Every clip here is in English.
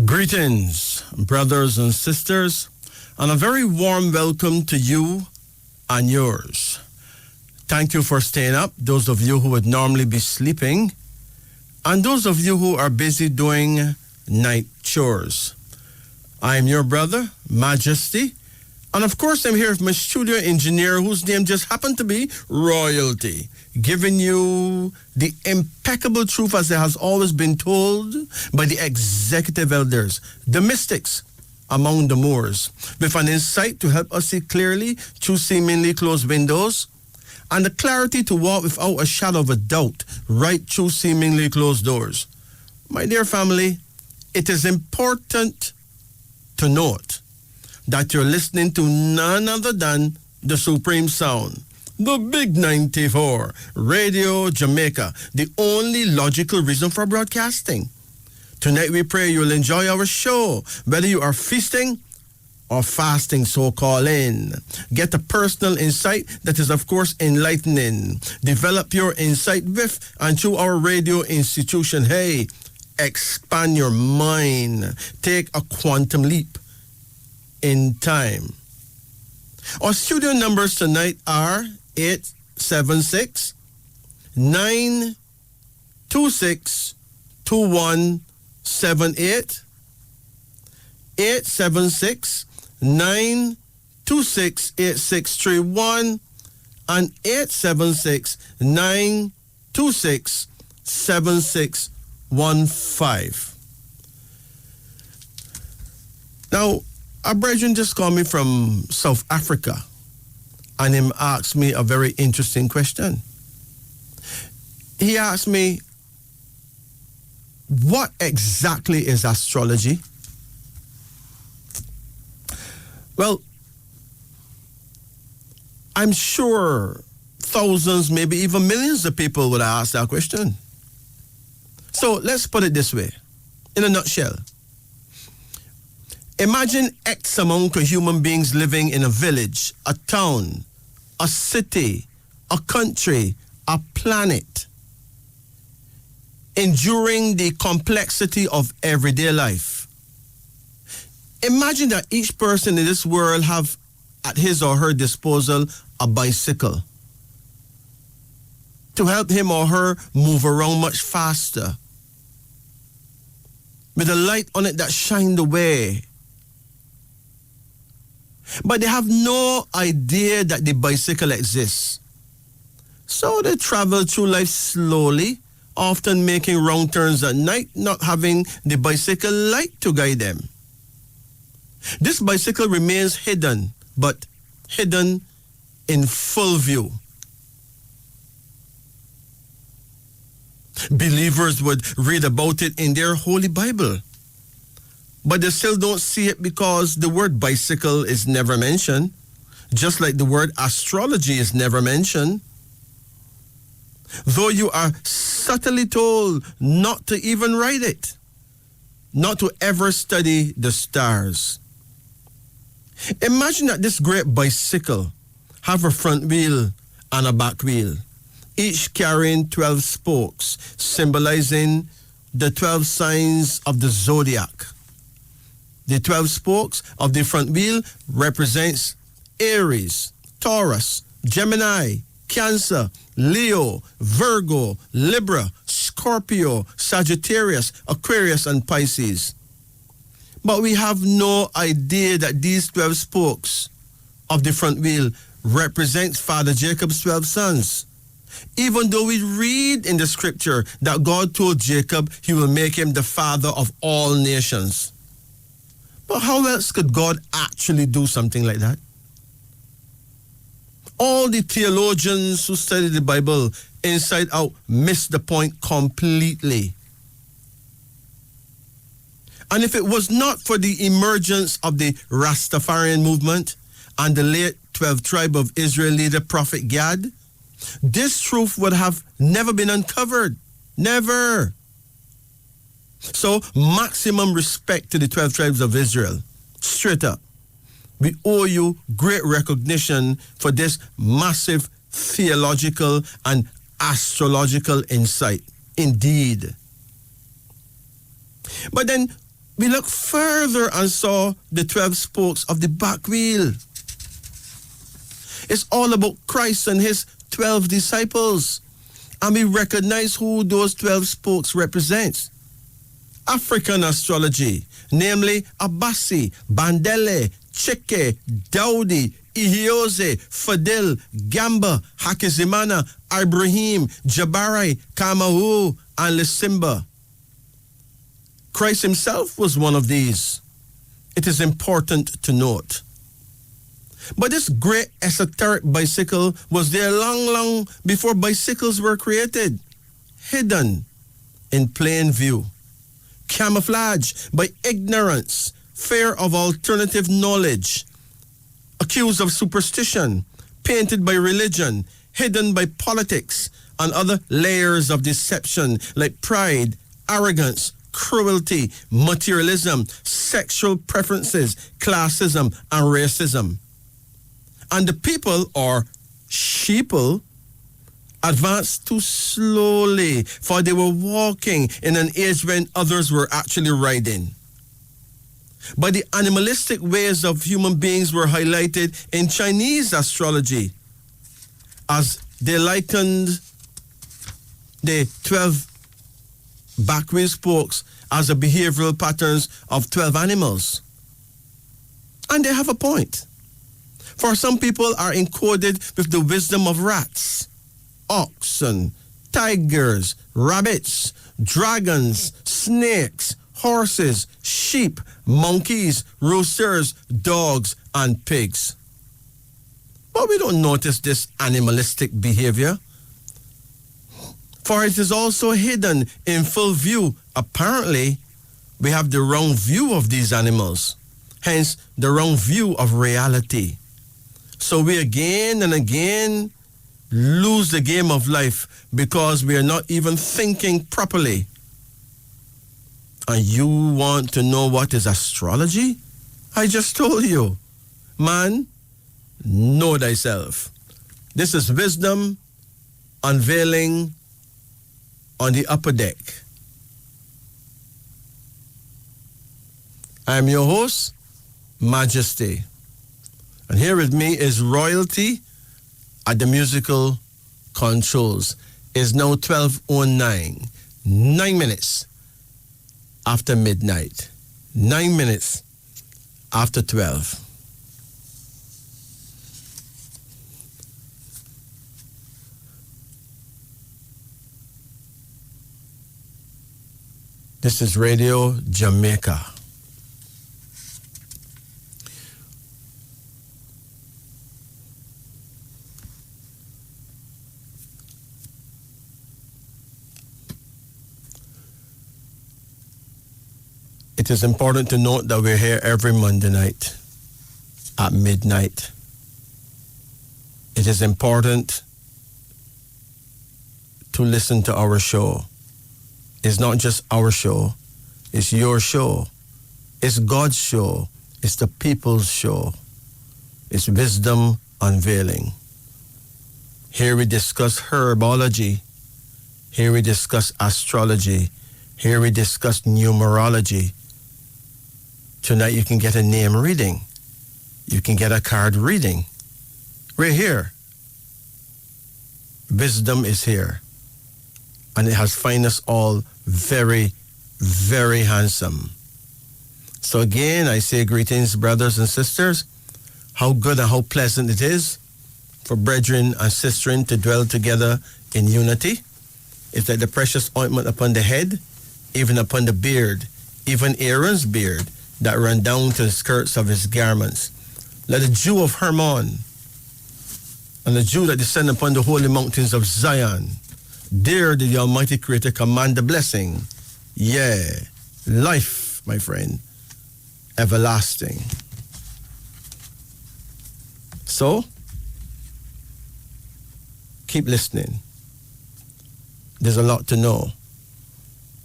Greetings, brothers and sisters, and a very warm welcome to you and yours. Thank you for staying up, those of you who would normally be sleeping, and those of you who are busy doing night chores. I am your brother, Majesty, and of course I'm here with my studio engineer whose name just happened to be Royalty, giving you the impeccable truth as it has always been told by the executive elders, the mystics among the Moors, with an insight to help us see clearly through seemingly closed windows, and the clarity to walk without a shadow of a doubt right through seemingly closed doors. My dear family, it is important to note that you're listening to none other than the Supreme Sound, the Big 94, Radio Jamaica, the only logical reason for broadcasting. Tonight we pray you'll enjoy our show, whether you are feasting or fasting, so call in. Get a personal insight that is, of course, enlightening. Develop your insight with and through our radio institution. Hey, expand your mind. Take a quantum leap in time. Our studio numbers tonight are 876 926 2178, 876 926 8631, and 876 926 7615. Now, a brethren just called me from South Africa, and him asked me a very interesting question. He asked me, what exactly is astrology? Well, I'm sure thousands, maybe even millions of people would ask that question. So let's put it this way, in a nutshell. Imagine X amount of human beings living in a village, a town, a city, a country, a planet, enduring the complexity of everyday life. Imagine that each person in this world have at his or her disposal a bicycle to help him or her move around much faster, with a light on it that shines the way. But they have no idea that the bicycle exists. So they travel through life slowly, often making wrong turns at night, not having the bicycle light to guide them. This bicycle remains hidden, but hidden in full view. Believers would read about it in their Holy Bible, but they still don't see it because the word bicycle is never mentioned, just like the word astrology is never mentioned. Though you are subtly told not to even write it, not to ever study the stars. Imagine that this great bicycle have a front wheel and a back wheel, each carrying 12 spokes, symbolizing the 12 signs of the zodiac. The 12 spokes of the front wheel represents Aries, Taurus, Gemini, Cancer, Leo, Virgo, Libra, Scorpio, Sagittarius, Aquarius, and Pisces. But we have no idea that these 12 spokes of the front wheel represents Father Jacob's 12 sons. Even though we read in the scripture that God told Jacob he will make him the father of all nations. But how else could God actually do something like that? All the theologians who study the Bible inside out miss the point completely. And if it was not for the emergence of the Rastafarian movement and the late 12th tribe of Israel leader Prophet Gad, this truth would have never been uncovered. Never. So, maximum respect to the 12 tribes of Israel. Straight up. We owe you great recognition for this massive theological and astrological insight. Indeed. But then, we looked further and saw the 12 spokes of the back wheel. It's all about Christ and his 12 disciples. And we recognize who those 12 spokes represent. African astrology, namely Abasi, Bandele, Cheke, Daudi, Ihioze, Fadil, Gamba, Hakizimana, Ibrahim, Jabari, Kamahu, and Lisimba. Christ himself was one of these. It is important to note. But this great esoteric bicycle was there long, long before bicycles were created, hidden in plain view, camouflaged by ignorance, fear of alternative knowledge, accused of superstition, painted by religion, hidden by politics and other layers of deception like pride, arrogance, cruelty, materialism, sexual preferences, classism, and racism. And the people, or sheeple, advanced too slowly, for they were walking in an age when others were actually riding. But the animalistic ways of human beings were highlighted in Chinese astrology, as they likened the 12 backwheel spokes as the behavioral patterns of 12 animals. And they have a point. For some people are encoded with the wisdom of rats, oxen, tigers, rabbits, dragons, snakes, horses, sheep, monkeys, roosters, dogs, and pigs. But we don't notice this animalistic behavior, for it is also hidden in full view. Apparently, we have the wrong view of these animals, hence the wrong view of reality. So we again and again lose the game of life because we are not even thinking properly. And you want to know what is astrology? I just told you. Man, know thyself. This is wisdom unveiling on the upper deck. I am your host, Majesty. And here with me is royalty at the musical controls. It's now 12:09, 9 minutes after midnight, 9 minutes after 12. This is Radio Jamaica. It is important to note that we're here every Monday night at midnight. It is important to listen to our show. It's not just our show. It's your show. It's God's show. It's the people's show. It's Wisdom Unveiling. Here we discuss herbology. Here we discuss astrology. Here we discuss numerology. Tonight you can get a name reading. You can get a card reading. We're here. Wisdom is here. And it has find us all very, very handsome. So again, I say greetings, brothers and sisters. How good and how pleasant it is for brethren and sistren to dwell together in unity. It's like the precious ointment upon the head, even upon the beard, even Aaron's beard, that ran down to the skirts of his garments. Let the Jew of Hermon and the Jew that descend upon the holy mountains of Zion, there did the Almighty Creator command the blessing. Yeah, life, my friend, everlasting. So, keep listening. There's a lot to know,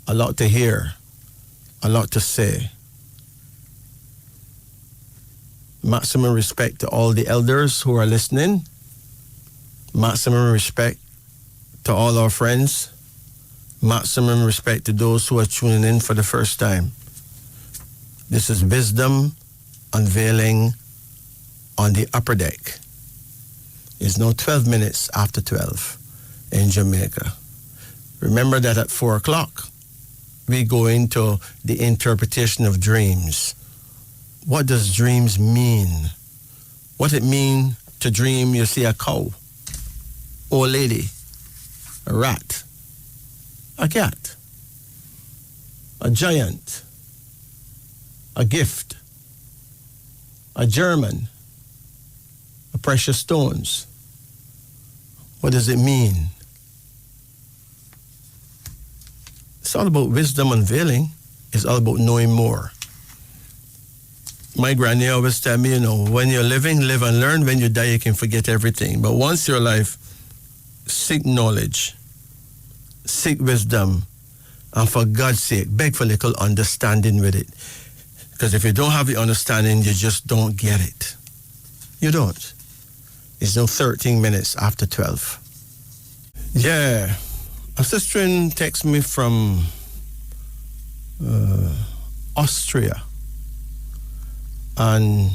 a lot to hear, a lot to say. Maximum respect to all the elders who are listening. Maximum respect to all our friends. Maximum respect to those who are tuning in for the first time. This is Wisdom Unveiling on the upper deck. It's now 12 minutes after 12 in Jamaica. Remember that at 4 o'clock, we go into the interpretation of dreams. What does dreams mean? What it mean to dream you see a cow, old lady, a rat, a cat, a giant, a gift, a German, a precious stones. What does it mean? It's all about wisdom unveiling. It's all about knowing more. My granny always tell me, when you're living, live and learn. When you die, you can forget everything. But once you're alive, seek knowledge, seek wisdom, and for God's sake, beg for little understanding with it. Because if you don't have the understanding, you just don't get it. You don't. It's now 13 minutes after 12. Yeah. A sister texts me from Austria. And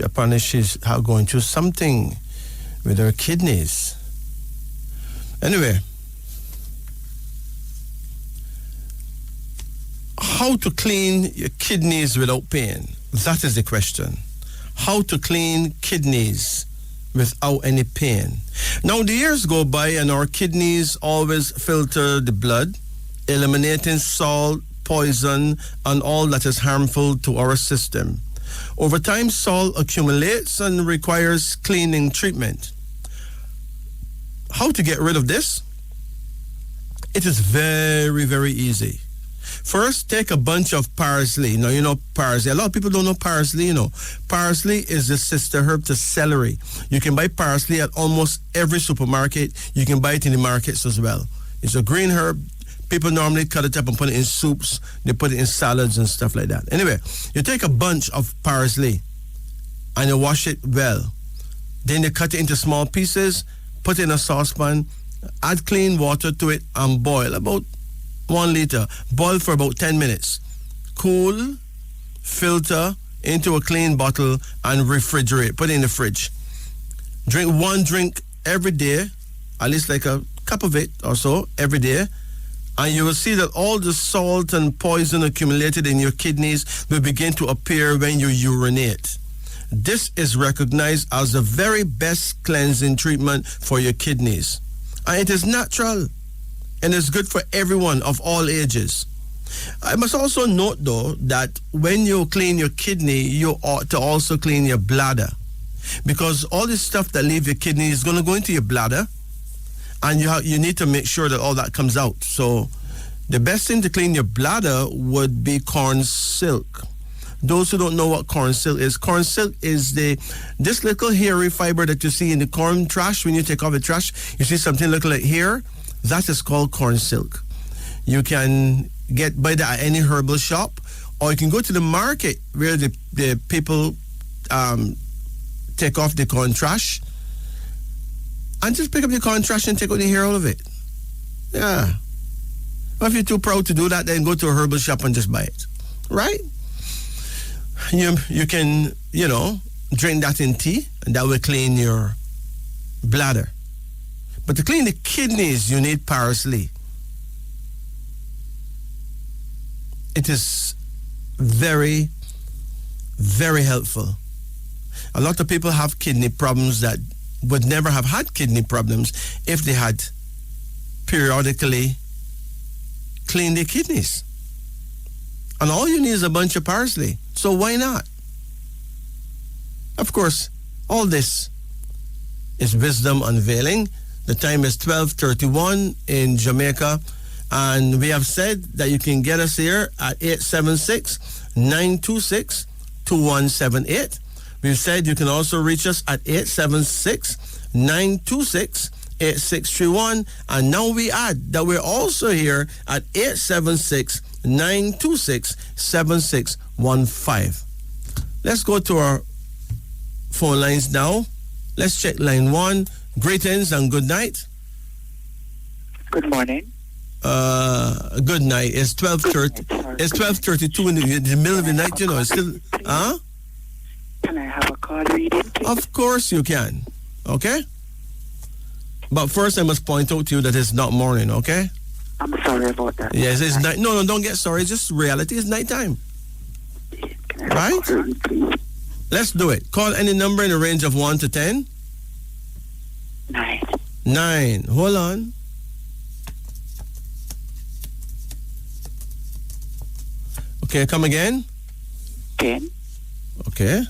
apparently she's going through something with her kidneys. Anyway, how to clean your kidneys without pain? That is the question. How to clean kidneys without any pain. Now, the years go by and our kidneys always filter the blood, eliminating salt, poison, and all that is harmful to our system. Over time, salt accumulates and requires cleaning treatment. How to get rid of this? It is very, very easy. First, take a bunch of parsley. Now, you know parsley. A lot of people don't know parsley, Parsley is the sister herb to celery. You can buy parsley at almost every supermarket. You can buy it in the markets as well. It's a green herb. People normally cut it up and put it in soups. They put it in salads and stuff like that. Anyway, you take a bunch of parsley and you wash it well. Then you cut it into small pieces, put it in a saucepan, add clean water to it and boil about 1 liter. Boil for about 10 minutes. Cool, filter into a clean bottle and refrigerate. Put it in the fridge. Drink 1 drink every day, at least like a cup of it or so every day. And you will see that all the salt and poison accumulated in your kidneys will begin to appear when you urinate. This is recognized as the very best cleansing treatment for your kidneys. And it is natural and it's good for everyone of all ages. I must also note, though, that when you clean your kidney, you ought to also clean your bladder. Because all this stuff that leaves your kidney is going to go into your bladder. And you need to make sure that all that comes out. So the best thing to clean your bladder would be corn silk. Those who don't know what corn silk is this little hairy fiber that you see in the corn trash. When you take off the trash, you see something looking like hair. That is called corn silk. You can buy that at any herbal shop, or you can go to the market where the people take off the corn trash. And just pick up the corn trash and take out the hair out of it. Yeah. If you're too proud to do that, then go to a herbal shop and just buy it. Right? You can, drink that in tea, and that will clean your bladder. But to clean the kidneys, you need parsley. It is very, very helpful. A lot of people have kidney problems that would never have had kidney problems if they had periodically cleaned their kidneys. And all you need is a bunch of parsley. So why not? Of course, all this is wisdom unveiling. The time is 12:31 in Jamaica. And we have said that you can get us here at 876-926-2178. We've said you can also reach us at 876-926-8631. And now we add that we're also here at 876-926-7615. Let's go to our phone lines now. Let's check line 1. Greetings and good night. Good morning. Good night. It's 12:30. It's 12:32 in the middle of the night, you know. It's still, huh? Can I have a card reading, please? Of course you can. Okay? But first I must point out to you that it's not morning, okay? I'm sorry about that. Yes, it's night. No, don't get sorry. It's just reality. It's nighttime. Can I have Right? a card reading, please? Let's do it. Call any number in the range of 1 to 10. 9. 9. Hold on. Okay, come again. 10. Okay.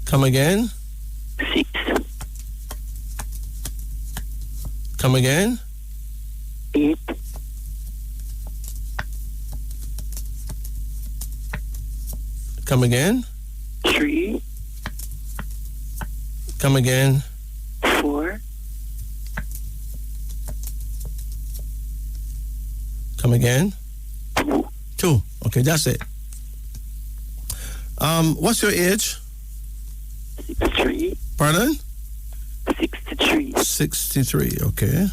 Come again. 6. Come again. 8. Come again. 3. Come again. 4. Come again. 2. 2. Okay, that's it. What's your age? 63. Pardon? 63. 63. Okay.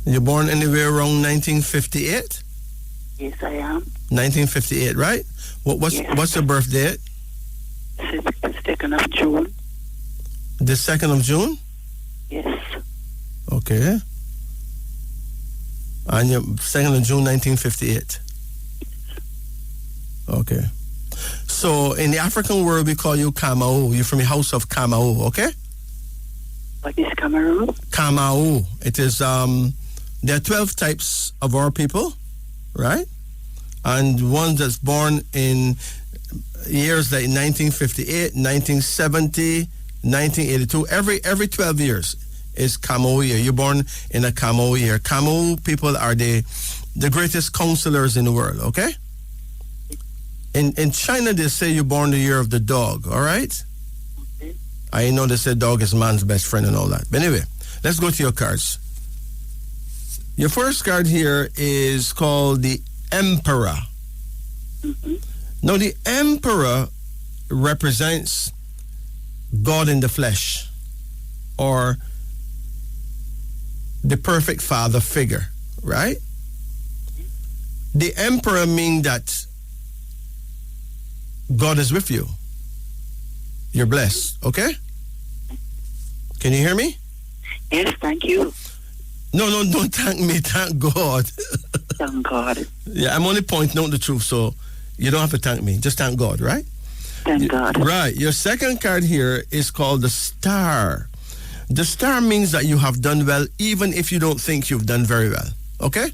You're born anywhere around 1958? Yes, I am. 1958, right? Yes. What's your birth date? The 2nd of June. The 2nd of June? Yes. Okay. And you're 2nd of June, 1958. Okay. So in the African world, we call you Kamau. You're from the house of Kamau, okay? What is Cameroon? Kamau. It is, there are 12 types of our people, right? And one that's born in years like 1958, 1970, 1982. Every 12 years is Kamau year. You're born in a Kamau year. Kamau people are the greatest counselors in the world, okay? In China, they say you're born the year of the dog, all right? Okay. I know they say dog is man's best friend and all that. But anyway, let's go to your cards. Your first card here is called the Emperor. Mm-hmm. Now, the Emperor represents God in the flesh, or the perfect father figure, right? The Emperor means that God is with you. You're blessed, okay? Can you hear me? Yes, thank you. No, don't thank me. Thank God. Thank God. Yeah, I'm only pointing out the truth, so you don't have to thank me. Just thank God, right? Thank God. Right. Your second card here is called the Star. The Star means that you have done well, even if you don't think you've done very well. Okay?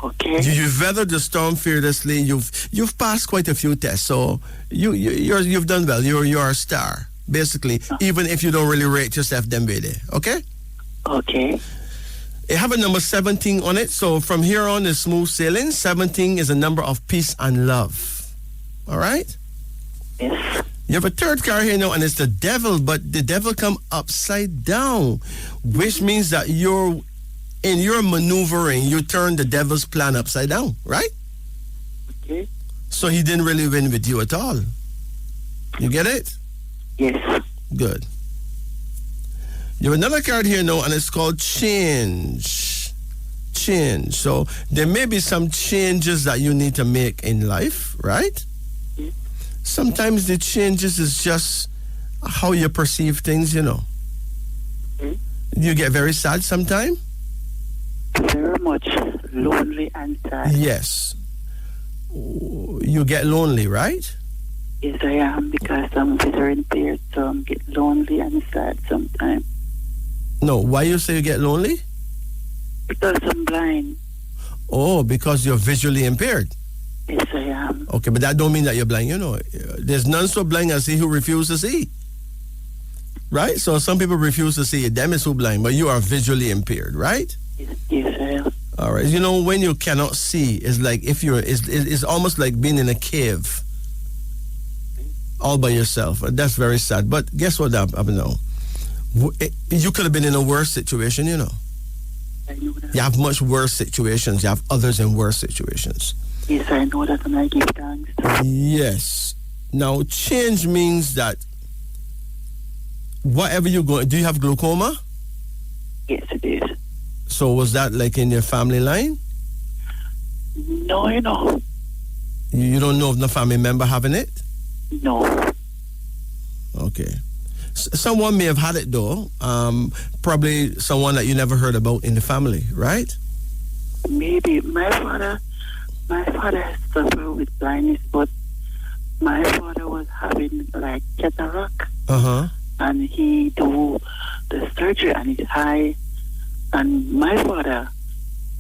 Okay. You've weathered the storm fearlessly. You've passed quite a few tests, so you've done well. You're a star, basically. Even if you don't really rate yourself, then be there. Okay? Okay. It have a number 17 on it, so from here on is smooth sailing. 17 is a number of peace and love. All right? Yes. You have a third card here now, and it's the devil, but the devil come upside down, which means that in your maneuvering, you turn the devil's plan upside down, right? Okay. So he didn't really win with you at all. You get it? Yes. Good. You have another card here now, and it's called change. Change. So there may be some changes that you need to make in life, right? Yes. Sometimes the changes is just how you perceive things, you know. Okay. You get very sad sometimes? Very much lonely and sad. Yes. You get lonely, right? Yes, I am, because I'm visually impaired, so I get lonely and sad sometimes. No, why you say you get lonely? Because I'm blind. Oh, because you're visually impaired. Yes, I am. Okay, but that don't mean that you're blind, you know. There's none so blind as he who refuses to see. Right? So some people refuse to see. Them is who blind, but you are visually impaired, right? Yes, I am. All right. You know, when you cannot see, it's like it's almost like being in a cave all by yourself. That's very sad. But guess what happened now? You could have been in a worse situation, you know. I know that. You have much worse situations. You have others in worse situations. Yes, I know that, and I give thanks. Yes. Now, change means that whatever you're going... Do you have glaucoma? Yes, it is. So was that like in your family line? No, you know. You don't know of the family member having it? No. Okay. Someone may have had it though. Probably someone that you never heard about in the family, right? Maybe my father has suffered with blindness, but my father was having like cataract. And he do the surgery on his eye, and my father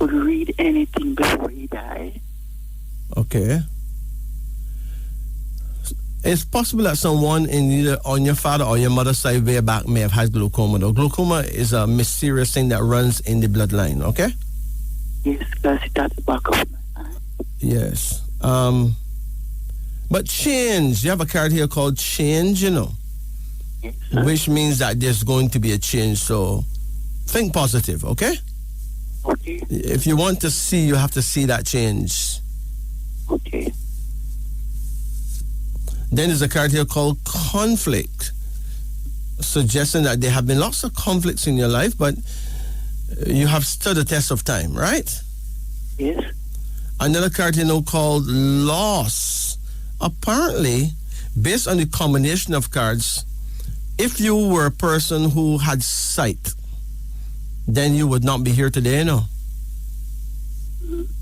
would read anything before he died. Okay. It's possible that someone in either on your father or your mother's side way back may have had glaucoma. Though glaucoma is a mysterious thing that runs in the bloodline. Okay. Yes, because it's at the back of my eye. Yes. But change. You have a card here called change. You know. Yes, which means that there's going to be a change. So think positive, okay? Okay. If you want to see, you have to see that change. Okay. Then there's a card here called conflict, suggesting that there have been lots of conflicts in your life, but you have stood the test of time, right? Yes. Another card here now called loss. Apparently, based on the combination of cards, if you were a person who had sight, then you would not be here today, no?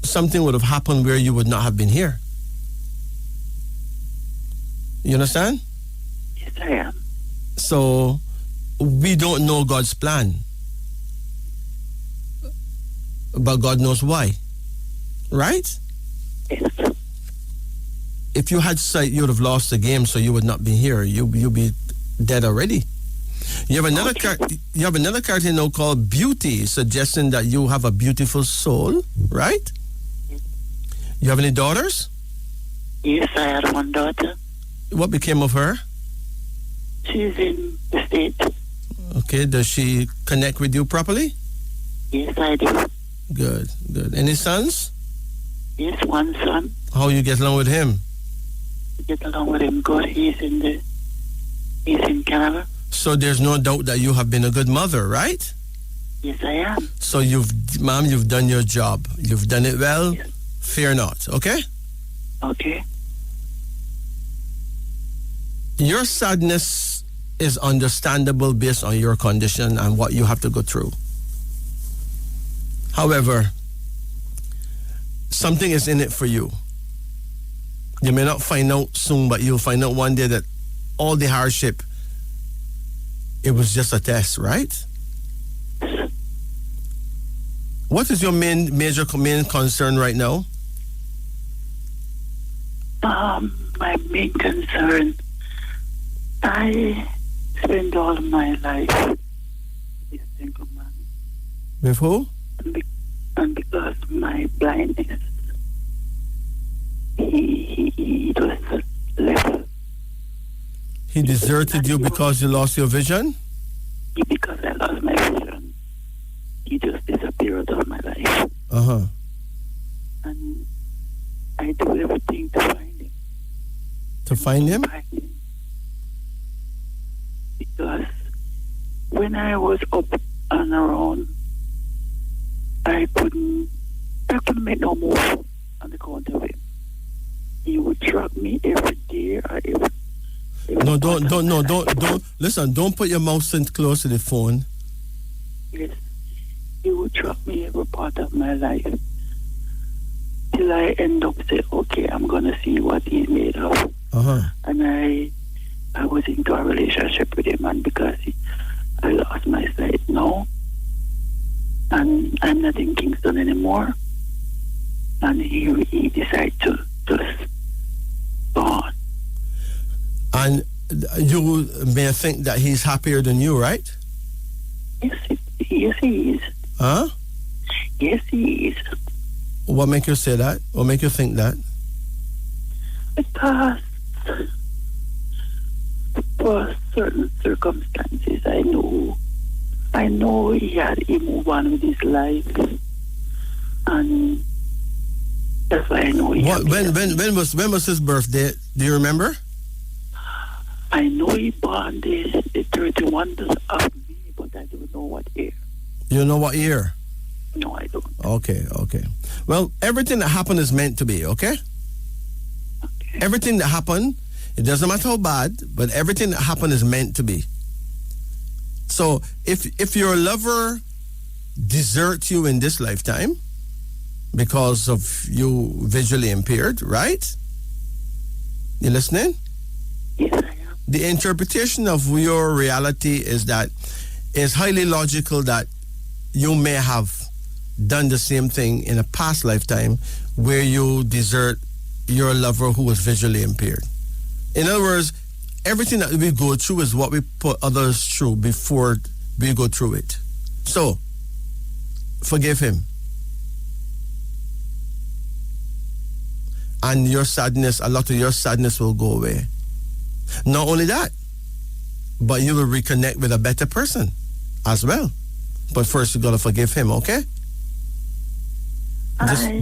Something would have happened where you would not have been here. You understand? Yes, I am. So, we don't know God's plan. But God knows why. Right? Yes. If you had sight, you would have lost the game, so you would not be here. You'll be dead already. You have another card. You have another card here now called beauty, suggesting that you have a beautiful soul, right? You have any daughters? Yes, I had one daughter. What became of her? She's in the States. Okay, does she connect with you properly? Yes, I do. Good, good. Any sons? Yes, one son. How you get along with him? Get along with him good. He's in Canada. So there's no doubt that you have been a good mother, right? Yes, I am. So you've done your job. You've done it well. Yes. Fear not, okay? Okay. Your sadness is understandable based on your condition and what you have to go through. However, something is in it for you. You may not find out soon, but you'll find out one day that all the hardship, it was just a test, right? What is your main concern right now? My main concern, I spend all my life with this single man. With who? And because my blindness, he just left. He deserted you because you lost your vision? Because I lost my vision. He just disappeared out of my life. Uh-huh. And I do everything to find him. To find him? Because when I was up and around, I couldn't make no move on the count of him. He would track me every day or every No, don't. Listen, don't put your mouth in close to the phone. Yes. He would track me every part of my life. Till I end up saying, okay, I'm going to see what he's made of. Uh-huh. And I was into a relationship with him, and because I lost my sight now, and I'm not in Kingston anymore, and he decided to just go on. And you may think that he's happier than you, right? Yes, he is. Huh? Yes, he is. What make you say that? What make you think that? Because for certain circumstances, I know he moved on with his life, and that's why I know he. What? When was his birthday? Do you remember? I know he born the 31st of May, but I don't know what year. You know what year? No, I don't. Okay. Well, everything that happened is meant to be, okay? Everything that happened, it doesn't matter how bad, but everything that happened is meant to be. So if your lover deserts you in this lifetime because of you visually impaired, right? You listening? Yes, I am. The interpretation of your reality is that it's highly logical that you may have done the same thing in a past lifetime where you desert your lover who was visually impaired. In other words, everything that we go through is what we put others through before we go through it. So, forgive him. And your sadness, a lot of your sadness will go away. Not only that, but you will reconnect with a better person as well. But first you got to forgive him, okay?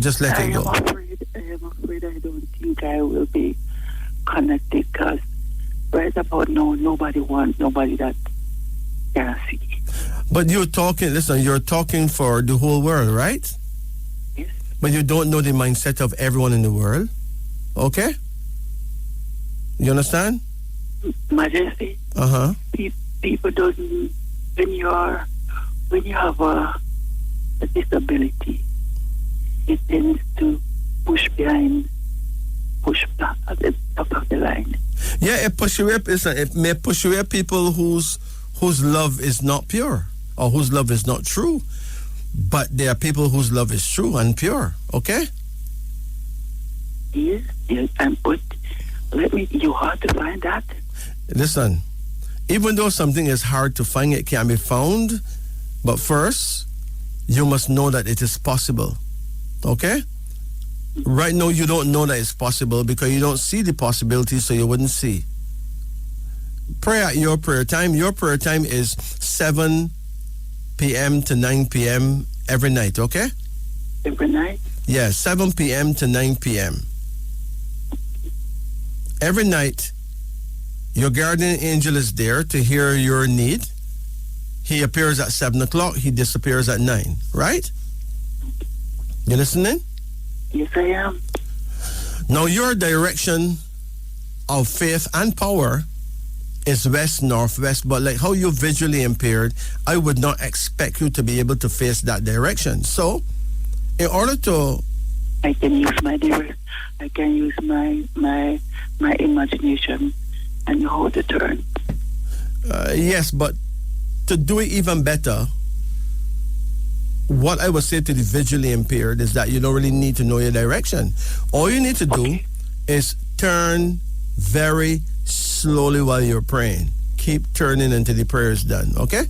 Just let it go. I am afraid I don't think I will be connected because right about now, nobody wants nobody that can see. But you're talking for the whole world, right? Yes. But you don't know the mindset of everyone in the world, okay? You understand? Majesty. People doesn't when you have a disability, it tends to push back at the top of the line. Yeah, it may push away people whose love is not pure or whose love is not true. But there are people whose love is true and pure, okay? Yes, but you hard to find that. Listen, even though something is hard to find, it can be found. But first, you must know that it is possible, okay? Right now, you don't know that it's possible because you don't see the possibility, so you wouldn't see. Pray at your prayer time. Your prayer time is 7 p.m. to 9 p.m. every night, okay? Every night? Yeah, 7 p.m. to 9 p.m. Every night, your guardian angel is there to hear your need. He appears at 7 o'clock. He disappears at 9, right? You listening? Yes, I am. Now, your direction of faith and power is west, northwest, but like how you're visually impaired, I would not expect you to be able to face that direction. So, in order to... I can use my imagination and know how to turn. Yes, but to do it even better, what I would say to the visually impaired is that you don't really need to know your direction. All you need to do is turn very slowly while you're praying. Keep turning until the prayer is done, okay?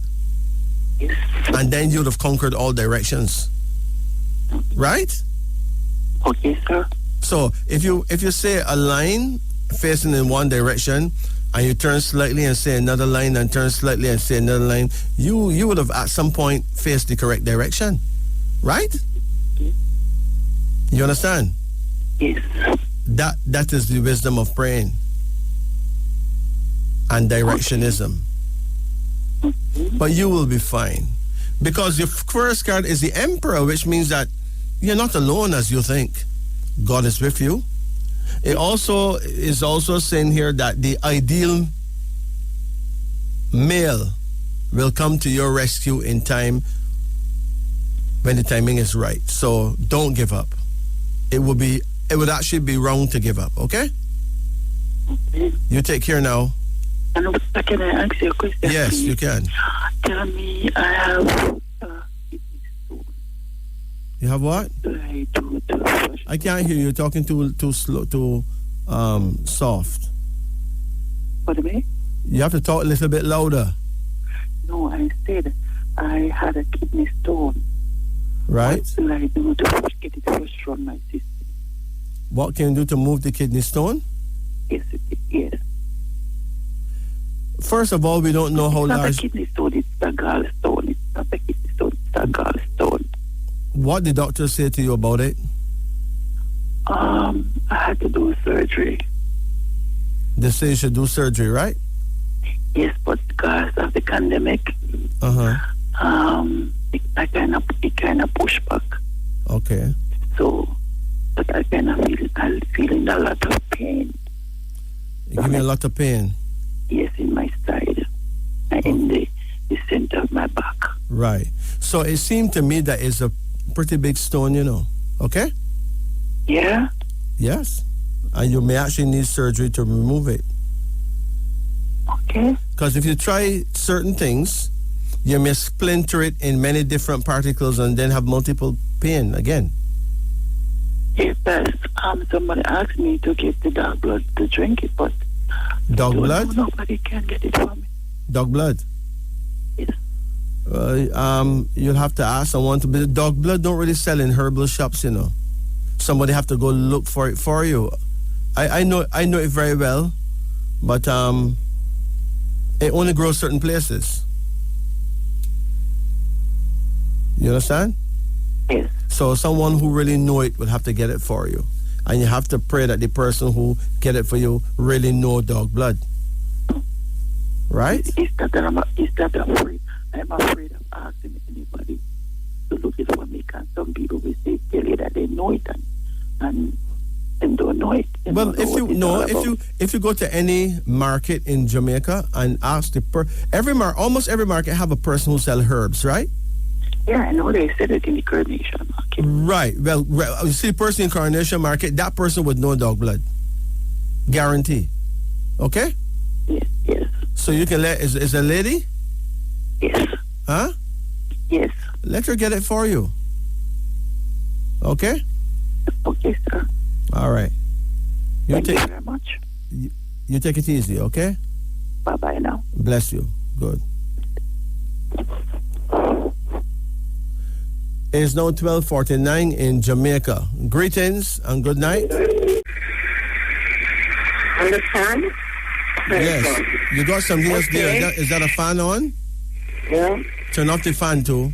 Yes. And then you'd have conquered all directions. Right? Okay, sir. So if you say a line facing in one direction and you turn slightly and say another line and turn slightly and say another line, you would have at some point faced the correct direction. Right? Yes. You understand? Yes. That is the wisdom of praying and directionism. But you will be fine. Because your first card is the Emperor, which means that you're not alone as you think. God is with you. It also is also saying here that the ideal male will come to your rescue in time when the timing is right. So don't give up. It would actually be wrong to give up, okay? Okay. You take care now. And can I ask you a question? Yes, please? you can. Tell me, I have You have what? I can't hear you. You're talking too slow, too soft. Pardon me? You have to talk a little bit louder. No, I said I had a kidney stone. Right. What will I do to get it flushed from my system? What can you do to move the kidney stone? Yes. First of all, we don't know how large... It's not a kidney stone, it's a gallstone. It's not a kidney stone, it's a gallstone. What did the doctor say to you about it? I had to do surgery. They say you should do surgery, right? Yes, but because of the pandemic, it kind of push back. Okay. So, but I'm feeling a lot of pain. You give me a lot of pain? Yes, in my side and in the center of my back. Right. So it seemed to me that it's a pretty big stone, Okay? Yeah? Yes. And you may actually need surgery to remove it. Okay. Because if you try certain things, you may splinter it in many different particles and then have multiple pain again. Yes, somebody asked me to get the dog blood to drink it, but dog blood? Nobody can get it for me. Dog blood? Yes. You'll have to ask someone to. But dog blood don't really sell in herbal shops, Somebody have to go look for it for you. I know it very well, but it only grows certain places. You understand? Yes. So someone who really know it will have to get it for you. And you have to pray that the person who get it for you really know dog blood. Right? It's that I'm afraid. I'm afraid of asking anybody to look it for me, because some people will say, tell you that they know it and don't know it. Well, if you go to any market in Jamaica and ask almost every market have a person who sell herbs, right? Yeah, I know they said it in the Coronation Market. Right. Well, you see the person in Coronation Market, that person would know dog blood. Guarantee. Okay? Yes. So you can is a lady? Yes. Huh? Yes. Let her get it for you. Okay? Okay, sir. All right. Thank you very much. You take it easy, okay? Bye-bye now. Bless you. Good. It's now 12:49 in Jamaica. Greetings and good night. Understand? Yes. You got something else there. Is that a fan on? Yeah. Turn off the fan too.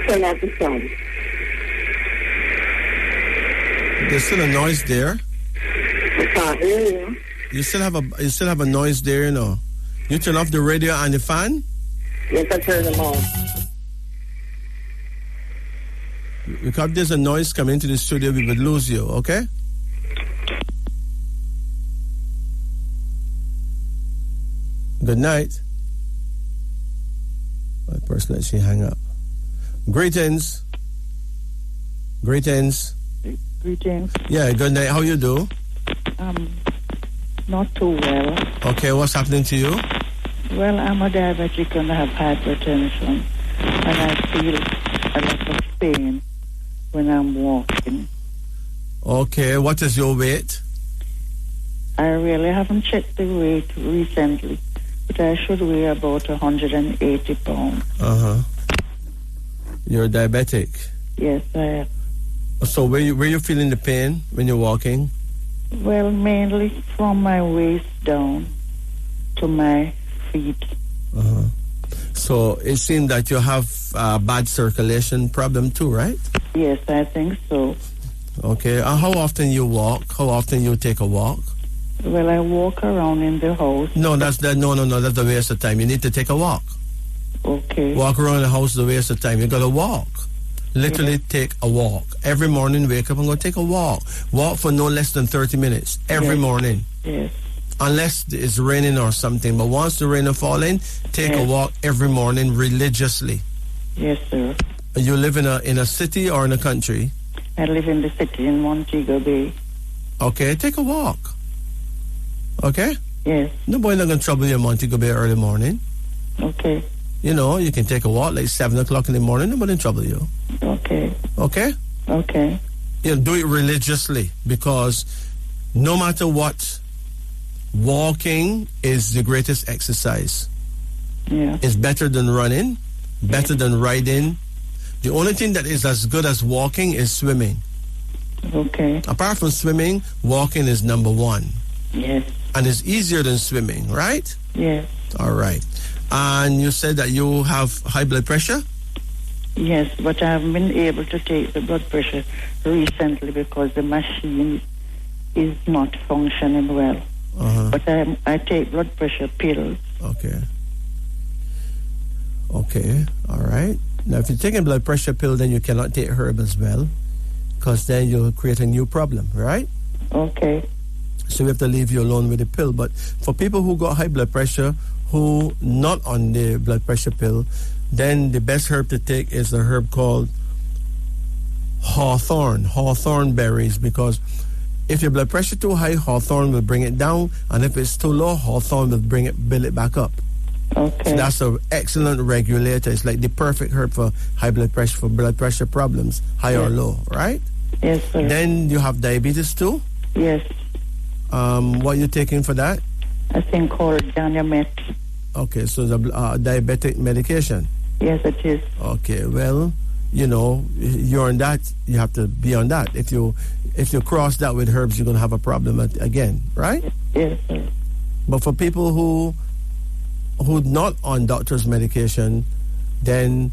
Turn off the fan. There's still a noise there. I can't hear you. You still have a noise there, You turn off the radio and the fan? Yes, I turn them off. Because there's a noise coming into the studio, we would lose you, okay? Good night. That person let she hang up. Greetings. Greetings. Yeah, good night. How you do? Not too well. Okay, what's happening to you? Well, I'm a diabetic and I have hypertension. And I feel a lot of pain when I'm walking. Okay, what is your weight? I really haven't checked the weight recently, but I should weigh about 180 pounds. You're diabetic? Yes, I am. So where you feeling the pain when you're walking? Well, mainly from my waist down to my feet. So it seems that you have a bad circulation problem too, right? Yes, I think so. Okay. How often you walk? How often you take a walk? Well, I walk around in the house. No, that's a waste of time. You need to take a walk. Okay. Walk around the house is a waste of time. You gotta walk. Literally take a walk. Every morning, wake up and go take a walk. Walk for no less than 30 minutes every morning. Yes. Unless it's raining or something. But once the rain is falling, take a walk every morning religiously. Yes, sir. You live in a city or in a country? I live in the city in Montego Bay. Okay, take a walk. Okay? Yes. Nobody not going to trouble you in Montego Bay early morning. Okay. You can take a walk like 7 o'clock in the morning. Nobody trouble you. Okay. Okay? Okay. Do it religiously, because no matter what, walking is the greatest exercise. Yeah. It's better than running, better than riding. The only thing that is as good as walking is swimming. Okay. Apart from swimming, walking is number one. Yes. And it's easier than swimming, right? Yes. All right. And you said that you have high blood pressure? Yes, but I haven't been able to take the blood pressure recently because the machine is not functioning well. But I take blood pressure pills. Okay. Okay. All right. Now, if you're taking a blood pressure pill, then you cannot take herb as well, because then you'll create a new problem, right? Okay. So we have to leave you alone with the pill. But for people who got high blood pressure, who not on the blood pressure pill, then the best herb to take is a herb called hawthorn berries, because if your blood pressure too high, hawthorn will bring it down, and if it's too low, hawthorn will build it back up. Okay. So that's an excellent regulator. It's like the perfect herb for high blood pressure, for blood pressure problems, high or low, right? Yes, sir. Then you have diabetes too? Yes. What are you taking for that? A thing called Judgement. Okay, so the diabetic medication. Yes, it is. Okay, well, you're on that. You have to be on that. If you cross that with herbs, you're going to have a problem again, right? Yes, sir. But for people who not on doctor's medication, then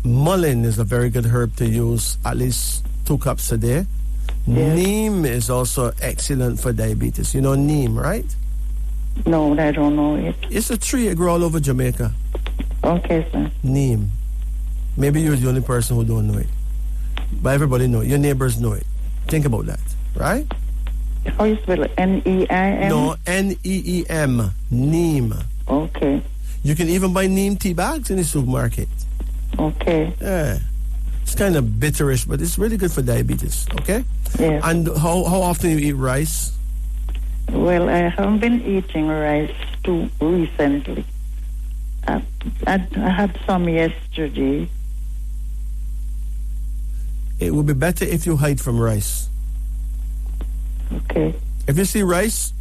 mullein is a very good herb to use, at least 2 cups a day. Yes. Neem is also excellent for diabetes. You know neem, right? No, I don't know it. It's a tree. It grows all over Jamaica. Okay, sir. Neem. Maybe you're the only person who don't know it. But everybody know it. Your neighbors know it. Think about that, right? How you spell it? N-E-I-M? No, N-E-E-M. Neem. Okay. You can even buy neem tea bags in the supermarket. Okay. Yeah. It's kind of bitterish, but it's really good for diabetes, okay? Yeah. And how often you eat rice? Well, I haven't been eating rice too recently. I had some yesterday. It would be better if you hide from rice. Okay. If you see rice,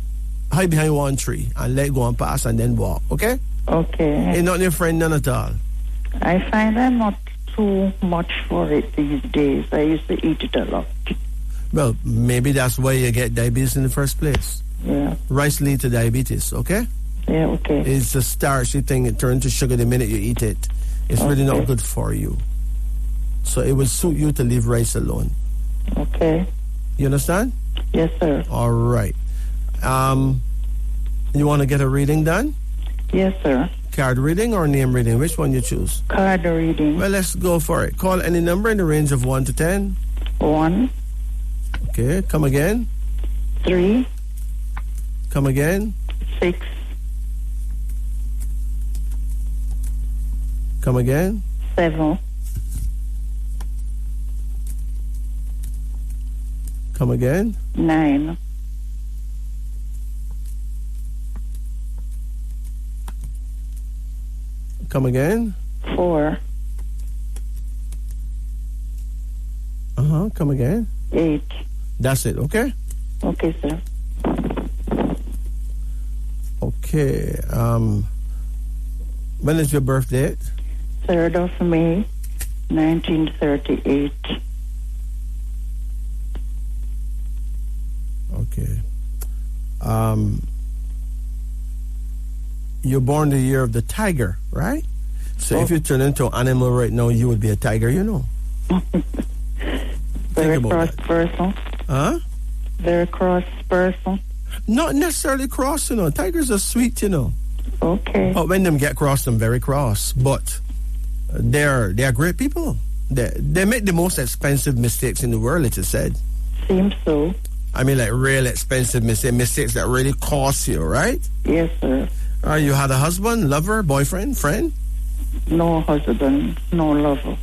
hide behind one tree and let go and pass and then walk, okay? Okay. You're not your friend none at all. I find I'm not too much for it these days. I used to eat it a lot. Well, maybe that's why you get diabetes in the first place. Yeah. Rice leads to diabetes, okay? Yeah, okay. It's a starchy thing. It turns to sugar the minute you eat it. It's really not good for you. So it would suit you to leave rice alone. Okay. You understand? Yes, sir. All right. You want to get a reading done? Yes, sir. Card reading or name reading? Which one you choose? Card reading. Well, let's go for it. Call any number in the range of 1 to 10. 1. Okay, come again. 3. Come again. 6. Come again. 7. Come again. 9. Come again. 4. Come again. 8. That's it, okay? Okay, sir. Okay. When is your birth date? 3rd of May, 1938. Okay. You're born the year of the tiger, right? So if you turn into an animal right now, you would be a tiger, you know. Very cross person. Huh? Very cross person. Not necessarily cross, you know. Tigers are sweet, you know. Okay. But when them get cross, them very cross. But they're great people. They make the most expensive mistakes in the world, it is said. Seems so. I mean, like real expensive mistakes that really cost you, right? Yes, sir. You had a husband, lover, boyfriend, friend? No husband, no lover.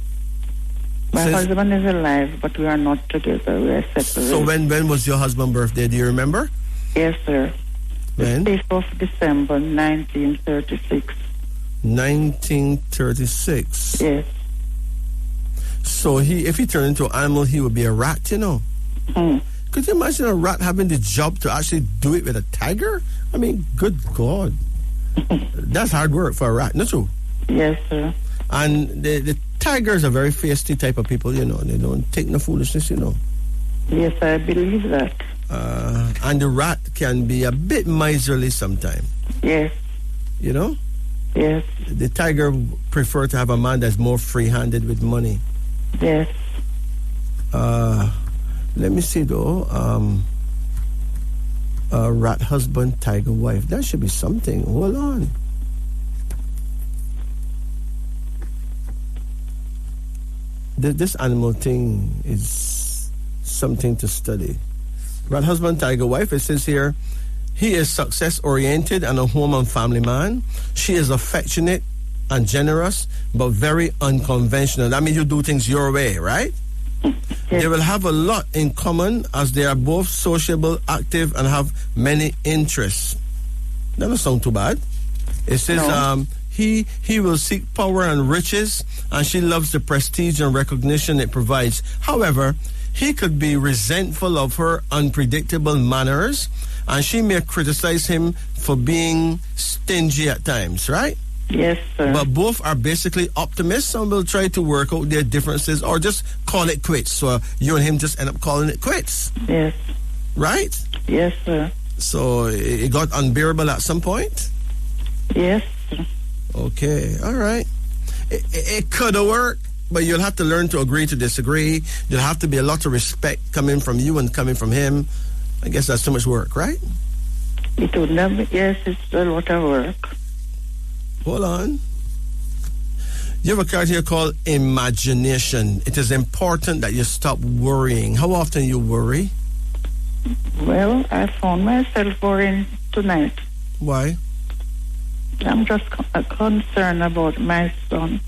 My husband is alive, but we are not together. We are separated. So when was your husband's birthday? Do you remember? Yes, sir. When? The 5th of December, 1936. 1936. Yes. So if he turned into an animal, he would be a rat, you know. Could you imagine a rat having the job to actually do it with a tiger? I mean, good God. That's hard work for a rat, not true? Yes, sir. And the tigers are very feisty type of people, you know. They don't take no foolishness, you know. Yes, I believe that. And the rat can be a bit miserly sometimes. Yes. You know? Yes. The tiger prefer to have a man that's more free-handed with money. Yes. Let me see, though. Rat husband, tiger wife. That should be something. Hold on. This animal thing is something to study. Right husband, tiger wife, it says here, he is success-oriented and a home and family man. She is affectionate and generous, but very unconventional. That means you do things your way, right? Yes. They will have a lot in common as they are both sociable, active, and have many interests. That doesn't sound too bad. It says No. he will seek power and riches, and she loves the prestige and recognition it provides. However, he could be resentful of her unpredictable manners, and she may criticize him for being stingy at times, right? Yes, sir. But both are basically optimists and will try to work out their differences or just call it quits. So you and him just end up calling it quits, Yes. right? Yes, sir. So it got unbearable at some point? Yes, sir. Okay, all right. It could have worked, but you'll have to learn to agree to disagree. There'll have to be a lot of respect coming from you and coming from him. I guess that's too much work, right? It would never, yes, it's a lot of work. Hold on. You have a card here called imagination. It is important that you stop worrying. How often you worry? Well, I found myself worrying tonight. Why? I'm just concerned about my son.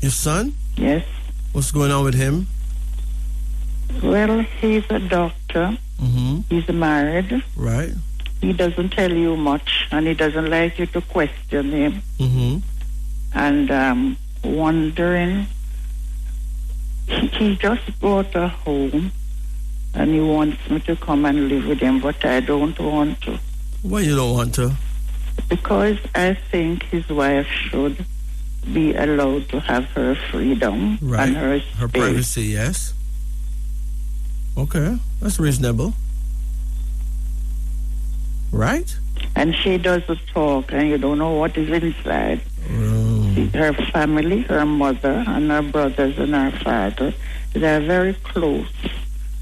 Your son? Yes. What's going on with him? Well, he's a doctor. Mm-hmm. He's married. Right. He doesn't tell you much, and he doesn't like you to question him. Mm-hmm. And wondering, he just bought a home, and he wants me to come and live with him, but I don't want to. Why you don't want to? Because I think his wife should be allowed to have her freedom Right. and her Her space. privacy, yes. Okay, that's reasonable. Right? And she doesn't talk, and you don't know what is inside. Her family, her mother, and her brothers and her father, they're very close.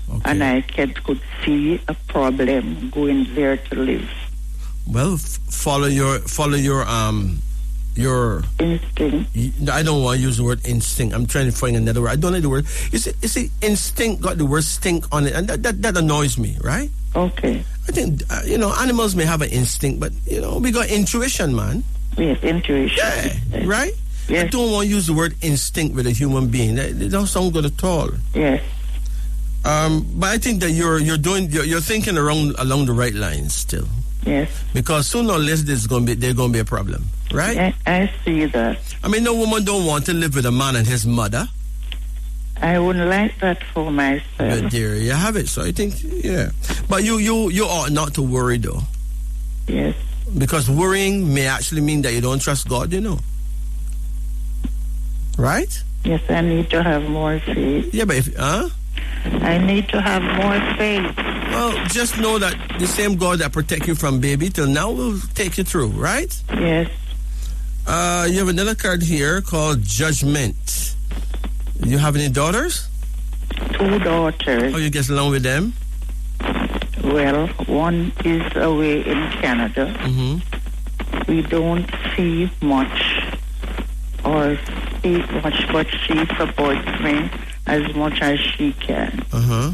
Okay. And I could see a problem going there to live. Well, follow your Instinct. I don't want to use the word instinct. I'm trying to find another word. I don't like the word. You see, instinct got the word stink on it, and that annoys me, right? Okay. I think, animals may have an instinct, but, we got intuition, man. Yes, intuition. Yeah, right? Yes. I don't want to use the word instinct with a human being. It don't sound good at all. Yes. But I think that you're thinking along the right lines still. Yes. Because sooner or later there's going to be a problem, right? I see that. I mean, no woman don't want to live with a man and his mother. I wouldn't like that for myself. But there you have it. So I think, yeah. But you ought not to worry, though. Yes. Because worrying may actually mean that you don't trust God, Right? Yes, I need to have more faith. Yeah, but I need to have more faith. Well, just know that the same God that protect you from baby till now will take you through, right? Yes. You have another card here called Judgement. You have any daughters? 2 daughters. How you get along with them? Well, one is away in Canada. Mm-hmm. We don't see much or speak much, but she supports me as much as she can. Uh-huh.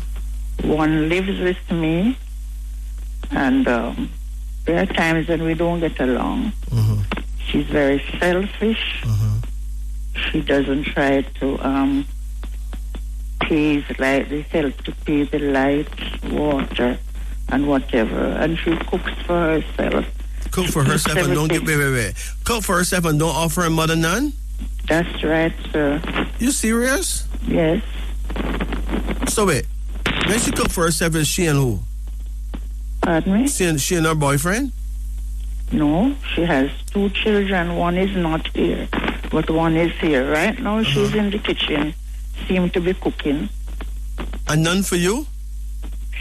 One lives with me, and there are times when we don't get along. Uh-huh. She's very selfish. Uh-huh. She doesn't try to help to pay the light, water, and whatever. And she cooks for herself. Cook for herself and don't get wait. Cook for herself and don't offer her mother none? That's right, sir. You serious? Yes. So wait. When she cook for herself, is she and who? Pardon me? She and her boyfriend? No, she has 2 children. One is not here, but one is here. Right now, she's in the kitchen, seem to be cooking. And none for you?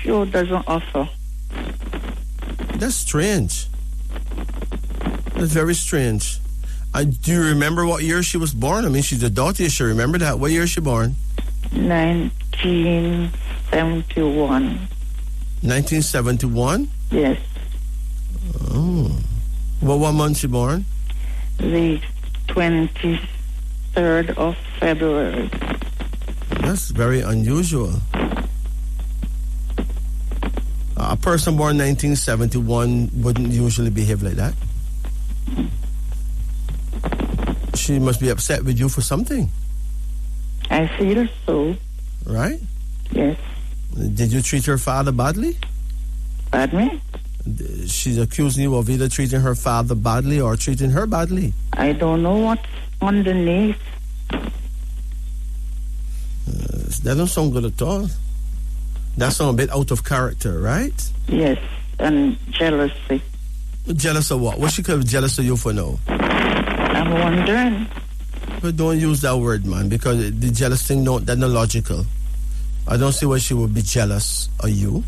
She doesn't offer. That's strange. That's very strange. Do you remember what year she was born? I mean, she's a daughter. You should remember that. What year is she born? 1971. 1971? Yes. Oh. Well, what month she born? The 23rd of February. That's very unusual. A person born 1971 wouldn't usually behave like that. She must be upset with you for something. I feel so. Right? Yes. Did you treat her father badly? Pardon me? She's accusing you of either treating her father badly or treating her badly. I don't know what's underneath. That don't sound good at all. That sounds a bit out of character, right? Yes, and jealousy. Jealous of what? What she could be jealous of you for now? I'm wondering. But don't use that word, man, because the jealous thing, that's not logical. I don't see why she would be jealous of you.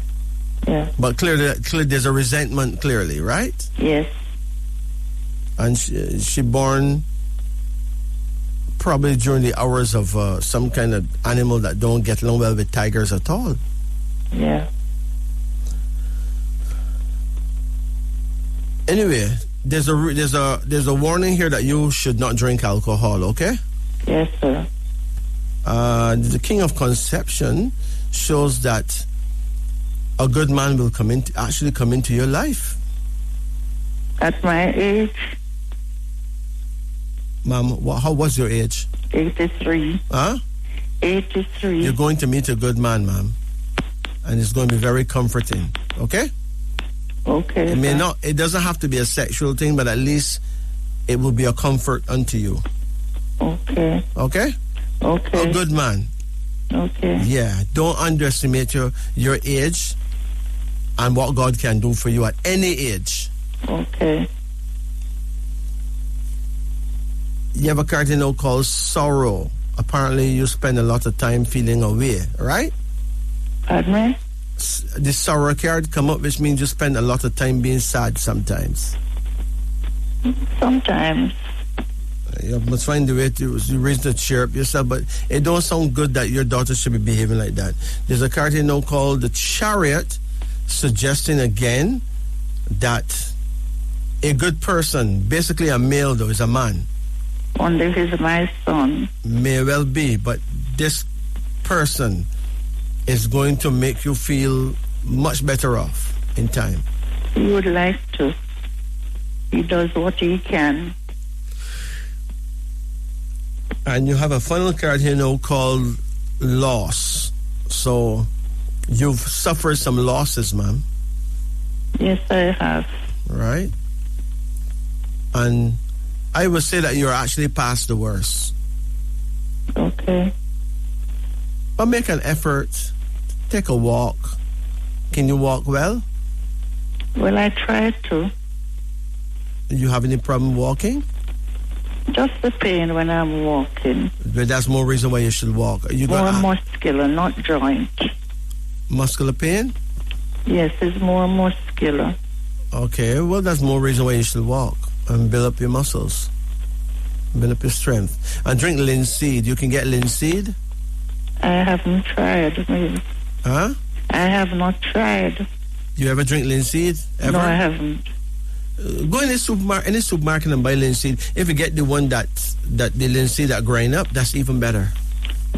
Yeah. But clearly there's a resentment, clearly, right? Yes. And she born probably during the hours of some kind of animal that don't get along well with tigers at all. Yeah. Anyway, there's a warning here that you should not drink alcohol, okay? Yes, sir. The King of Conception shows that a good man will come into your life. At my age? Ma'am, how was your age? 83. Huh? 83. You're going to meet a good man, ma'am. And it's going to be very comforting, okay? Okay. It doesn't have to be a sexual thing, but at least it will be a comfort unto you. Okay. Okay? Okay. A good man. Okay. Yeah, don't underestimate your age and what God can do for you at any age. Okay. You have a card called sorrow. Apparently you spend a lot of time feeling away, right? Pardon me? The sorrow card come up, which means you spend a lot of time being sad sometimes. Sometimes. You must find the way to reason to cheer up yourself, but it don't sound good that your daughter should be behaving like that. There's a card called the Chariot, suggesting again that a good person, basically a male though, is a man. Wonder if he's my son. May well be, but this person is going to make you feel much better off in time. He would like to. He does what he can. And you have a final card here called loss. So you've suffered some losses, ma'am. Yes, I have. Right? And I would say that you're actually past the worst. Okay. But make an effort. Take a walk. Can you walk well? Well, I try to. Do you have any problem walking? Just the pain when I'm walking. But that's more reason why you should walk. You more muscular, not joint. Muscular pain? Yes, it's more muscular. Okay, well, that's more reason why you should walk and build up your muscles. Build up your strength. And drink linseed. You can get linseed? I haven't tried. Maybe. Huh? I have not tried. You ever drink linseed? Ever? No, I haven't. Go in any supermarket and buy linseed. If you get the one that the linseed that grind up, that's even better.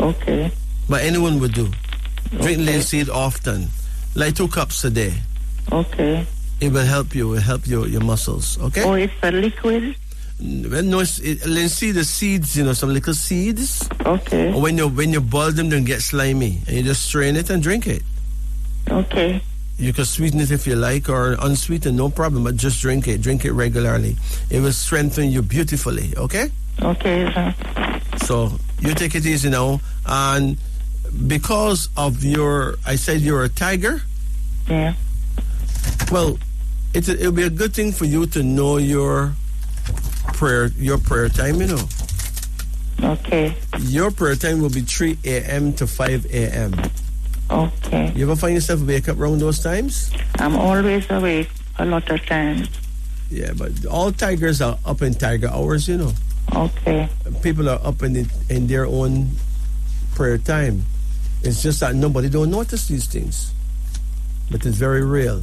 Okay. But anyone would do. Drink Okay. linseed often, like 2 cups a day. Okay. It will help you. It will help your muscles. Okay. Oh, it's a liquid. No, linseed, the seeds. Some little seeds. Okay. When you boil them, they get slimy, and you just strain it and drink it. Okay. You can sweeten it if you like, or unsweeten, no problem, but just drink it. Drink it regularly. It will strengthen you beautifully, okay? Okay, sir. So, you take it easy now. And because of I said you're a tiger? Yeah. Well, it'll be a good thing for you to know your prayer time, Okay. Your prayer time will be 3 a.m. to 5 a.m. Okay. You ever find yourself wake up around those times? I'm always awake a lot of times. Yeah, but all tigers are up in tiger hours, Okay. People are up in their own prayer time. It's just that nobody don't notice these things. But it's very real.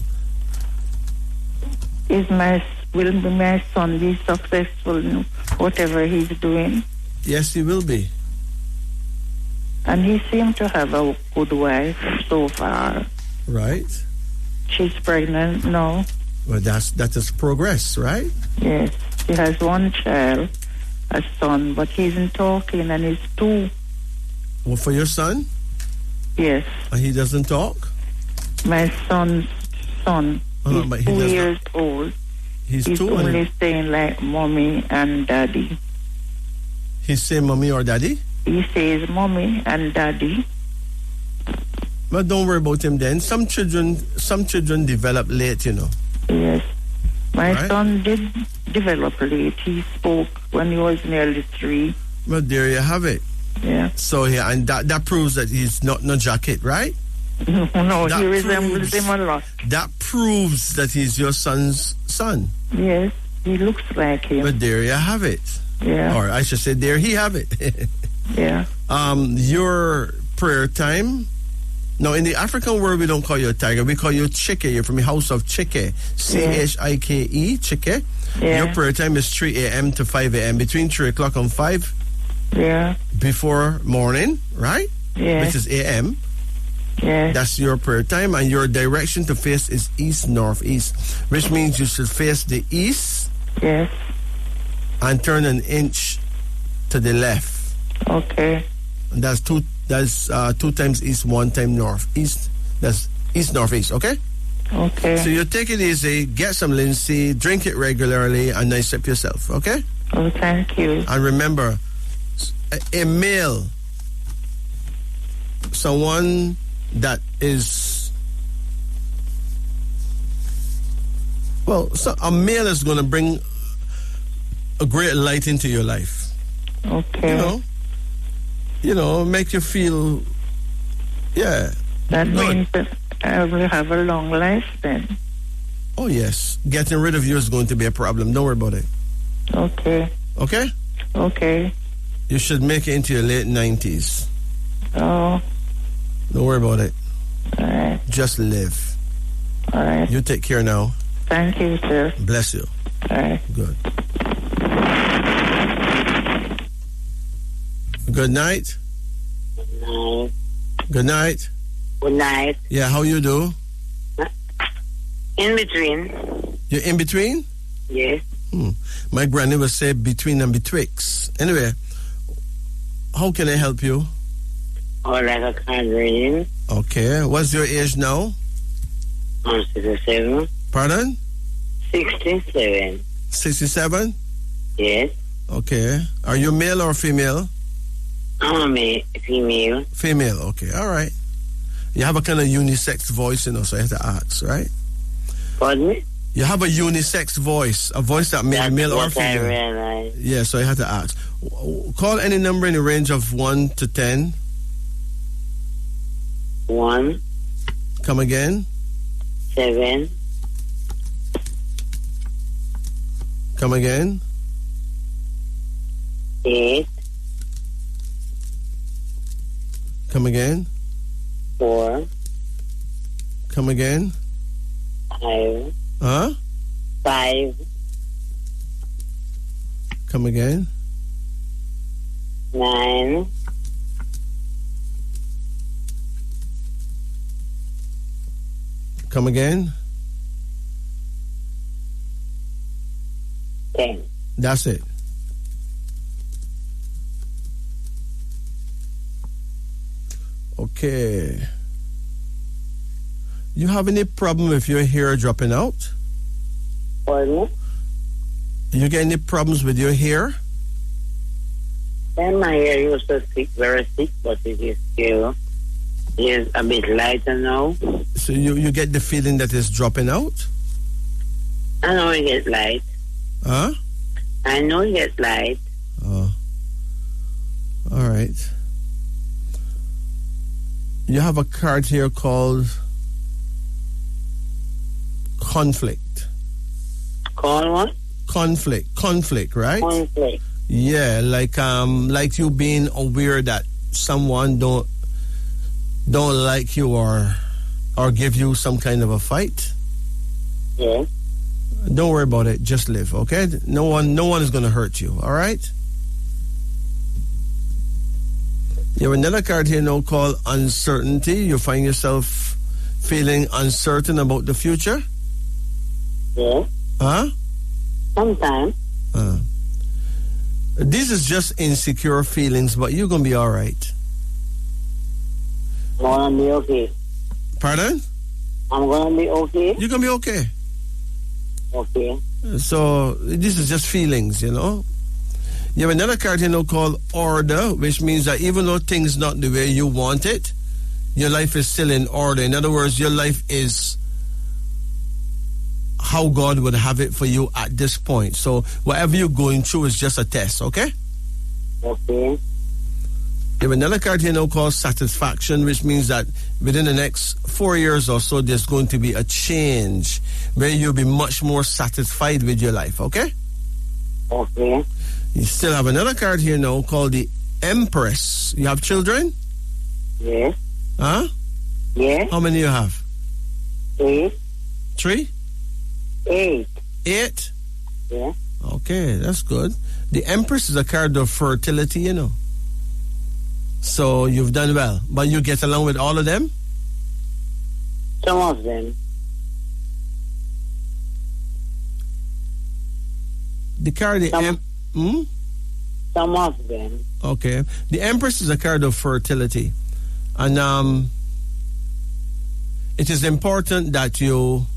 Will my son be successful in whatever he's doing? Yes, he will be. And he seemed to have a good wife so far. Right. She's pregnant now. Well, that is progress, right? Yes. She has one child, a son, but he isn't talking and he's 2. Well, for your son? Yes. And he doesn't talk? My son's son. But He's he 2 years old. He's 2 only saying like mommy and daddy. He's saying mommy or daddy? He says mommy and daddy. But don't worry about him then. Some children develop late, you know. Yes. My son did develop late. He spoke when he was nearly 3. Well, there you have it. Yeah. So, yeah, and that proves that he's not no jacket, right? No, That he resembles him a lot. That proves that he's your son's son. Yes, he looks like him. But there you have it. Yeah. Or I should say, there he have it. Yeah. Your prayer time. Now, in the African world, we don't call you a tiger. We call you Chike. You're from the house of Chike. Chike. Chike. Yeah. Your prayer time is 3 a.m. to 5 a.m. Between 3 o'clock and 5. Yeah. Before morning, right? Yeah. Which is a.m. Yeah. That's your prayer time. And your direction to face is east-northeast, which means you should face the east. Yes. And turn an inch to the left. Okay. And that's 2 times east, 1 time northeast. That's east-northeast, okay? Okay. So you take it easy, get some linseed, drink it regularly, and nice up yourself, okay? Oh, thank you. And remember, a male, someone that is, a male is going to bring a great light into your life. Okay. You know, make you feel, yeah. That good. means that I will have a long life then. Oh, yes. Getting rid of you is going to be a problem. Don't worry about it. Okay. Okay? Okay. You should make it into your late 90s. Oh. Don't worry about it. All right. Just live. All right. You take care now. Thank you, sir. Bless you. All right. Good. Good night. Good night. Good night. Good night. Yeah, how you do? In between. You're in between? Yes. My granny would say between and betwixt. Anyway, how can I help you? Or like a card reading. Okay. What's your age now? I'm 67. Pardon? 67. 67? Yes. Okay. Are you male or female? I'm a female. Female, okay. All right. You have a kind of unisex voice, you know, so I have to ask, right? Pardon me? You have a unisex voice, a voice that may be male or That's what I female. realize. Yeah, so I had to ask. Call any number in the range of 1 to 10. 1, Come again. 7, Come again. 8, Come again. 4, Come again. 5, Huh? 5, Come again. 9, Come again. 10. That's it. Okay. You have any problem with your hair dropping out? Pardon me? You get any problems with your hair? And my hair used to thick, very thick, but it is still is a bit lighter now. So you get the feeling that it's dropping out? I know it gets light. Huh? I know it gets light. Oh. All right. You have a card here called conflict. Call what? Conflict, right? Conflict. Yeah, like you being aware that someone don't like you or give you some kind of a fight. Yeah. Don't worry about it. Just live, okay? No one is going to hurt you, all right? You have another card here now called uncertainty. You find yourself feeling uncertain about the future? Yes. Huh? Sometimes. This is just insecure feelings, but you're going to be all right. I'm going to be okay. Pardon? I'm going to be okay. You're going to be okay. Okay. So this is just feelings, you know. You have another card here now called order, which means that even though things not the way you want it, your life is still in order. In other words, your life is how God would have it for you at this point. So whatever you're going through is just a test, okay? Okay. You have another card here now called satisfaction, which means that within the next 4 years or so, there's going to be a change where you'll be much more satisfied with your life, okay? Okay. You still have another card here now called the Empress. You have children? Yes. Huh? Yes. How many you have? 8. 3? 8. 8? Yeah. Okay, that's good. The Empress is a card of fertility, you know. So you've done well. But you get along with all of them? Some of them. The card, Some of them. Okay. The Empress is a card of fertility. And it is important that you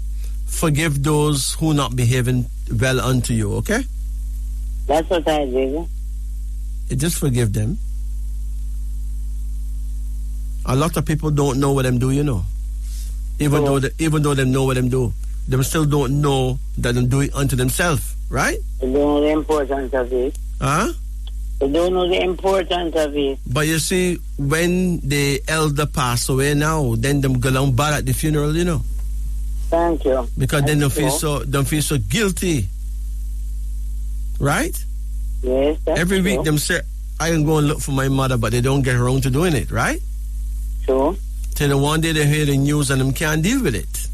forgive those who not behaving well unto you, okay? That's what I did. Just forgive them. A lot of people don't know what them do, you know. Even though they know what them do, they still don't know that them do it unto themselves, right? They don't know the importance of it. Huh? They don't know the importance of it. But you see, when the elder pass away now, then them go along bad at the funeral, you know. Thank you. Because then they feel so guilty. Right? Yes, that's Every week true. them say, I can go and look for my mother, but they don't get around to doing it, right? True. Till the one day they hear the news and them can't deal with it.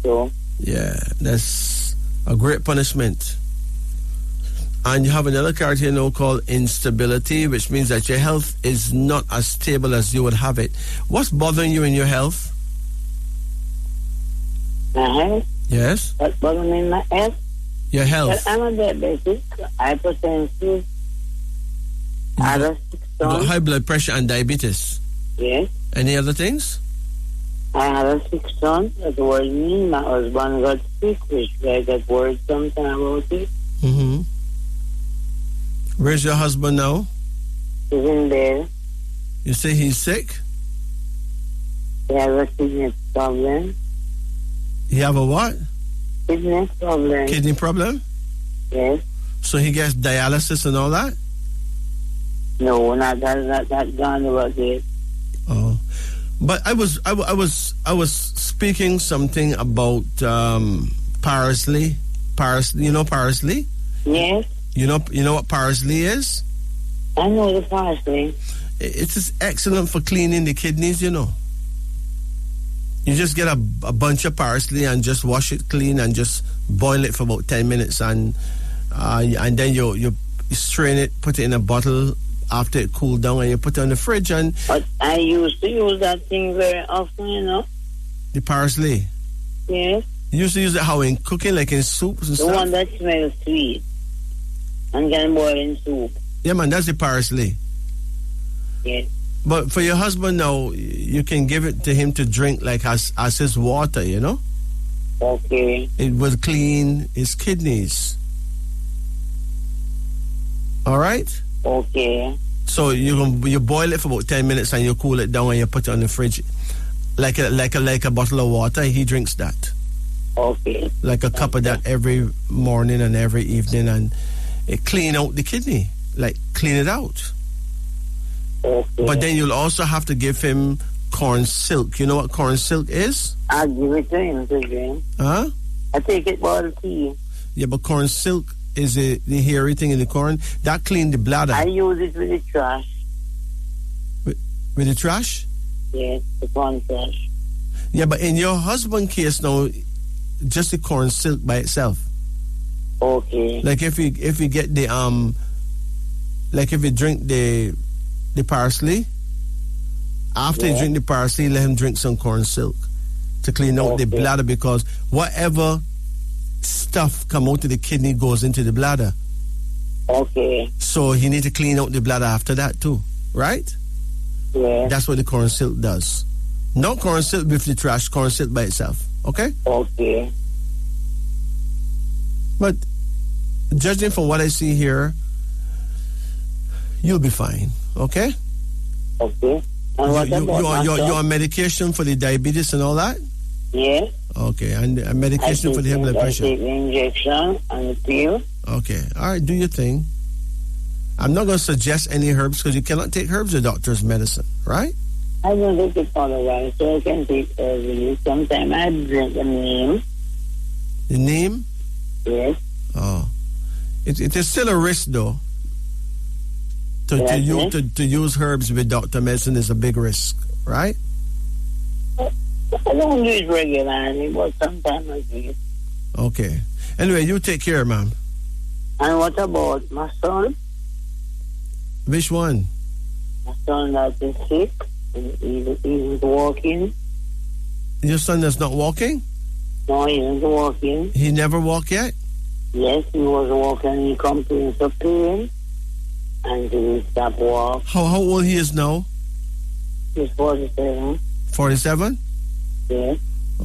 True. Yeah, that's a great punishment. And you have another card here now called instability, which means that your health is not as stable as you would have it. What's bothering you in your health? My health? Yes? What's bothering me in my health? Your health. Well, I'm a diabetic, hypertensive, I have a 6 You got son. high blood pressure and diabetes. Yes. Any other things? I have a 6 son that worried me. My husband got sick, which I get worried sometimes about it. Mm-hmm. Where's your husband now? He's in bed. You say he's sick? He has a kidney problem. He have a what? Kidney problem. Kidney problem? Yes. So he gets dialysis and all that? No, not gone about it. Oh, but I was speaking something about parsley. Parsley, you know parsley? Yes. You know what parsley is? I know the parsley. It's just excellent for cleaning the kidneys. You know. You just get a bunch of parsley and just wash it clean and just boil it for about 10 minutes and then you strain it, put it in a bottle. After it cooled down, and you put it in the fridge. And But I used to use that thing very often, you know. the parsley. Yes. You used to use it how in cooking, like in soups and The stuff. one that smells sweet and can boil in soup. Yeah, man, that's the parsley. Yes. But for your husband now, you can give it to him to drink like as his water, you know? Okay. It will clean his kidneys. All right? Okay. So you boil it for about 10 minutes and you cool it down and you put it on the fridge. Like a bottle of water, he drinks that. Okay. Like a cup of that every morning and every evening, and it clean out the kidney. Like clean it out. Okay. But then you'll also have to give him corn silk. You know what corn silk is? I'll give it to him to drink. Huh? I take it bottle tea. Yeah, but corn silk is the hairy thing in the corn. That clean the bladder. I use it with the trash. With the trash? Yes, the corn trash. Yeah, but in your husband's case now, just the corn silk by itself. Okay. Like if you get the like if you drink the the parsley. After you drink the parsley, let him drink some corn silk to clean out the bladder, because whatever stuff come out of the kidney goes into the bladder. Okay. So he need to clean out the bladder after that too, right? Yeah. That's what the corn silk does. Not corn silk with the trash, corn silk by itself. Okay? Okay. But judging from what I see here, you'll be fine. Okay? Okay. And what you're on medication for the diabetes and all that? Yes. Okay. And medication for the high blood pressure? I take the injection and the pill. Okay. All right. Do your thing. I'm not going to suggest any herbs because you cannot take herbs or doctor's medicine, right? I don't take it for a while, so I can take herbs. Sometimes I drink the neem. The neem? Yes. Oh. It is still a risk, though. To use herbs with doctor medicine is a big risk, right? I don't do it regularly, but sometimes I do. Okay. Anyway, you take care, ma'am. And what about my son? Which one? My son that is sick and he's walking. Your son that's not walking? No, he isn't walking. He never walked yet? Yes, he was walking. He complains of pain. And he stopped walking. How old he is now? He's 47. 47? Yes.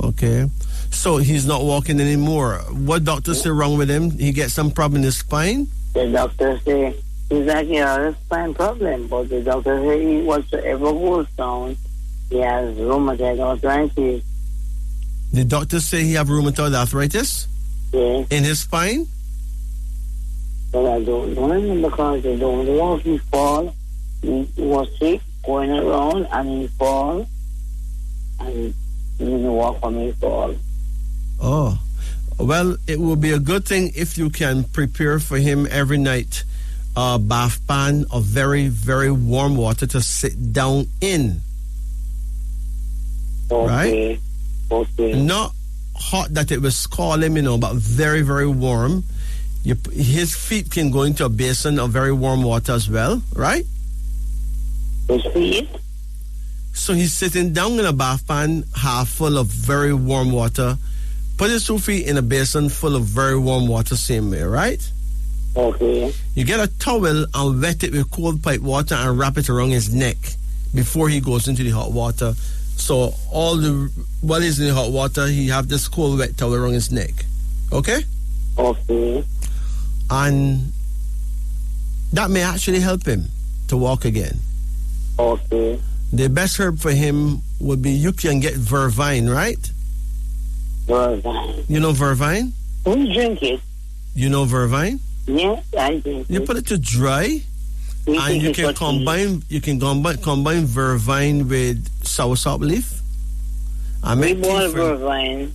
Okay. So he's not walking anymore. What doctor say wrong with him? He gets some problem in his spine? The doctor say he's like, a spine problem. But the doctor say whatsoever goes down, he has rheumatoid arthritis. The doctor say he have rheumatoid arthritis? Yes. In his spine? But I don't know him because he don't walk. He fall. He was sick, going around, and he fall. And he didn't walk when he fall. Oh. Well, it will be a good thing if you can prepare for him every night a bath pan of very, very warm water to sit down in. Okay. Right? Okay. Not hot that it will scald him, but very, very warm. His feet can go into a basin of very warm water as well, right? His feet? So he's sitting down in a bath pan half full of very warm water. Put his 2 feet in a basin full of very warm water, same way, right? Okay. You get a towel and wet it with cold pipe water and wrap it around his neck before he goes into the hot water. So while he's in the hot water, he have this cold wet towel around his neck. Okay? Okay. And that may actually help him to walk again. Okay. The best herb for him would be, you can get vervine, right? Vervine. You know vervine? We drink it. You know vervine? Yes, I drink it. You put it to dry, and you can combine vervine with soursop leaf. We boil vervine.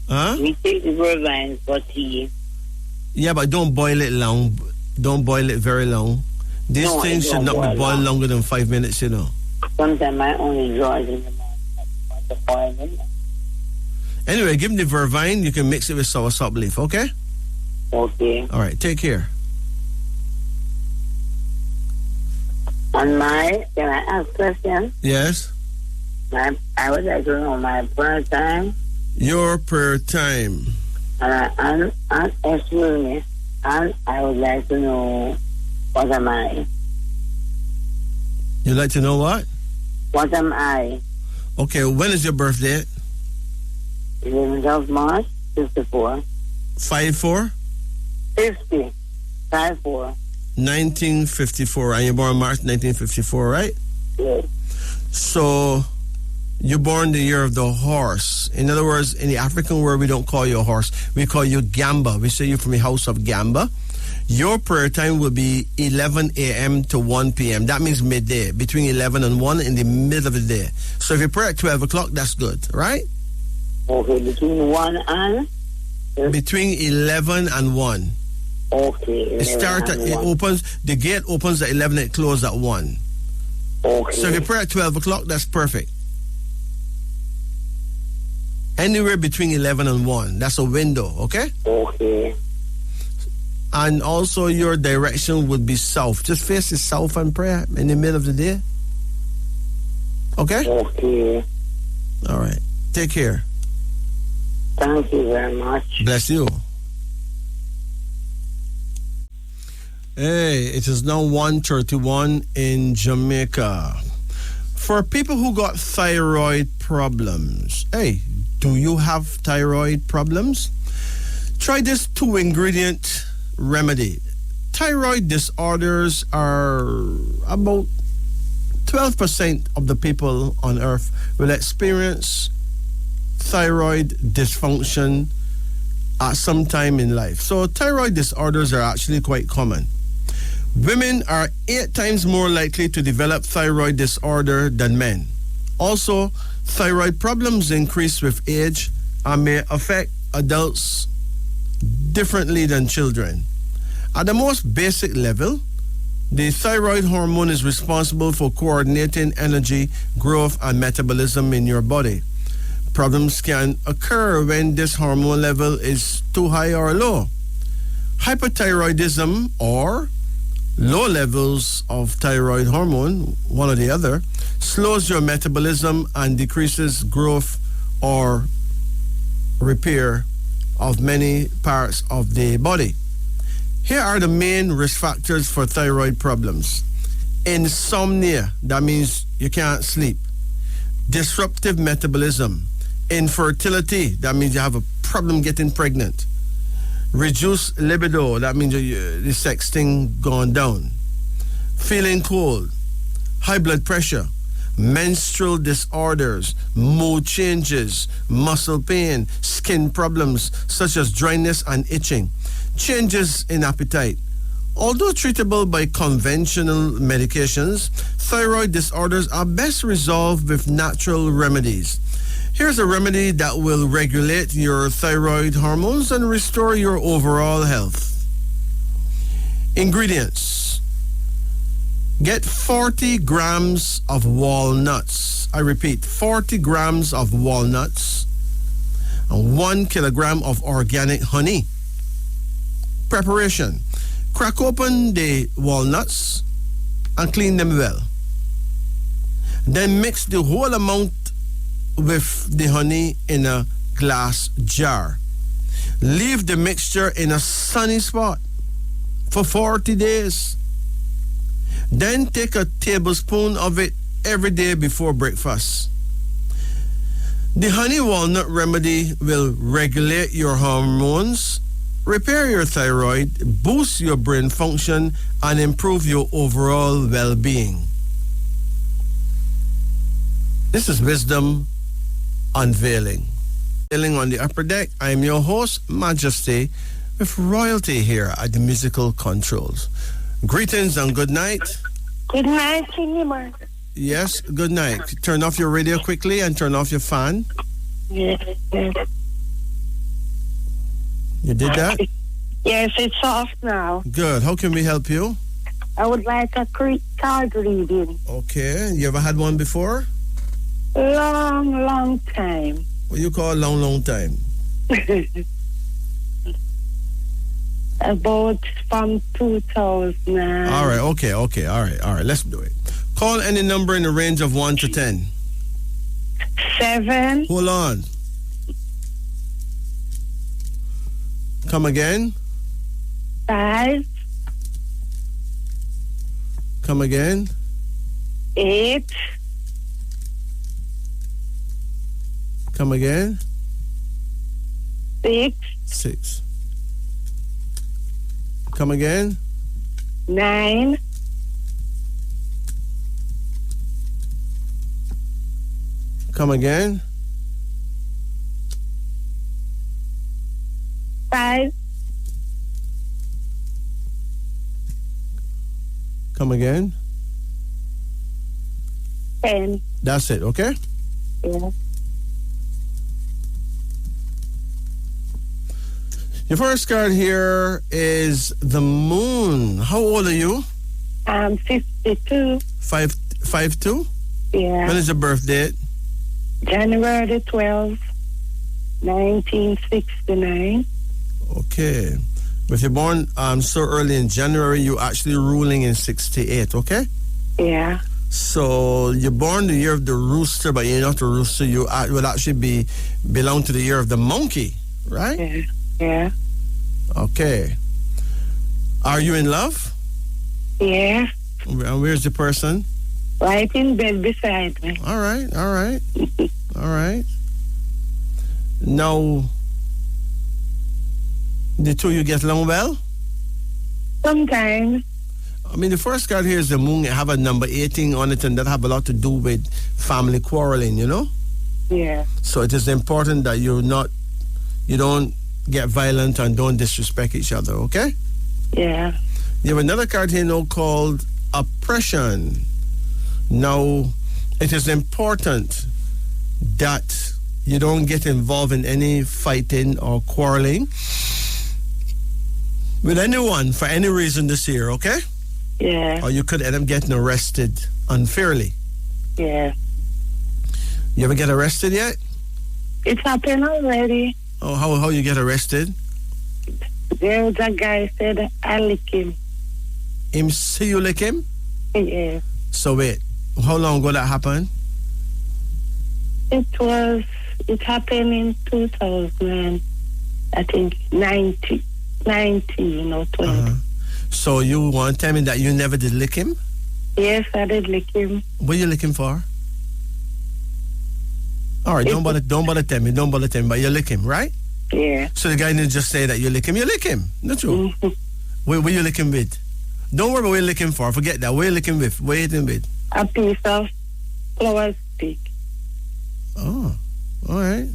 Huh? We take the vervine for tea. Yeah, but don't boil it long. Don't boil it very long. These things should not be boiled longer than 5 minutes, Sometimes I only draw it in the morning. Anyway, give him the vervine. You can mix it with soursop leaf, okay? Okay. All right, take care. And can I ask a question? Yes? I would like to know my prayer time. Your prayer time. And excuse me, and I would like to know, what am I? You'd like to know what? What am I? Okay, when is your birthday? 11th of March, 54. 5-4? 50. 5-4. 1954. And you're born March 1954, right? Yes. So, you're born the year of the horse. In other words, in the African world, we don't call you a horse. We call you Gamba. We say you're from the house of Gamba. Your prayer time will be 11 a.m. to 1 p.m. That means midday, between 11 and 1 in the middle of the day. So if you pray at 12 o'clock, that's good, right? Okay, between 1 and? Between 11 and 1. Okay. The gate opens at 11 and it closes at 1. Okay. So if you pray at 12 o'clock, that's perfect. Anywhere between 11 and 1. That's a window, okay? Okay. And also your direction would be south. Just face the south and pray in the middle of the day. Okay? Okay. All right. Take care. Thank you very much. Bless you. Hey, it is now 1:31 in Jamaica. For people who got thyroid problems, hey, do you have thyroid problems? Try this 2-ingredient remedy. Thyroid disorders are about 12% of the people on earth will experience thyroid dysfunction at some time in life. So thyroid disorders are actually quite common. Women are 8 times more likely to develop thyroid disorder than men. Also, thyroid problems increase with age and may affect adults differently than children. At the most basic level, the thyroid hormone is responsible for coordinating energy, growth, and metabolism in your body. Problems can occur when this hormone level is too high or low. Hypothyroidism or low levels of thyroid hormone, one or the other, slows your metabolism and decreases growth or repair of many parts of the body. Here are the main risk factors for thyroid problems. Insomnia, that means you can't sleep. Disruptive metabolism. Infertility, that means you have a problem getting pregnant. Reduced libido, that means the sex thing gone down. Feeling cold. High blood pressure. Menstrual disorders, mood changes, muscle pain, skin problems such as dryness and itching, changes in appetite. Although treatable by conventional medications, thyroid disorders are best resolved with natural remedies. Here's a remedy that will regulate your thyroid hormones and restore your overall health. Ingredients. Get 40 grams of walnuts. I repeat, 40 grams of walnuts and 1 kilogram of organic honey. Preparation. Crack open the walnuts and clean them well. Then mix the whole amount with the honey in a glass jar. Leave the mixture in a sunny spot for 40 days. Then take a tablespoon of it every day before breakfast. The honey walnut remedy will regulate your hormones, repair your thyroid, boost your brain function, and improve your overall well-being. This is Wisdom Unveiling. Unveiling on the upper deck. I am your host, Majesty, with royalty here at the musical controls. Greetings and good night. Good night, Cinema. Yes, good night. Turn off your radio quickly and turn off your fan. Yes. You did that? Yes, it's off now. Good. How can we help you? I would like a card reading. Okay. You ever had one before? Long time. What do you call a long time? About from 2000. All right. Okay. All right. Let's do it. Call any number in the range of 1 to 10. 7. Hold on. Come again. 5. Come again. 8. Come again. 6. 6. Come again. 9. Come again. 5. Come again. 10. That's it, okay? Yeah. Your first card here is the moon. How old are you? I'm 52. 5'2"? Yeah. When is your birth date? January the 12th, 1969. Okay. If you're born so early in January, you're actually ruling in 68, okay? Yeah. So you're born the year of the rooster, but you're not the rooster. You would actually belong to the year of the monkey, right? Yeah. Yeah. Okay. Are you in love? Yeah. And where's the person? Right in bed beside me. All right. All right. Now, the two of you get along well? Sometimes. I mean, the first card here is the moon. It have a number 18 on it, and that have a lot to do with family quarreling, you know? Yeah. So it is important that you don't get violent and don't disrespect each other, okay? Yeah. You have another card here now called oppression. Now, it is important that you don't get involved in any fighting or quarreling with anyone for any reason this year, okay? Yeah. Or you could end up getting arrested unfairly. Yeah. You ever get arrested yet? It's happened already. Oh, how you get arrested? There was a guy said I lick him. Him see you lick him? Yeah. So wait, how long ago that happened? It happened in 2000, I think 19 or 20. So you want to tell me that you never did lick him? Yes, I did lick him. What you licking for? All right, don't bother tell me, but you lick him, right? Yeah. So the guy didn't just say that you lick him, not true. What you licking with? Don't worry about what you licking for, forget that. What you licking with? What you eating with? A piece of flower stick. Oh, all right.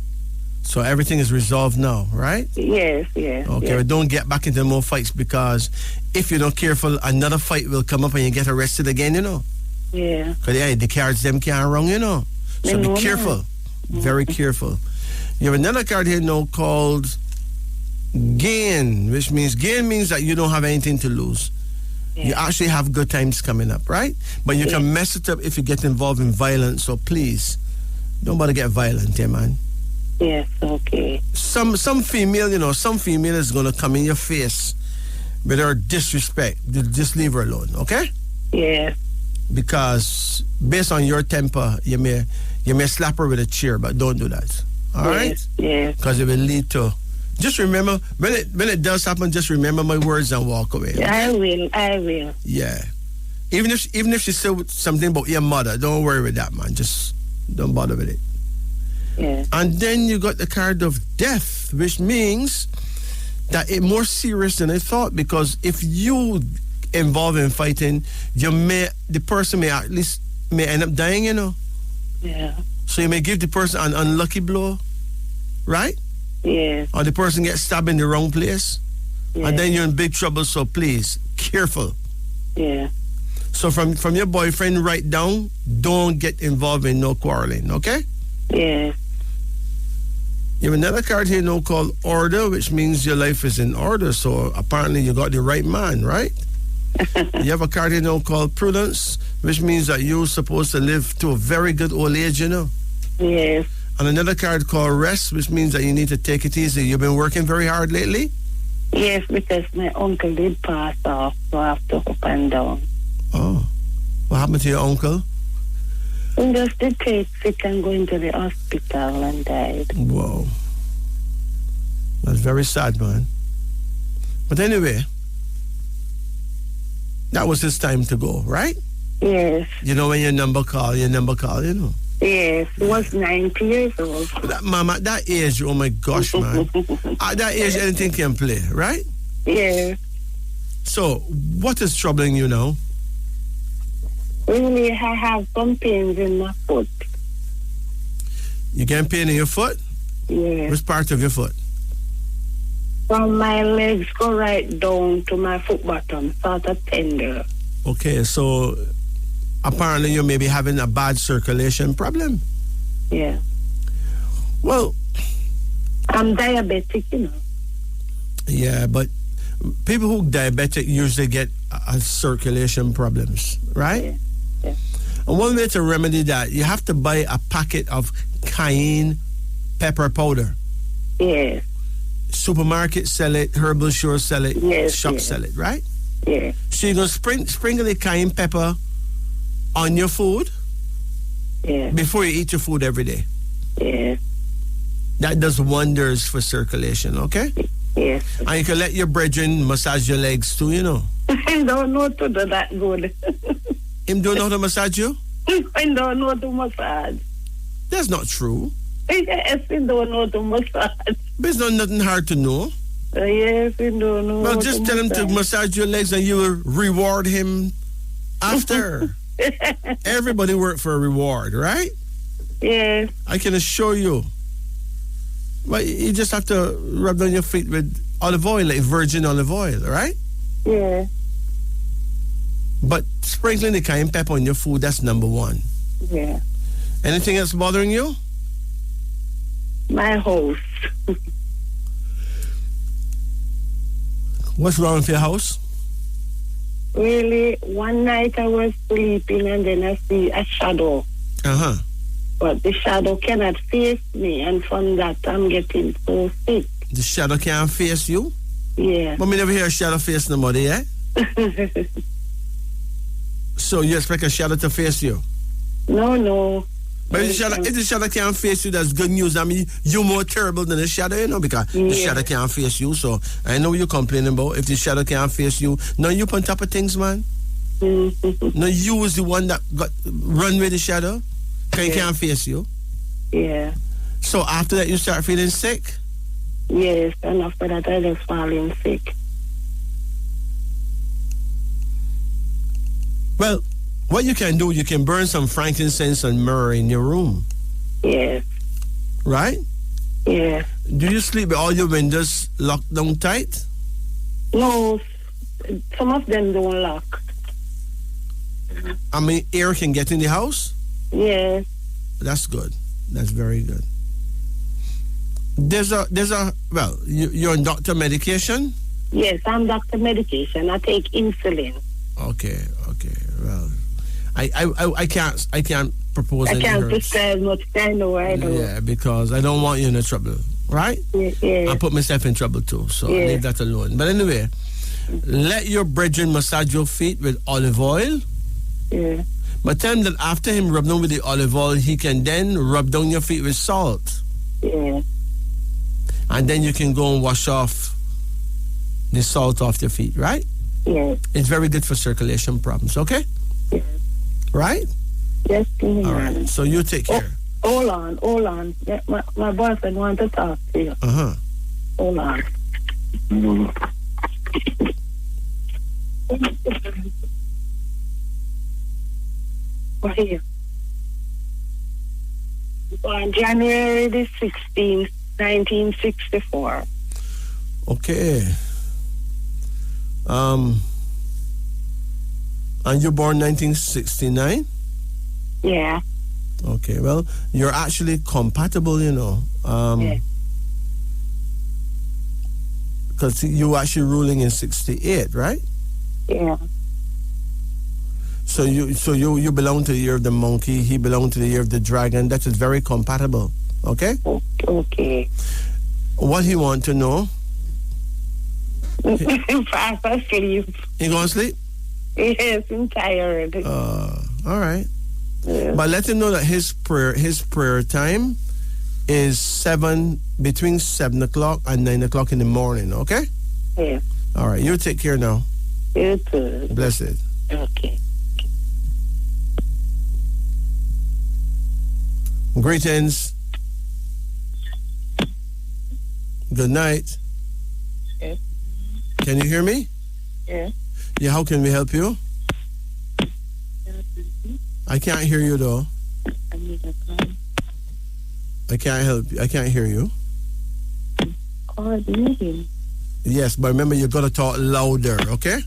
So everything is resolved now, right? Yes. Okay, yes. but don't get back into more fights, because if you're not careful, another fight will come up and you get arrested again, you know? Yeah. Because the cards, them can't wrong, you know? So be careful. Very careful. You have another card here now called gain, which means that you don't have anything to lose. Yeah. You actually have good times coming up, right? But you can mess it up if you get involved in violence, so please, don't bother get violent, man. Yes, okay. Some female, some female is going to come in your face with her disrespect. Just leave her alone, okay? Yeah. Because based on your temper, you may slap her with a chair, but don't do that. All right? Yes. Because it will lead to. Just remember when it does happen. Just remember my words and walk away. Okay? I will. Yeah. Even if she said something about your mother, don't worry with that, man. Just don't bother with it. Yeah. And then you got the card of death, which means that it's more serious than I thought, because if you involved in fighting, the person may end up dying, you know. Yeah. So you may give the person an unlucky blow, right? Yes. Or the person gets stabbed in the wrong place. Yeah. And then you're in big trouble, so please, careful. Yeah. So from your boyfriend right down, don't get involved in no quarreling, okay? Yes. You have another card here now called order, which means your life is in order. So apparently you got the right man, right? You have a card here now called prudence, which means that you're supposed to live to a very good old age, you know? Yes. And another card called rest, which means that you need to take it easy. You've been working very hard lately? Yes, because my uncle did pass off, so I have to up and down. Oh. What happened to your uncle? He just did take sick and go into the hospital and died. Whoa. That's very sad, man. But anyway, that was his time to go, right? Yes. You know when your number call, you know? Yes, he was 90 years old. Mama, at that age, oh my gosh, man. At that age, anything can play, right? Yes. So, what is troubling you now? Really, I have some pains in my foot. You getting pain in your foot? Yes. Which part of your foot? From my legs go right down to my foot bottom, sort of tender. Okay, so apparently you may be having a bad circulation problem. Yeah. Well, I'm diabetic, you know. Yeah, but people who diabetic usually get circulation problems, right? Yeah. Yeah. And one way to remedy that, you have to buy a packet of cayenne pepper powder. Yes. supermarket sell it, herbal store sell it, Yes, shop yes. sell it, right? Yeah. So you're going to sprinkle the cayenne pepper on your food Yeah. before you eat your food every day. Yeah. That does wonders for circulation, okay? Yes. And you can let your brethren massage your legs too, you know. I don't know to do that good. Him don't know how to massage you? I don't know to massage. That's not true. Yes, I don't know to massage. But it's not nothing hard to know. Yes, I don't know. Well, just tell him to massage your legs and you will reward him after. Everybody work for a reward, right? Yes. I can assure you. But you just have to rub down your feet with olive oil, like virgin olive oil, right? Yeah. But sprinkling the cayenne pepper on your food, that's number one. Yeah. Anything else bothering you? My house. What's wrong with your house? Really, one night I was sleeping and then I see a shadow. Uh-huh. But the shadow cannot face me, and from that I'm getting so sick. The shadow can't face you? Yeah. But me never hear a shadow face nobody, eh? So you expect a shadow to face you? No. But if the shadow can't face you, that's good news. I mean, you're more terrible than the shadow, you know, because the shadow can't face you. So I know what you're complaining about. If the shadow can't face you, no, you on top of things, man. No, you was the one that got run with the shadow. Because he can't face you. Yeah. So after that, you start feeling sick? Yes, and after that I just falling sick. Well, what you can do, you can burn some frankincense and myrrh in your room. Yes. Right? Yeah. Do you sleep with all your windows locked down tight? No, some of them don't lock. I mean, air can get in the house? Yes. That's good. That's very good. Well, you're on doctor medication? Yes, I'm doctor medication. I take insulin. Okay. Well, I can't propose I any can't herbs. prescribe much kind of I don't. Yeah, because I don't want you in trouble, right? Yeah. I put myself in trouble too, so Yeah. leave that alone. But anyway, let your brethren massage your feet with olive oil. Yeah. But tell him that after him rub down with the olive oil, he can then rub down your feet with salt. Yeah. And then you can go and wash off the salt off your feet, right? Yeah. It's very good for circulation problems, okay? Yeah. Right? Yes, please. All right. So you take care. Hold on. Yeah, my boyfriend wants to talk to you. Uh-huh. Hold on. What are you? On January the 16th, 1964. Okay. And you're born 1969? Yeah. Okay, well, you're actually compatible, you know. Yeah. Because you actually ruling in 68, right? Yeah. So you belong to the year of the monkey, he belonged to the year of the dragon. That is very compatible, okay? Okay. What he want to know? Fast asleep. He gonna sleep? Yes, I'm tired. All right. Yeah. But let him know that his prayer time is between 7 o'clock and 9 o'clock in the morning, okay? Yeah. All right, you take care now. You too. Blessed. Okay. Greetings. Good night. Yeah. Can you hear me? Yeah. Yeah, how can we help you? I can't hear you though. I can't help you. I can't hear you. Yes, but remember you gotta talk louder, okay?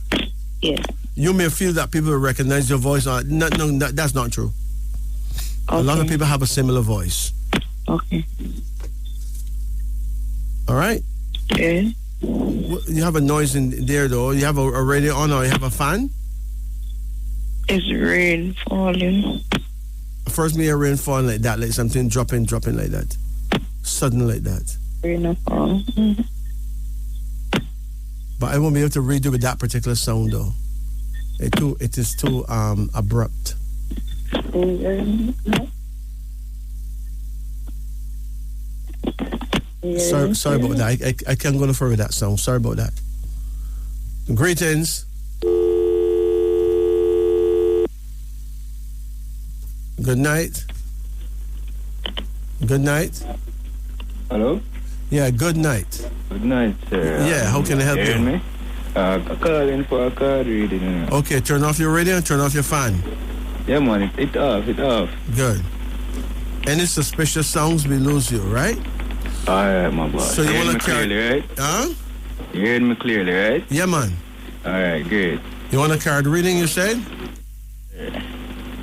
Yeah. You may feel that people will recognize your voice. No, that's not true. Okay. A lot of people have a similar voice. Okay. All right? Yeah. You have a noise in there though. You have a radio on or you have a fan? It's rain falling. First me a rain falling like that, like something dropping like that. Sudden like that. Rain fall. Mm-hmm. But I won't be able to read it with that particular sound, though. It is too abrupt. Sorry about that. I can't go no further with that song. Sorry about that. Greetings. Good night. Good night. Hello? Yeah, good night. Good night, sir. Yeah, how can I help you? Me? I'm calling for a card reading. Okay, turn off your radio and turn off your fan. Yeah, man, it's off. Good. Any suspicious sounds, we lose you, right? All right, my boy. So you want to clearly, right? Huh? You heard me clearly, right? Yeah, man. All right, great. You want a card reading, you said? Yeah.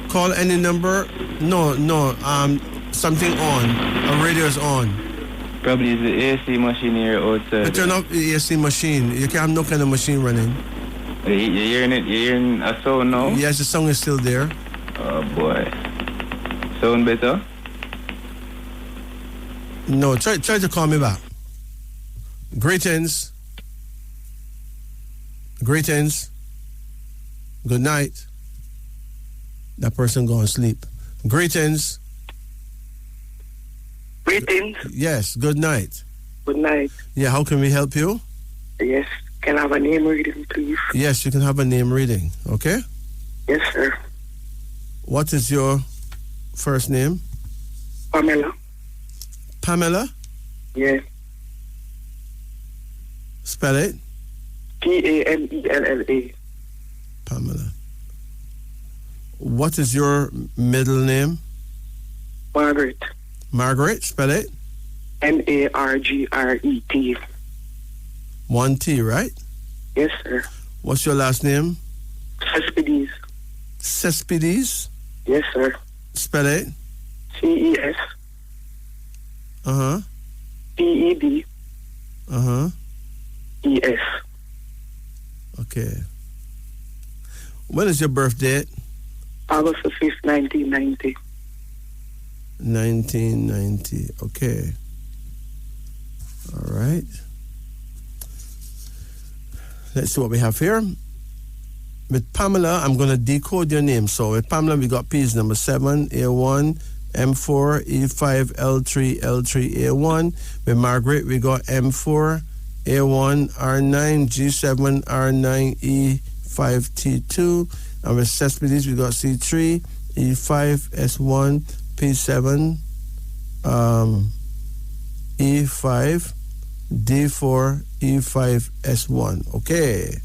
Call any number. No, something on. A radio is on. Probably is the AC machine here outside. Turn off the AC machine. You can't have no kind of machine running. You hearing it? You hearing a sound now? Yes, the song is still there. Oh, boy. Sound better? No, try to call me back. Greetings. Good night. That person go and sleep. Greetings. Yes, good night. Good night. Yeah, how can we help you? Yes. Can I have a name reading, please? Yes, you can have a name reading. Okay? Yes, sir. What is your first name? Pamela. Pamela? Yes. Spell it. Pamella. Pamela. What is your middle name? Margaret. Margaret, spell it. Margret. 1 T, right? Yes, sir. What's your last name? Cespedes. Cespedes? Yes, sir. Spell it. CES. PED. ES. Okay. When is your birth date? August 5th, 1990. 1990. Okay. All right. Let's see what we have here. With Pamela, I'm going to decode your name. So with Pamela, we got P's number 7, A1, M4, E5, L3, L3, A1. With Margaret, we got M4, A1, R9, G7, R9, E5, T2. And with Cespedes, we got C3, E5, S1, P7, E5, D4, E5, S1. Okay.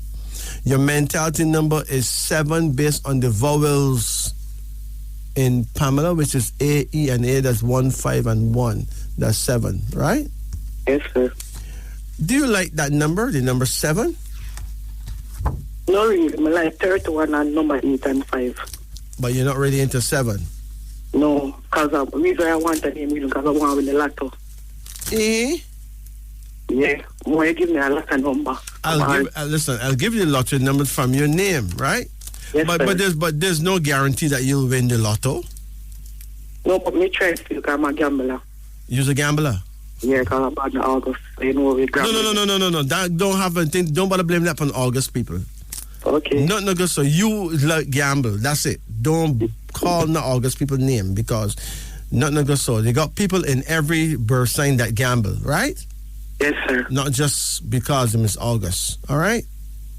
Your mentality number is 7 based on the vowels in Pamela, which is A, E, and A. That's 1, 5, and 1. That's 7, right? Yes, sir. Do you like that number, the number 7? No, really. I like 31 and number 8 and 5. But you're not really into 7? No, because the reason I want the name is because I want to win the lotto. Eh? Yeah, why you give me a lotto number? I'll give you the lottery number from your name, right? Yes, sir. But there's no guarantee that you'll win the lotto. No, but me try to because I'm a gambler. You're a gambler? Yeah, because I'm bad in August. You know, we gamble. No. That don't have anything. Don't bother blame that on August people. Okay. Nothing good. So you like gamble. That's it. Don't call the August people name because nothing good. So they got people in every birth sign that gamble, right? Yes, sir. Not just because it is August. All right?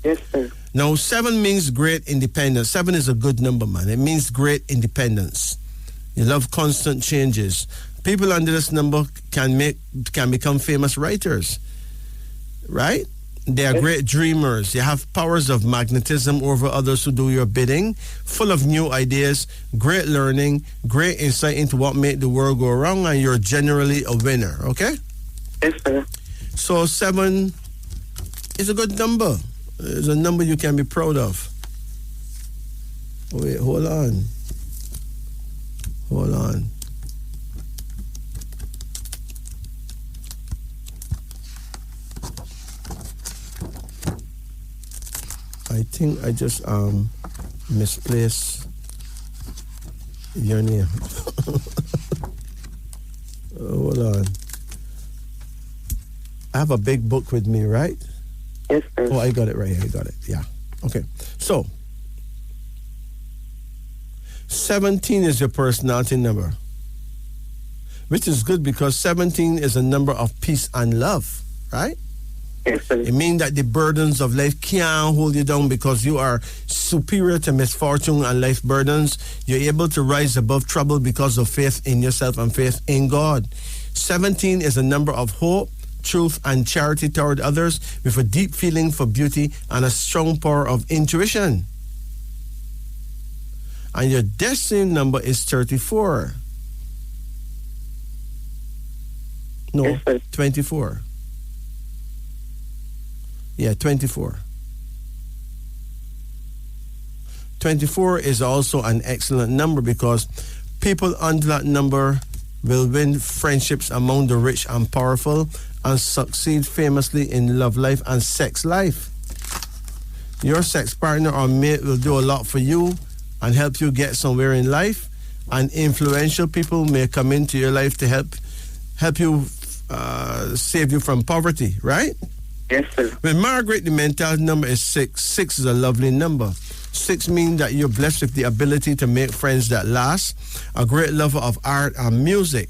Yes, sir. Now, 7 means great independence. 7 is a good number, man. It means great independence. You love constant changes. People under this number can become famous writers, right? They are great dreamers. You have powers of magnetism over others who do your bidding, full of new ideas, great learning, great insight into what made the world go wrong, and you're generally a winner, okay? Yes, sir. So 7 is a good number. It's a number you can be proud of. Wait, hold on. I think I just misplaced your name. Hold on. I have a big book with me, right? Yes, sir. Oh, I got it right here. I got it. Yeah. Okay. So, 17 is your personality number, which is good because 17 is a number of peace and love, right? Yes, sir. It means that the burdens of life can't hold you down because you are superior to misfortune and life burdens. You're able to rise above trouble because of faith in yourself and faith in God. 17 is a number of hope, truth, and charity toward others with a deep feeling for beauty and a strong power of intuition. And your destiny number is 34. No, Yes, sir. 24. Yeah, 24. 24 is also an excellent number because people under that number will win friendships among the rich and powerful and succeed famously in love life and sex life. Your sex partner or mate will do a lot for you and help you get somewhere in life, and influential people may come into your life to help you save you from poverty, right? Yes, sir. When Margaret, the mentality number is 6. 6 is a lovely number. 6 means that you're blessed with the ability to make friends that last, a great lover of art and music,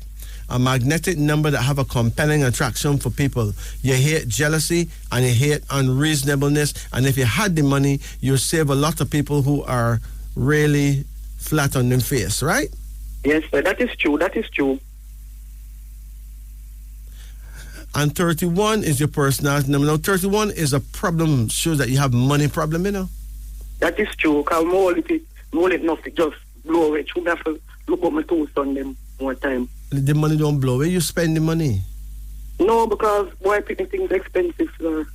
a magnetic number that have a compelling attraction for people. You hate jealousy and you hate unreasonableness, and if you had the money, you save a lot of people who are really flat on their face, right? Yes, sir. That is true. That is true. And 31 is your personality number. Now, 31 is a problem, shows that you have money problem, you know? That is true. Because more enough to just blow away. You have to look at my toes on them one time. The money don't blow. Where you spend the money? No, because boy, picking things expensive, sir.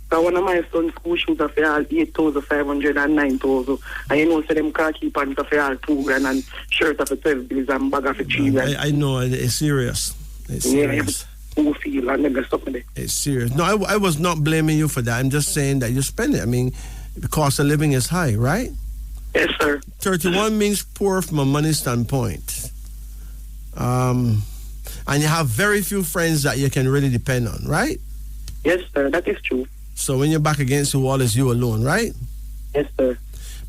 Because one of my son's school shoes are for all 8,500 and 9,000. And you know, so them khaki pants are for all 2 grand and shirt are for 12 bills and bag are for 3 grand. I know, it's serious. It's serious. Who feel and them stuff with it. It's serious. No, I was not blaming you for that. I'm just saying that you spend it. I mean, the cost of living is high, right? Yes, sir. 31 means poor from a money standpoint. And you have very few friends that you can really depend on, right? Yes, sir. That is true. So when you're back against the wall, it's you alone, right? Yes, sir.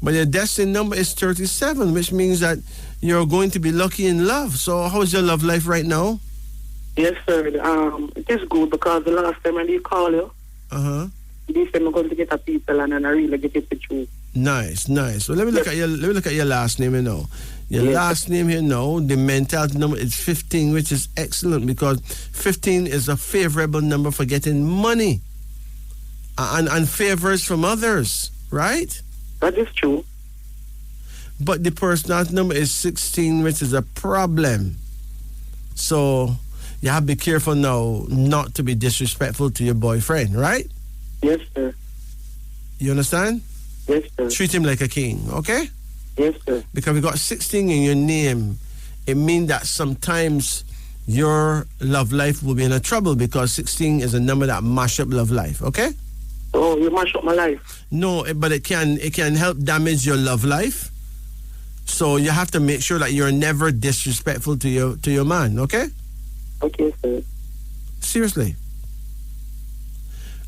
But your destiny number is 37, which means that you're going to be lucky in love. So how's your love life right now? Yes, sir. It is good because the last time I did call you, this time I'm going to get a people and I really get it with you. Nice. So let me look at your last name, you know. Your last name here now, the mentality number is 15, which is excellent because 15 is a favorable number for getting money and favors from others, right? That is true. But the personality number is 16, which is a problem. So you have to be careful now not to be disrespectful to your boyfriend, right? Yes, sir. You understand? Yes, sir. Treat him like a king, okay? Yes, sir. Because we got 16 in your name, it means that sometimes your love life will be in a trouble because 16 is a number that mash up love life, okay? Oh, you mash up my life. No, but it can help damage your love life. So you have to make sure that you're never disrespectful to your man, okay? Okay, sir. Seriously.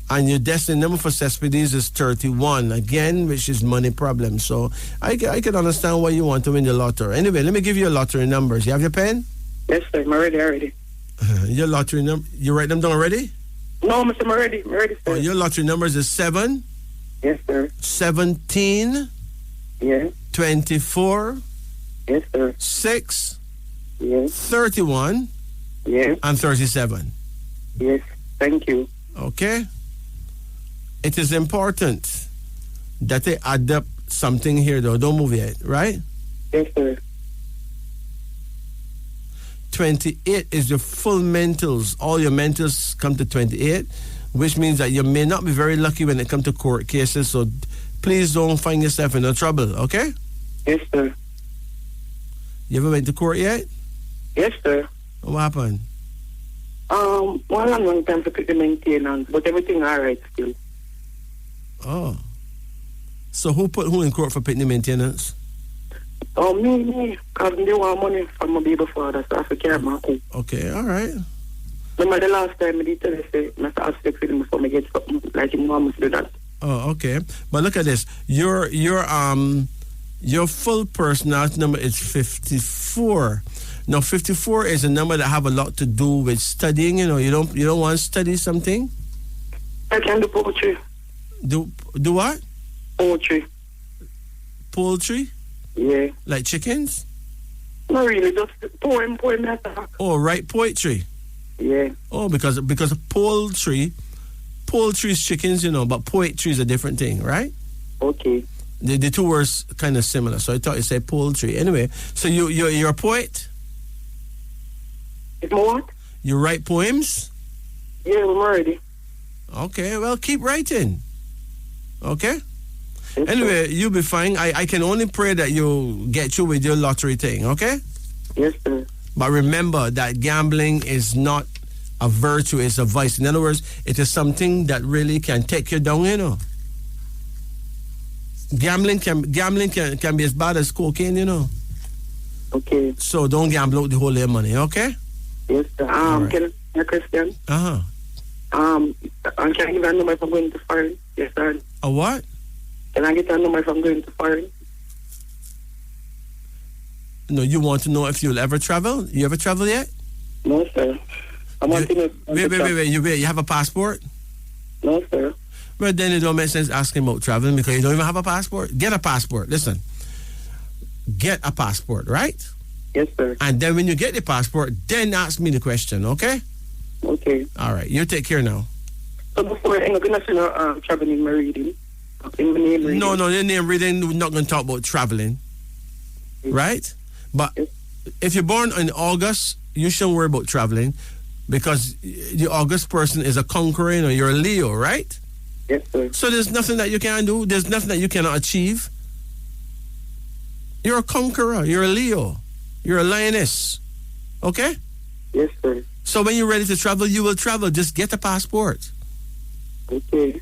And your destiny number for Cespedes is 31, again, which is money problem. So I can understand why you want to win the lottery. Anyway, let me give you a lottery numbers. You have your pen? Yes, sir. I'm ready already. Your lottery number, you write them down already? No, Mr. I'm ready, sir. Oh, your lottery numbers is 7. Yes, sir. 17. Yes. 24. Yes, sir. 6. Yes. 31. Yes. And 37. Yes. Thank you. Okay? It is important that they add up something here, though. Don't move yet, right? Yes, sir. 28 is your full mentals. All your mentals come to 28, which means that you may not be very lucky when it comes to court cases. So please don't find yourself in no trouble, okay? Yes, sir. You ever went to court yet? Yes, sir. What happened? One long time to pick the maintenance, but everything all right still. Oh. So who put who in court for picking the maintenance? Oh, me. Because they want money from my baby father, so I have to carry my home. Okay, all right. Remember the last time I did tell you, say, I have sex with him before I get something, like him must do that. Oh, okay. But look at this. Your full personality number is 54. Now, 54 is a number that have a lot to do with studying. You know, you don't want to study something. I can do poetry. Do what? Poetry. Poultry? Yeah. Like chickens? Not really, just poem attack. Oh, write poetry. Yeah. Oh, because poultry is chickens, you know, but poetry is a different thing, right? Okay. The two words kind of similar, so I thought you said poultry. Anyway, so you're a poet? It's more what? You write poems? Yeah, I'm ready. Okay, well, keep writing. Okay? Yes, anyway, sir. you'll be fine. I can only pray that you get you with your lottery thing, okay? Yes, sir. But remember that gambling is not a virtue, it's a vice. In other words, it is something that really can take you down, you know. Gambling can be as bad as cocaine, you know. Okay. So don't gamble out the whole of your money, okay? Yes, sir. right. Can I, Christian? Uh-huh. Can I give a number if I'm going to foreign? Yes, sir. A what? Can I get a number if I'm going to foreign? No, you want to know if you'll ever travel? You ever travel yet? No, sir. I'm wanting to... Wait. You have a passport? No, sir. Well, then it don't make sense asking about traveling because you don't even have a passport. Get a passport. Listen. Get a passport, right? Yes, sir. And then when you get the passport, then ask me the question, okay? Okay. All right. You take care now. So before I'm going to finish traveling my reading. In my name reading. No, the name reading, we're not going to talk about traveling. Right? But if you're born in August, you shouldn't worry about traveling because the August person is a conqueror, you know, you're a Leo, right? Yes, sir. So there's nothing that you can do. There's nothing that you cannot achieve. You're a conqueror. You're a Leo. You're a lioness. Okay? Yes, sir. So when you're ready to travel, you will travel. Just get a passport. Okay.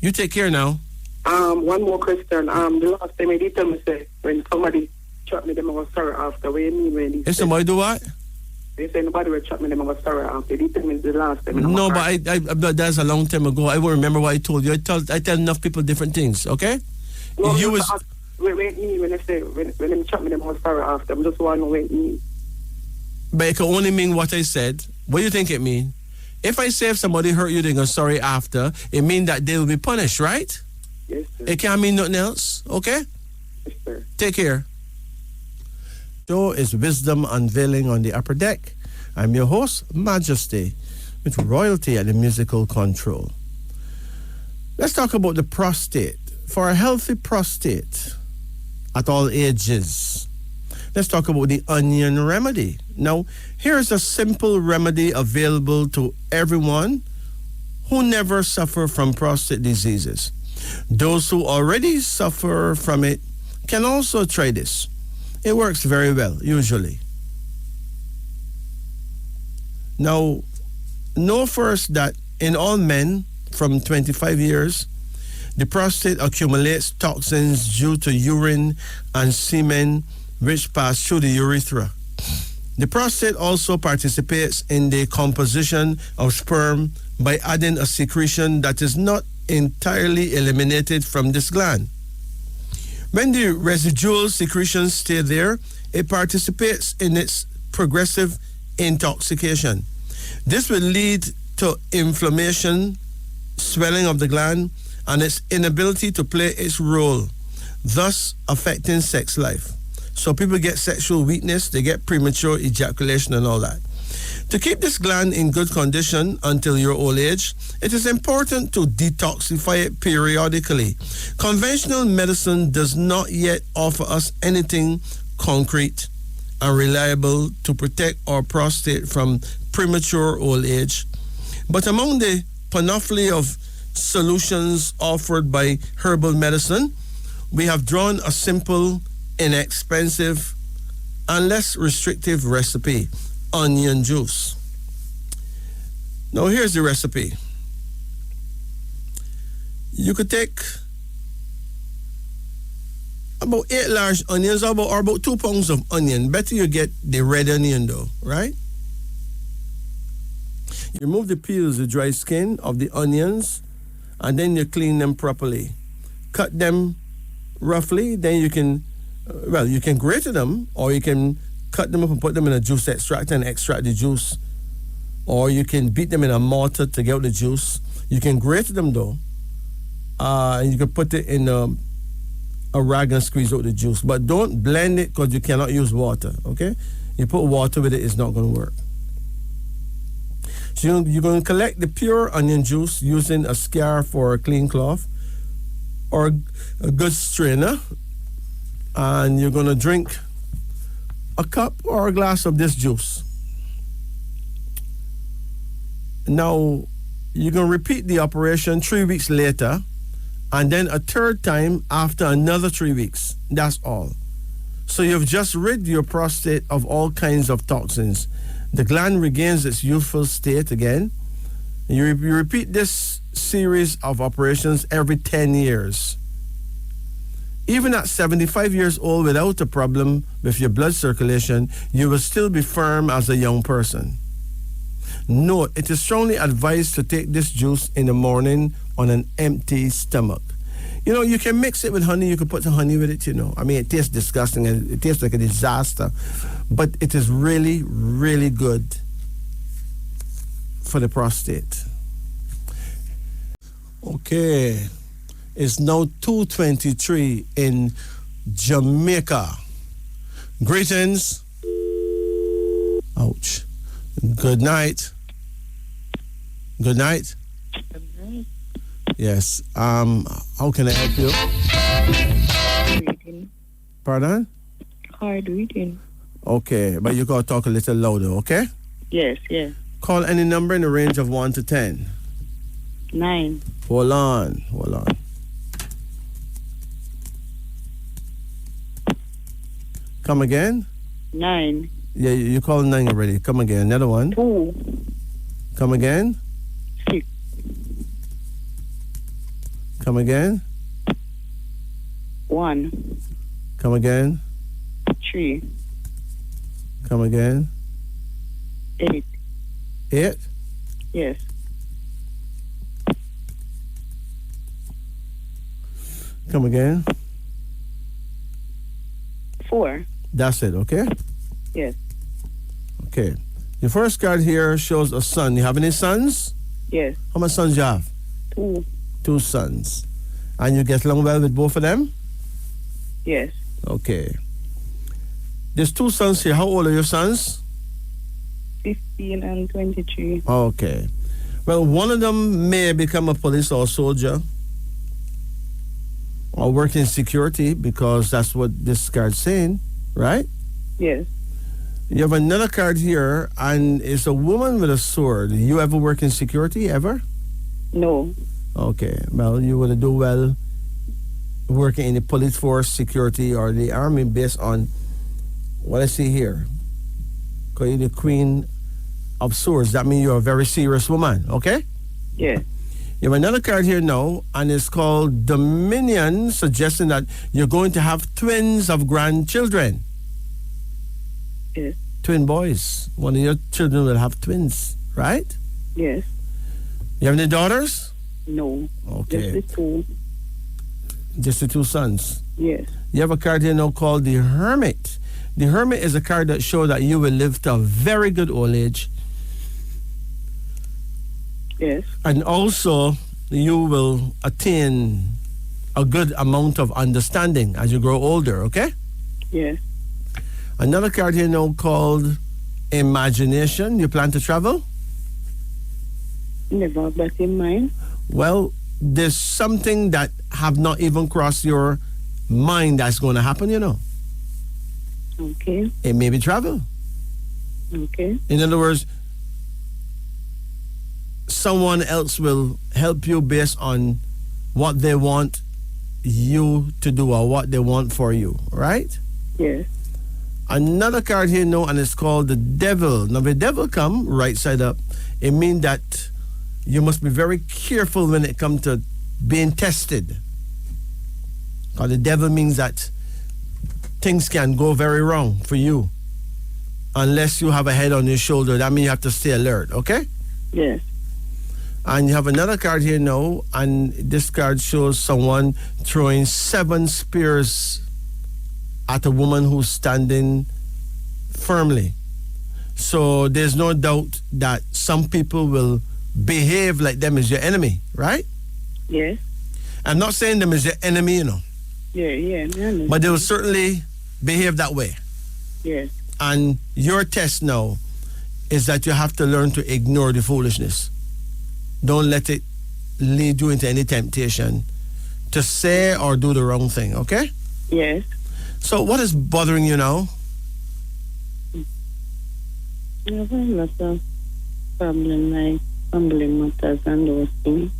You take care now. One more question. The last time I did tell me, say, when somebody shot me, them I was sorry after. What do you mean when If somebody do what? They say nobody will shot me, them I was sorry after. They tell me the last time. No, but that's a long time ago. I won't remember what I told you. I tell enough people different things, okay? No, you was... When they say, when them shot me, them I was sorry after. I'm just wondering what it means. But it can only mean what I said. What do you think it means? If I say if somebody hurt you, they're going to sorry after, it means that they will be punished, right? Yes, sir. It can't mean nothing else, okay? Yes, sir. Take care. Show is Wisdom Unveiling on the Upper Deck. I'm your host, Majesty, with royalty at the musical control. Let's talk about the prostate. For a healthy prostate at all ages, let's talk about the onion remedy. Now, here's a simple remedy available to everyone who never suffer from prostate diseases. Those who already suffer from it can also try this. It works very well, usually. Now, know first that in all men from 25 years, the prostate accumulates toxins due to urine and semen which pass through the urethra. The prostate also participates in the composition of sperm by adding a secretion that is not entirely eliminated from this gland. When the residual secretions stay there, it participates in its progressive intoxication. This will lead to inflammation, swelling of the gland, and its inability to play its role, thus affecting sex life. So people get sexual weakness, they get premature ejaculation and all that. To keep this gland in good condition until your old age, it is important to detoxify it periodically. Conventional medicine does not yet offer us anything concrete and reliable to protect our prostate from premature old age. But among the panoply of solutions offered by herbal medicine, we have drawn a simple, inexpensive, and less restrictive recipe: onion juice. Now here's the recipe. You could take about 8 large onions or about 2 pounds of onion. Better you get the red onion though, right? You remove the peels, the dry skin of the onions, and then you clean them properly. Cut them roughly, then you can, you can grate them, or you can cut them up and put them in a juice extractor and extract the juice. Or you can beat them in a mortar to get out the juice. You can grate them though, and you can put it in a rag and squeeze out the juice. But don't blend it because you cannot use water, okay? You put water with it, it's not going to work. So you're going to collect the pure onion juice using a scarf or a clean cloth or a good strainer, and you're going to drink a cup or a glass of this juice. Now, you're going to repeat the operation 3 weeks later, and then a third time after another 3 weeks. That's all. So you've just rid your prostate of all kinds of toxins. The gland regains its youthful state again. You repeat this series of operations every 10 years. Even at 75 years old without a problem with your blood circulation, you will still be firm as a young person. Note, it is strongly advised to take this juice in the morning on an empty stomach. You know, you can mix it with honey. You can put some honey with it, you know. I mean, it tastes disgusting and it tastes like a disaster. But it is really, really good for the prostate. Okay. It's now 2:23 in Jamaica. Greetings. Ouch. Good night. Good night. Good night. Yes. How can I help you? Reading. Pardon? Hard reading. Okay, but you gotta talk a little louder, okay? Yes, yes. Call any number in the range of 1 to 10. 9. Hold on. Come again? 9. Yeah, you called 9 already. Come again. Another one. 2. Come again? 6. Come again? 1. Come again? 3. Come again? 8. 8? Yes. Come again? 4. That's it, okay? Yes. Okay. Your first card here shows a son. You have any sons? Yes. How many sons you have? 2. 2 sons. And you get along well with both of them? Yes. Okay. There's 2 sons here. How old are your sons? 15 and 23. Okay. Well, one of them may become a police or a soldier or work in security because that's what this card's saying, right? Yes. You have another card here, and it's a woman with a sword. You ever work in security, ever? No. Okay. Well, you would do well working in the police force, security, or the army based on what I see here. Because you're the Queen of Swords. That means you're a very serious woman, okay? Yes. You have another card here now, and it's called Dominion, suggesting that you're going to have twins of grandchildren. Yes. Twin boys. One of your children will have twins, right? Yes. You have any daughters? No. Okay. Just the 2. Just the 2 sons. Yes. You have a card here now called the Hermit. The Hermit is a card that shows that you will live to a very good old age. Yes. And also, you will attain a good amount of understanding as you grow older, okay? Yes. Another card here now called Imagination. You plan to travel? Never, but in mind. Well, there's something that have not even crossed your mind that's going to happen, you know. Okay. It may be travel. Okay. In other words, someone else will help you based on what they want you to do or what they want for you, right? Yes. Another card here now, and it's called the Devil. Now, the Devil come right side up. It means that you must be very careful when it comes to being tested. Because the Devil means that things can go very wrong for you unless you have a head on your shoulder. That means you have to stay alert, okay? Yes. And you have another card here now, and this card shows someone throwing 7 spears at a woman who's standing firmly. So there's no doubt that some people will behave like them as your enemy, right? Yes. I'm not saying them as your enemy, you know. Yeah. But they will certainly behave that way. Yes. And your test now is that you have to learn to ignore the foolishness. Don't let it lead you into any temptation to say or do the wrong thing, okay? Yes. So what is bothering you now? I have a lot of problems like family matters and those things.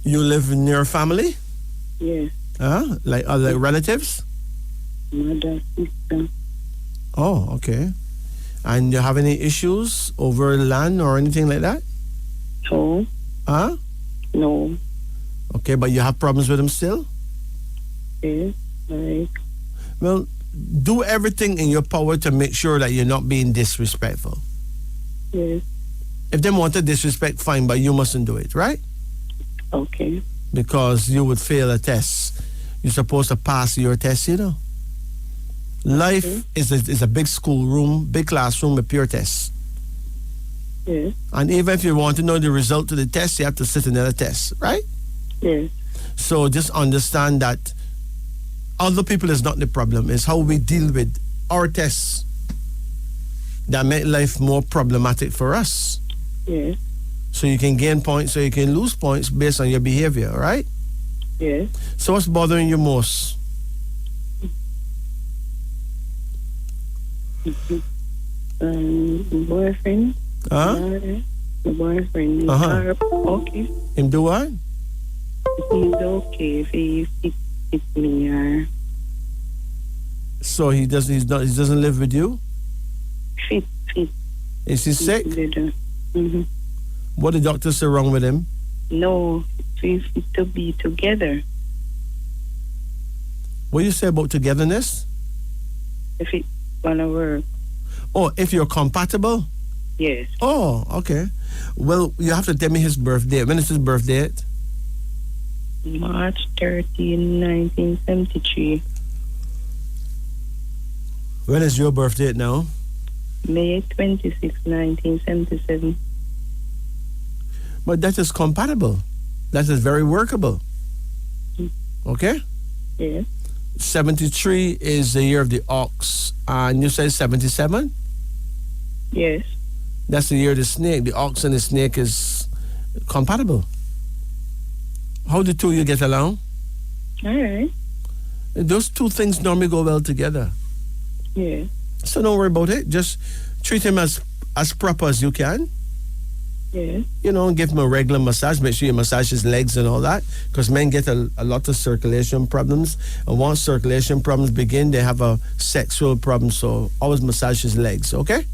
You live near family? Yes. Like other relatives? Mother, sister. Oh, okay. And you have any issues over land or anything like that? No. Huh? No. Okay, but you have problems with them still? Yes. Like. Well, do everything in your power to make sure that you're not being disrespectful. Yes. If they want to disrespect, fine, but you mustn't do it, right? Okay. Because you would fail a test. You're supposed to pass your test, you know. Life is a big schoolroom, big classroom with pure tests. Yes. And even if you want to know the result of the test, you have to sit another test, right? Yes. So just understand that other people is not the problem. It's how we deal with our tests that make life more problematic for us. Yes. So you can gain points, so you can lose points based on your behavior, right? Yes. So what's bothering you most? Boyfriend. Huh? The boyfriend. Okay. Him do what? He's okay if he fits me or So he doesn't live with you? fit. Is he sick? Mm-hmm. What the doctor say wrong with him? No, we fit to be together. What you say about togetherness? If it wanna work. Oh, if you're compatible? Yes. Oh, okay. Well, you have to tell me his birthday. When is his birthday? March 13, 1973. When is your birthday now? May 26, 1977. But that is compatible. That is very workable. Okay? Yes. 73 is the year of the ox. And you say 77? Yes. That's the year of the snake. The ox and the snake is compatible. How do two of you get along? All right. Those two things normally go well together. Yeah. So don't worry about it. Just treat him as proper as you can. Yeah. You know, give him a regular massage. Make sure you massage his legs and all that. Because men get a lot of circulation problems. And once circulation problems begin, they have a sexual problem. So always massage his legs, okay?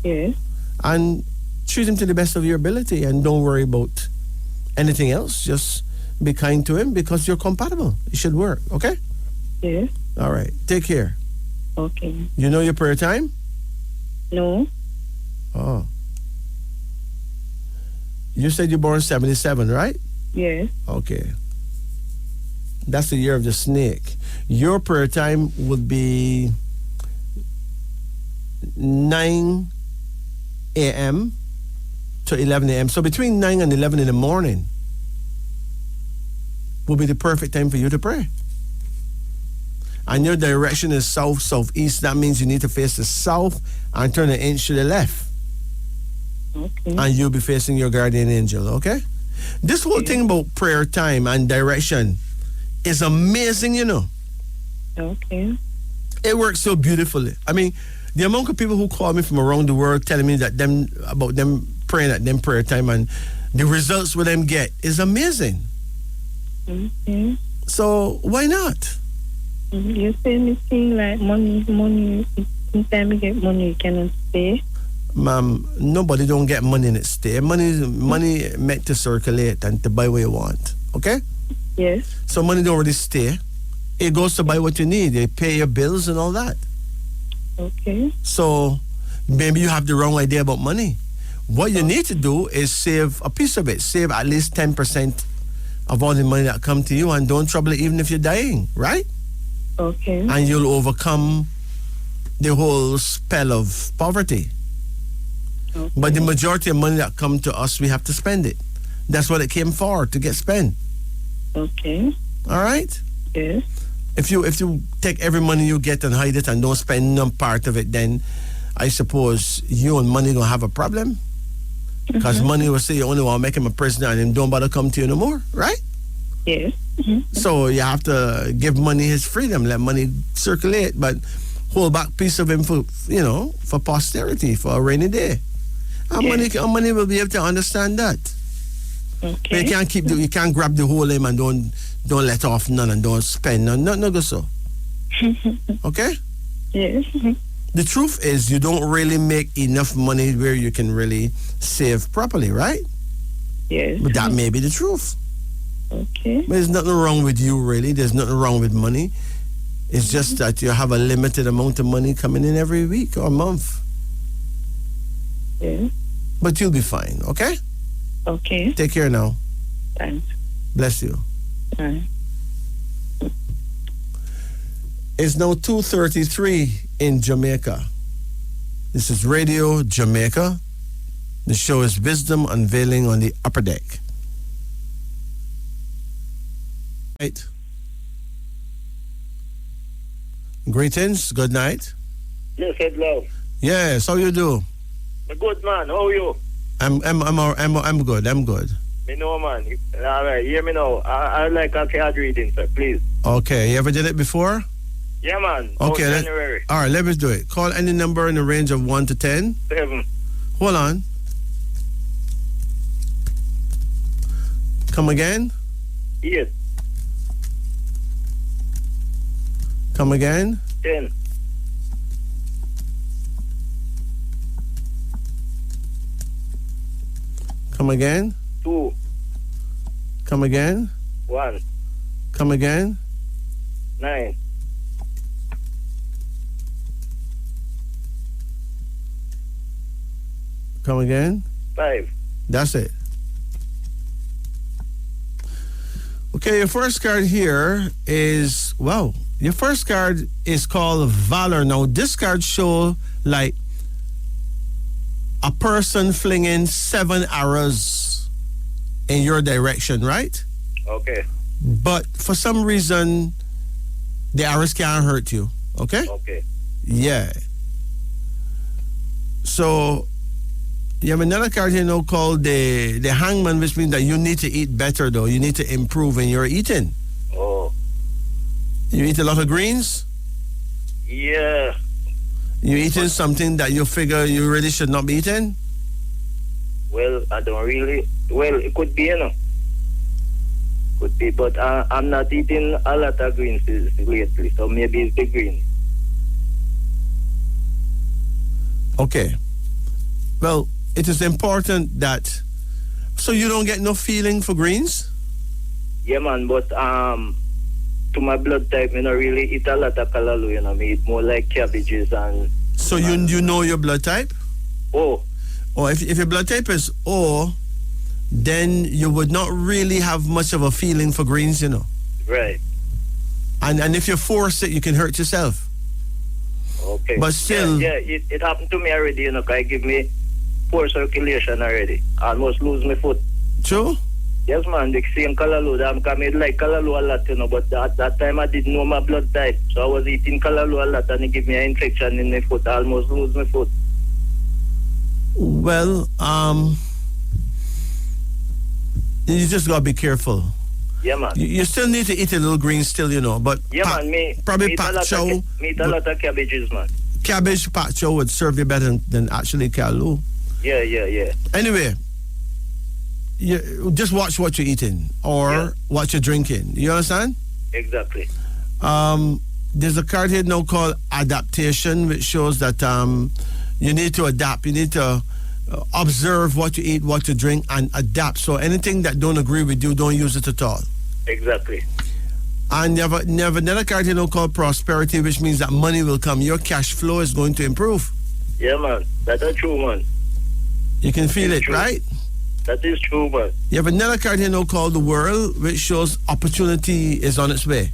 Yeah. And treat him to the best of your ability. And don't worry about anything else. Just be kind to him because you're compatible. It should work, okay? Yeah. All right. Take care. Okay. You know your prayer time? No. Oh. You said you're born 77, right? Yes. Okay. That's the year of the snake. Your prayer time would be 9 a.m. to 11 a.m. So between 9 and 11 in the morning will be the perfect time for you to pray. And your direction is south, southeast. That means you need to face the south and turn an inch to the left. Okay. And you'll be facing your guardian angel, okay? This whole thing about prayer time and direction is amazing, you know. Okay. It works so beautifully. I mean, the amount of people who call me from around the world telling me that about them praying at them prayer time and the results with them get is amazing. Okay. So why not? You say me thing like money. Anytime you get money, you cannot stay. Ma'am, nobody don't get money in it stay. Money meant to circulate and to buy what you want. Okay? Yes. So money don't really stay. It goes to buy what you need. They pay your bills and all that. Okay. So Maybe you have the wrong idea about money. What you need to do is save a piece of it. Save at least 10% of all the money that come to you, and don't trouble it even if you're dying, right? Okay. And you'll overcome the whole spell of poverty. Okay. But the majority of money that come to us, we have to spend it. That's what it came for, to get spent. Okay. All right? Yes. If you take every money you get and hide it and don't spend no part of it, then I suppose you and money don't have a problem. Because money will say you only want to make him a prisoner and him don't bother come to you no more, right? Yes. So you have to give money his freedom, let money circulate, but hold back piece of him for, for posterity, for a rainy day. And money will be able to understand that. Okay. But you can't grab the whole him and don't let off none and don't spend none. No go so. Okay? Yes. The truth is you don't really make enough money where you can really save properly, right? Yes. But that may be the truth. Okay. But there's nothing wrong with you, really. There's nothing wrong with money. It's just that you have a limited amount of money coming in every week or month. Yes. But you'll be fine, okay? Okay. Take care now. Thanks. Bless you. Bye. It's now 2:33 in Jamaica. This is Radio Jamaica. The show is Wisdom Unveiling on the Upper Deck. Right. Greetings. Good night. Yes, Ed Love. Yes. How you do? A good man. How are you? I'm good. I'm good. Me know, man. All right. Hear me now. I like a card reading, sir. Please. Okay. You ever did it before? Yeah, man. Okay. January. All right. Let me do it. Call any number in the range of 1 to 10. 7. Hold on. Come again? Yes. Come again? 10. Come again? 2. Come again? 1. Come again? 9. Come again? 5. That's it. Okay, your first card here is, your first card is called Valor. Now, this card shows like a person flinging 7 arrows in your direction, right? Okay. But for some reason, the arrows can't hurt you, okay? Okay. Yeah. So, you have another card here now called the Hangman, which means that you need to eat better, though. You need to improve in your eating. Oh. You eat a lot of greens? Yeah. You eating something that you figure you really should not be eating? Well, I don't really. Well, it could be, Could be, but I'm not eating a lot of greens lately, so maybe it's the greens. Okay. Well, it is important that... So you don't get no feeling for greens? Yeah, man, but to my blood type, I don't really eat a lot of callaloo, Me eat more like cabbages and... So you know your blood type? Oh. Oh, if your blood type is O, then you would not really have much of a feeling for greens, Right. And if you force it, you can hurt yourself. Okay. But still... Yeah, it happened to me already, It give me poor circulation already. I almost lose my foot. True? Yes, man, the same callaloo. I like callaloo a lot, but at that time I didn't know my blood type. So I was eating callaloo a lot and it gave me an infection in my foot. I almost lose my foot. Well, you just gotta be careful. Yeah, man. You still need to eat a little green still, but... Yeah, man, probably a lot of cabbages, man. Cabbage pak chow would serve you better than actually callaloo. Yeah. Anyway, you just watch what you're eating or what you're drinking. You understand? Exactly. There's a card here now called Adaptation, which shows that you need to adapt. You need to observe what you eat, what you drink, and adapt. So anything that don't agree with you, don't use it at all. Exactly. And you have another card here now called Prosperity, which means that money will come. Your cash flow is going to improve. Yeah, man. That's true, man. You can feel it, true. right? That is true, man. You have another card here now called the World, which shows opportunity is on its way.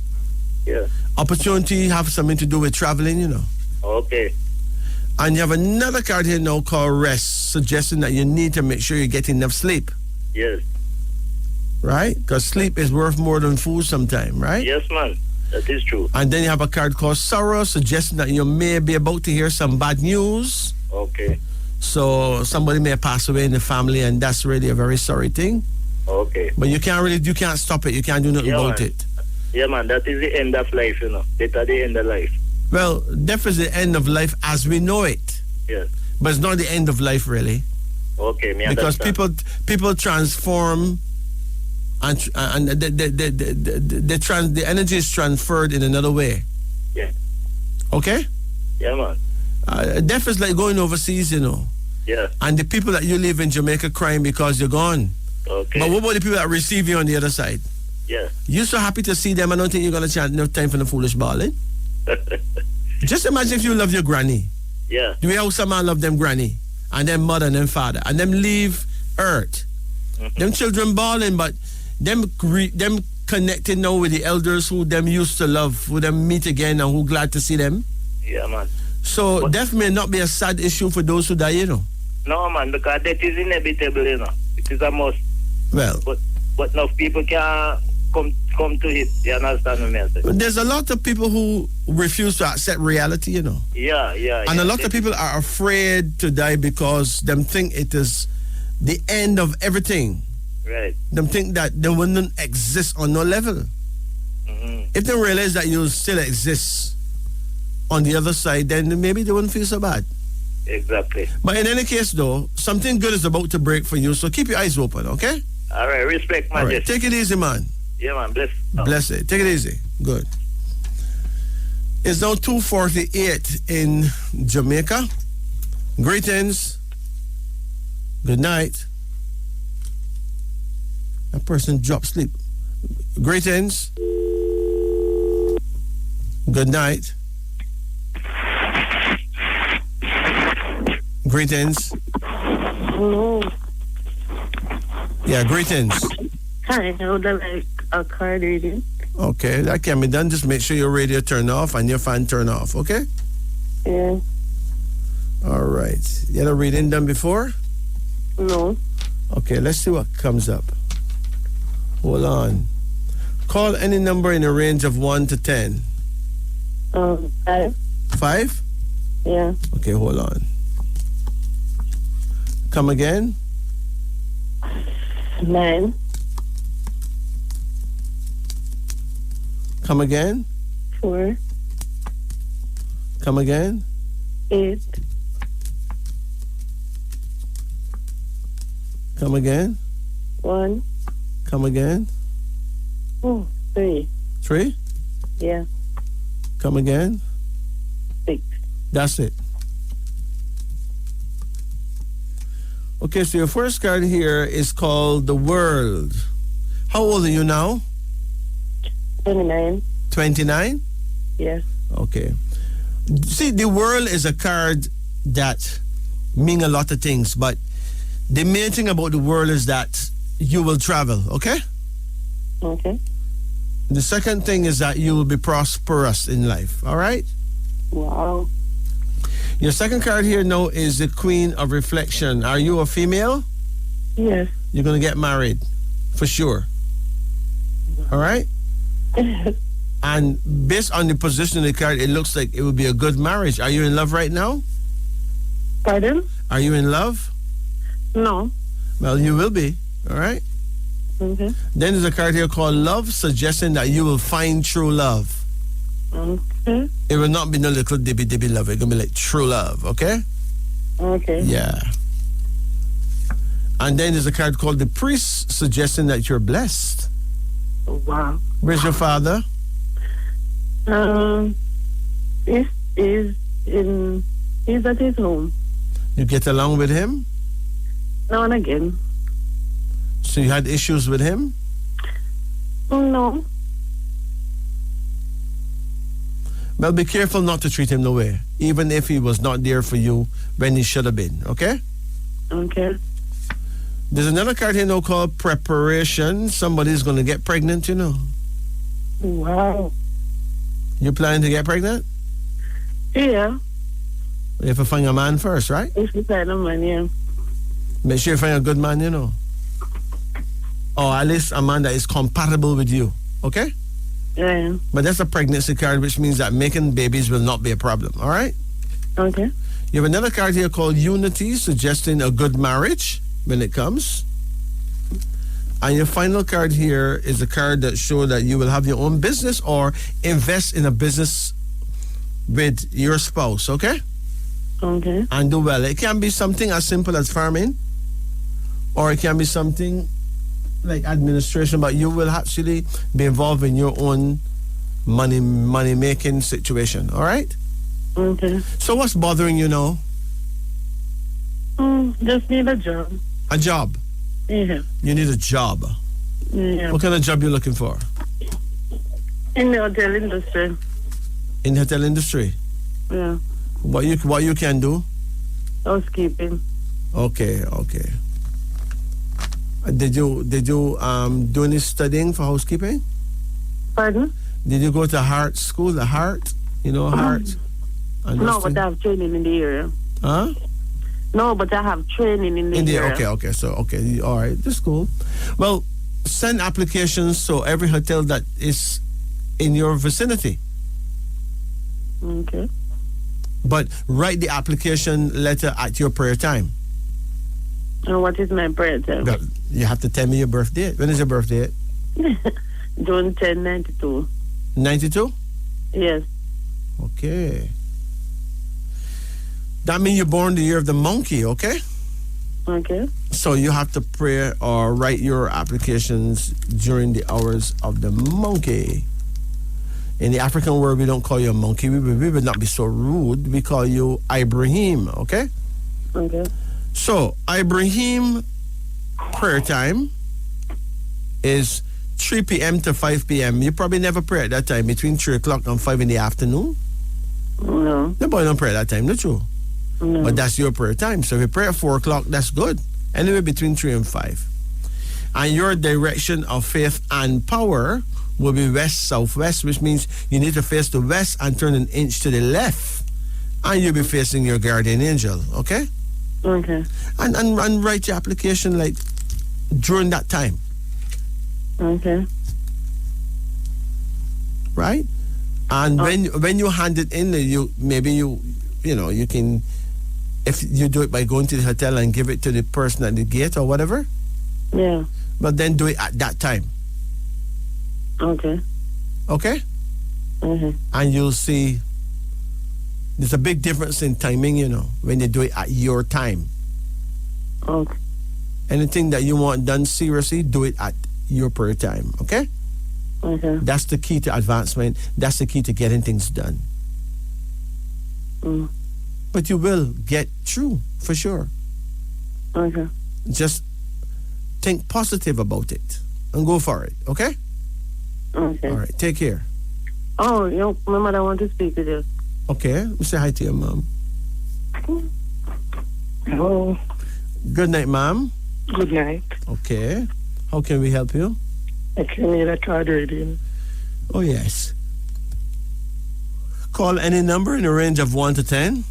Yeah. Opportunity have something to do with traveling, you know. Okay. And you have another card here now called Rest, suggesting that you need to make sure you get enough sleep. Yes. Right? Because sleep is worth more than food sometimes, right? Yes, man. That is true. And then you have a card called Sorrow, suggesting that you may be about to hear some bad news. Okay. So somebody may pass away in the family, and that's really a very sorry thing. Okay. But you can't stop it. You can't do nothing about man. it. Yeah, man. That is the end of life, you know. That's the end of life. Well, death is the end of life as we know it. Yes. But it's not the end of life, really. Okay, me Because understand. people transform, and the energy is transferred in another way. Yeah. Okay? Yeah, man. Death is like going overseas, you know. Yeah. And the people that you live in Jamaica crying because you're gone. Okay. But what about the people that receive you on the other side? Yeah. You're so happy to see them. I don't think you're going to chance enough time for the foolish balling. Just imagine if you love your granny. Yeah. The way how some man love them granny and them mother and them father and them leave earth. Mm-hmm. Them children balling, but them connected now with the elders who them used to love, who them meet again and who glad to see them. Yeah, man. So death may not be a sad issue for those who die, you know. No, man, because death is inevitable, you know. It is a must. Well. But enough people can come to it. You understand what I mean? There's a lot of people who refuse to accept reality, you know. Yeah. And a lot of people are afraid to die because them think it is the end of everything. Right. Them think that they wouldn't exist on no level. Mm-hmm. If they realize that you still exist on the other side, then maybe they wouldn't feel so bad. Exactly. But in any case, though, something good is about to break for you, so keep your eyes open, okay? All right, respect, Majesty. All right, take it easy, man. Yeah, man, bless. Bless it. Take it easy. Good. It's now 2:48 in Jamaica. Greetings. Good night. That person dropped sleep. Greetings. Good night. Greetings. Hello. Yeah, greetings. Hi, I would like a card reading. Okay, that can be done. Just make sure your radio turn off and your fan turn off, okay? Yeah. All right. You had a reading done before? No. Okay, let's see what comes up. Hold on. Call any number in a range of 1 to 10. 5. 5? Yeah. Okay, hold on. Come again? 9. Come again? 4. Come again? 8. Come again? 1. Come again? 3. 3? Yeah. Come again? 6. That's it. Okay, so your first card here is called The World. How old are you now? 29. 29? Yes. Okay. See, The World is a card that means a lot of things, but the main thing about the world is that you will travel, okay? Okay. The second thing is that you will be prosperous in life, all right? Wow. Your second card here now is the Queen of Reflection. Are you a female? Yes. You're going to get married, for sure. All right? And based on the position of the card, it looks like it would be a good marriage. Are you in love right now? Pardon? Are you in love? No. Well, you will be, all right? Okay. Then there's a card here called Love, suggesting that you will find true love. Okay. It will not be no little dibby love. It's going to be like true love, okay? Okay. Yeah. And then there's a card called the Priest, suggesting that you're blessed. Wow. Where's your father? He's at his home. You get along with him? Now and again. So you had issues with him? No. Well, be careful not to treat him the way, even if he was not there for you when he should have been, okay? Okay. There's another card here now called preparation. Somebody's going to get pregnant, you know. Wow. You planning to get pregnant? Yeah. You have to find a man first, right? If you find a man, yeah. Make sure you find a good man, you know. Or at least a man that is compatible with you, okay? Yeah. But that's a pregnancy card, which means that making babies will not be a problem, all right? Okay. You have another card here called unity, suggesting a good marriage when it comes. And your final card here is a card that shows that you will have your own business or invest in a business with your spouse, okay? Okay. And do well. It can be something as simple as farming, or it can be something like administration, but you will actually be involved in your own money making situation, all right? Okay. So what's bothering you now? Just need a job. A job. Yeah. You need a job. Yeah. What kind of job you looking for? In the hotel industry. In the hotel industry. Yeah. What you can do? Housekeeping. Okay. Did you do any studying for housekeeping? Pardon? Did you go to Heart School? The Heart, Heart. No, but I have training in the area. Huh? No, but I have training in the area. Okay. So all right, that's cool. Well, send applications to every hotel that is in your vicinity. Okay. But write the application letter at your prayer time. And what is my prayer time? Well, you have to tell me your birth date. When is your birth date? June 10, 92. 92? Yes. Okay. That means you're born the year of the monkey, okay? Okay. So you have to pray or write your applications during the hours of the monkey. In the African world, we don't call you a monkey. We would not be so rude. We call you Ibrahim, okay? Okay. So, Ibrahim prayer time is 3 p.m. to 5 p.m. You probably never pray at that time, between 3 o'clock and 5 in the afternoon. No. The boy don't pray at that time, not true? No. But that's your prayer time. So if you pray at 4 o'clock, that's good. Anyway, between 3 and 5. And your direction of faith and power will be west-southwest, which means you need to face the west and turn an inch to the left. And you'll be facing your guardian angel, okay? Okay. And write your application like during that time. Okay. Right? And when you hand it in, you can, if you do it by going to the hotel and give it to the person at the gate or whatever. Yeah. But then do it at that time. Okay. Okay? Mm-hmm. And you'll see there's a big difference in timing, when you do it at your time. Okay. Anything that you want done seriously, do it at your prayer time, okay? Okay. That's the key to advancement. That's the key to getting things done. Mm. But you will get through, for sure. Okay. Just think positive about it and go for it, okay? Okay. All right, take care. Oh, my mother wants to speak with you. Okay, say hi to your mom. Hello. Good night, ma'am. Good night. Okay. How can we help you? I came in a card reading. Oh, yes. Call any number in a range of 1 to 10.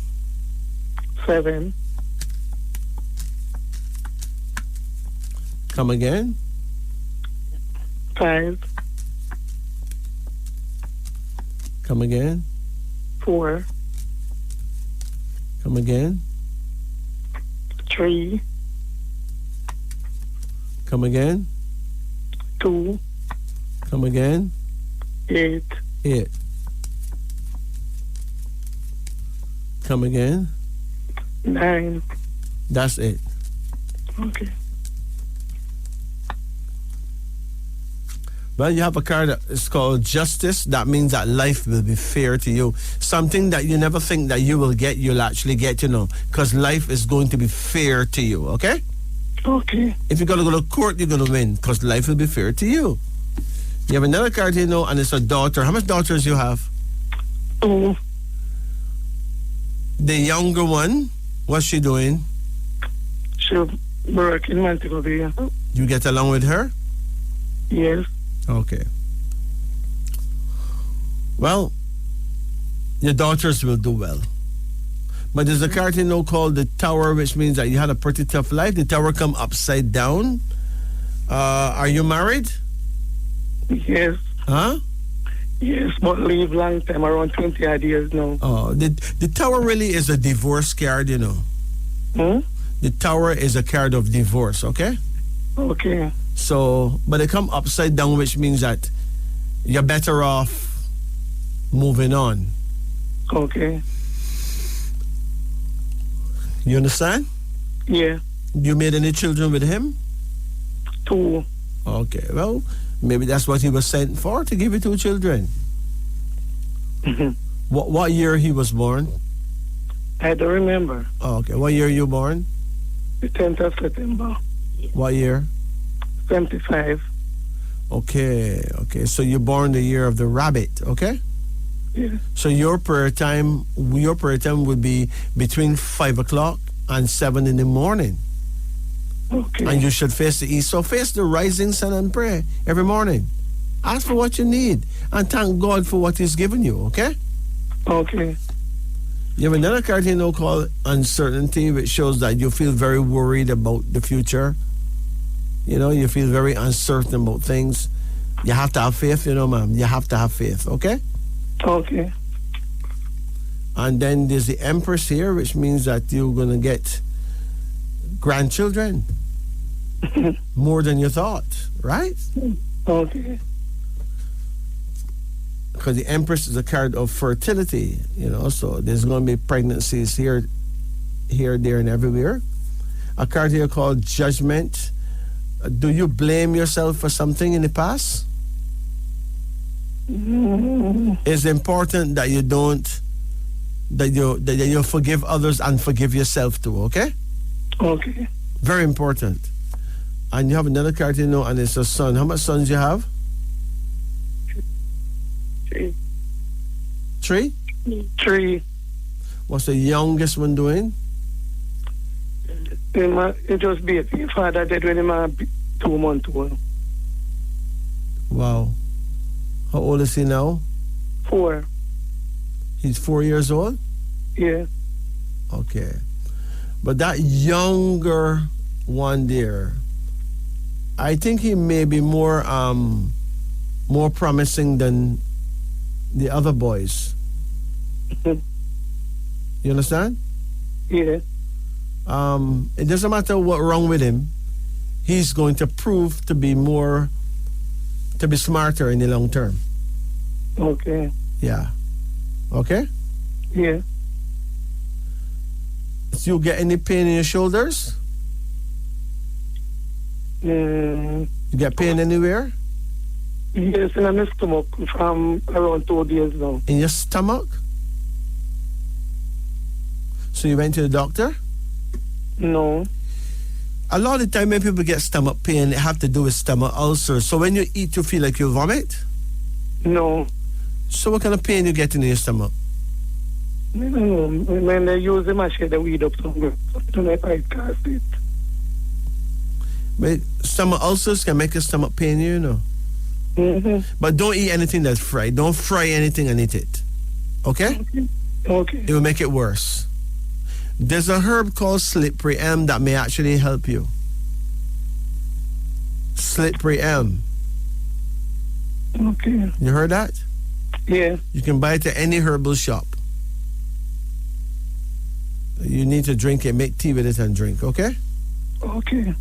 7. Come again. 5. Come again. 4. Come again. 3. Come again. 2. Come again. 8. 8. Come again. 9. That's it. Okay. Well, you have a card that is called Justice. That means that life will be fair to you. Something that you never think that you will get, you'll actually get, because life is going to be fair to you, okay? Okay. If you're going to go to court, you're going to win, because life will be fair to you. You have another card here, and it's a daughter. How much daughters you have? 2. The younger one, what's she doing? She work in Montego Bay. You get along with her? Yes. Okay. Well, your daughters will do well. But there's a card called the Tower, which means that you had a pretty tough life. The Tower come upside down. Are you married? Yes. Huh? Yes, but leave long time, around 20 odd years now. Oh, the Tower really is a divorce card, The Tower is a card of divorce, okay? Okay. So, but they come upside down, which means that you're better off moving on. Okay. You understand? Yeah. You made any children with him? 2. Okay, well, maybe that's what he was sent for, to give you 2 children. What year he was born? I don't remember. Oh, okay, what year you born? The 10th of September. What year? 75. Okay, so you're born the year of the rabbit, okay? Yeah. So your prayer time would be between 5 o'clock and 7 in the morning. Okay. And you should face the east. So face the rising sun and pray every morning. Ask for what you need and thank God for what He's given you, okay? Okay. You have another card called uncertainty, which shows that you feel very worried about the future. You feel very uncertain about things. You have to have faith, ma'am. You have to have faith, okay? Okay. And then there's the Empress here, which means that you're going to get grandchildren. More than you thought, right? Okay. Because the Empress is a card of fertility, so there's going to be pregnancies here, there, and everywhere. A card here called Judgment. Do you blame yourself for something in the past? It's important that you don't, that you forgive others and forgive yourself too, okay? Okay. Very important. And you have another card, and it's a son. How much sons you have? 3. 3? 3. What's the youngest one doing? It just be a father dead when he was 2 months old. Wow. How old is he now? 4. He's 4 years old? Yeah. Okay. But that younger one there, I think he may be more promising than the other boys. You understand? Yeah. It doesn't matter what's wrong with him. He's going to prove to be smarter in the long term. Okay. Yeah. Okay? Yeah. So you get any pain in your shoulders? You get pain anywhere? Yes, in my stomach from around 2 days now. In your stomach? So you went to the doctor? No. A lot of the time when people get stomach pain, it have to do with stomach ulcers. So when you eat, you feel like you vomit? No. So what kind of pain you get in your stomach? I don't know. When they use the machine, they weed up somewhere. I don't know if I cast it. But stomach ulcers can make your stomach pain, Mm-hmm. But don't eat anything that's fried. Don't fry anything and eat it. Okay? Okay. It will make it worse. There's a herb called slippery elm that may actually help you. Slippery elm. Okay. You heard that? Yeah. You can buy it at any herbal shop. You need to drink it, make tea with it and drink, okay? Okay.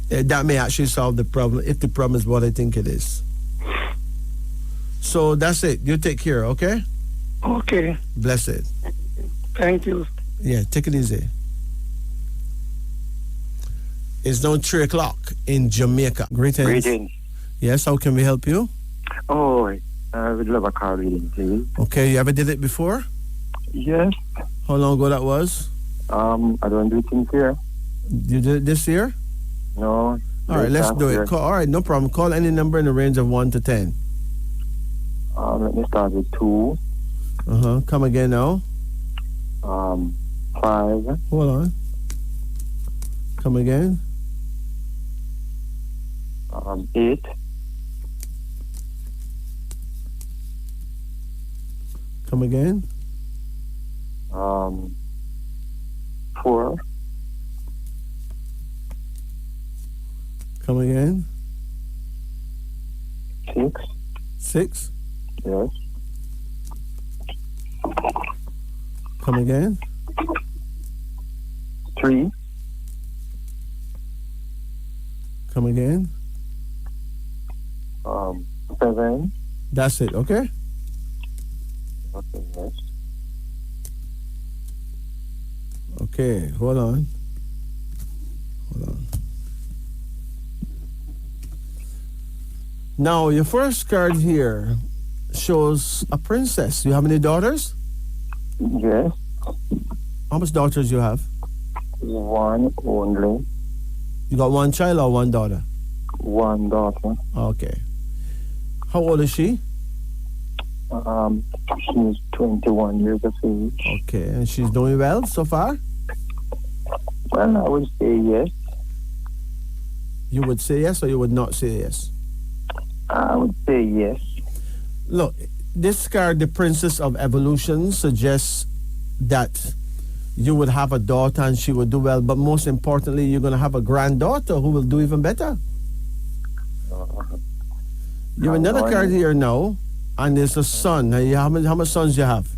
That may actually solve the problem, if the problem is what I think it is. So that's it. You take care, okay? Okay. Blessed. Thank you. Yeah, take it easy. It's now 3 o'clock in Jamaica. Greetings. Greetings. Yes, how can we help you? Oh, I would love a card reading, please. Okay, you ever did it before? Yes. How long ago that was? I don't do things here. You did it this year? No. All right, let's do it. All right, no problem. Call any number in the range of 1 to 10. Let me start with 2. Come again now. 5. Hold on. Come again. 8. Come again. 4. Come again. 6. 6. Yes. Come again. 3. Come again. 7. That's it, okay? Okay, yes. Okay, hold on. Hold on. Now, your first card here shows a princess. You have any daughters? Yes. How much daughters you have? 1 only. You got one child or one daughter? 1 daughter. Okay. How old is she? She's 21 years of age. Okay, and she's doing well so far? Well, I would say yes. You would say yes or you would not say yes? I would say yes. Look, this card, the Princess of Evolution, suggests that you would have a daughter and she would do well, but most importantly, you're going to have a granddaughter who will do even better. You have another card here now, and there's a son. How much sons do you have?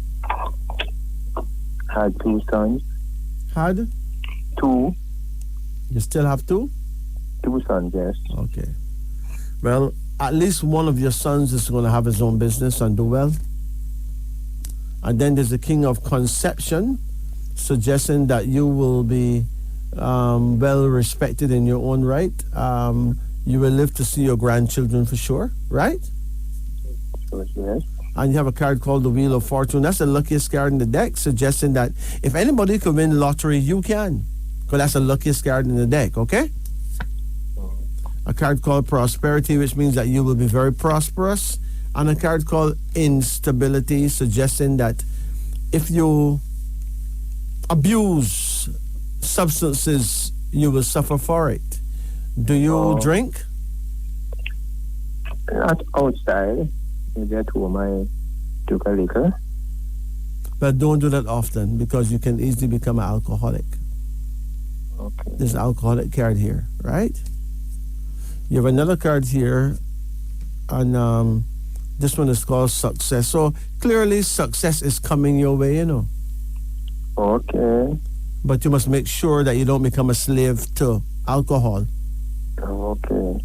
Had 2 sons. Had? 2. You still have 2? 2 sons, yes. Okay. Well, at least one of your sons is going to have his own business and do well. And then there's the King of Conception, suggesting that you will be well respected in your own right. You will live to see your grandchildren for sure, right? Yes. And you have a card called the Wheel of Fortune. That's the luckiest card in the deck, suggesting that if anybody could win lottery, you can. Because that's the luckiest card in the deck, okay? A card called Prosperity, which means that you will be very prosperous. And a card called Instability, suggesting that if you abuse substances, you will suffer for it. Do you drink? Not outside. Maybe at home I took a liquor. But don't do that often because you can easily become an alcoholic. Okay. There's an alcoholic card here, right? You have another card here, and this one is called Success. So clearly success is coming your way, you know. Okay. But you must make sure that you don't become a slave to alcohol. Okay.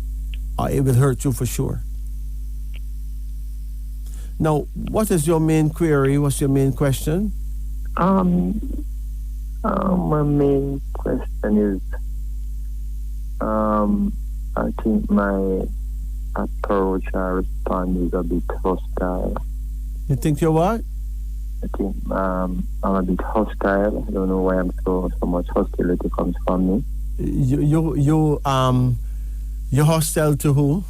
Or it will hurt you for sure. Now, what is your main query? What's your main question? My main question is, I think my approach or response is a bit hostile. You think you're what? I think I'm a bit hostile. I don't know why so much hostility comes from me. You're hostile to who?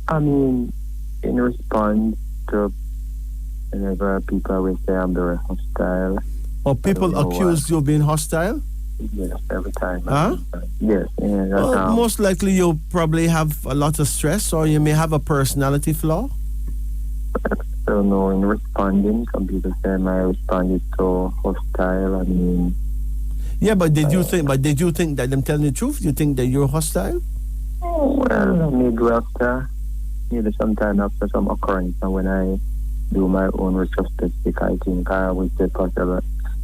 I mean, in response to whenever people will say I'm very hostile. Or people accuse you of being hostile? Yes, every time. Huh? Yes. Well, most likely you'll probably have a lot of stress, or you may have a personality flaw. I don't know, in responding, some people say my response is so hostile. I mean... Yeah, but did you think that them telling the truth? You think that you're hostile? Well, maybe after sometime after some occurrence, and when I do my own retrospective, I think I would say possible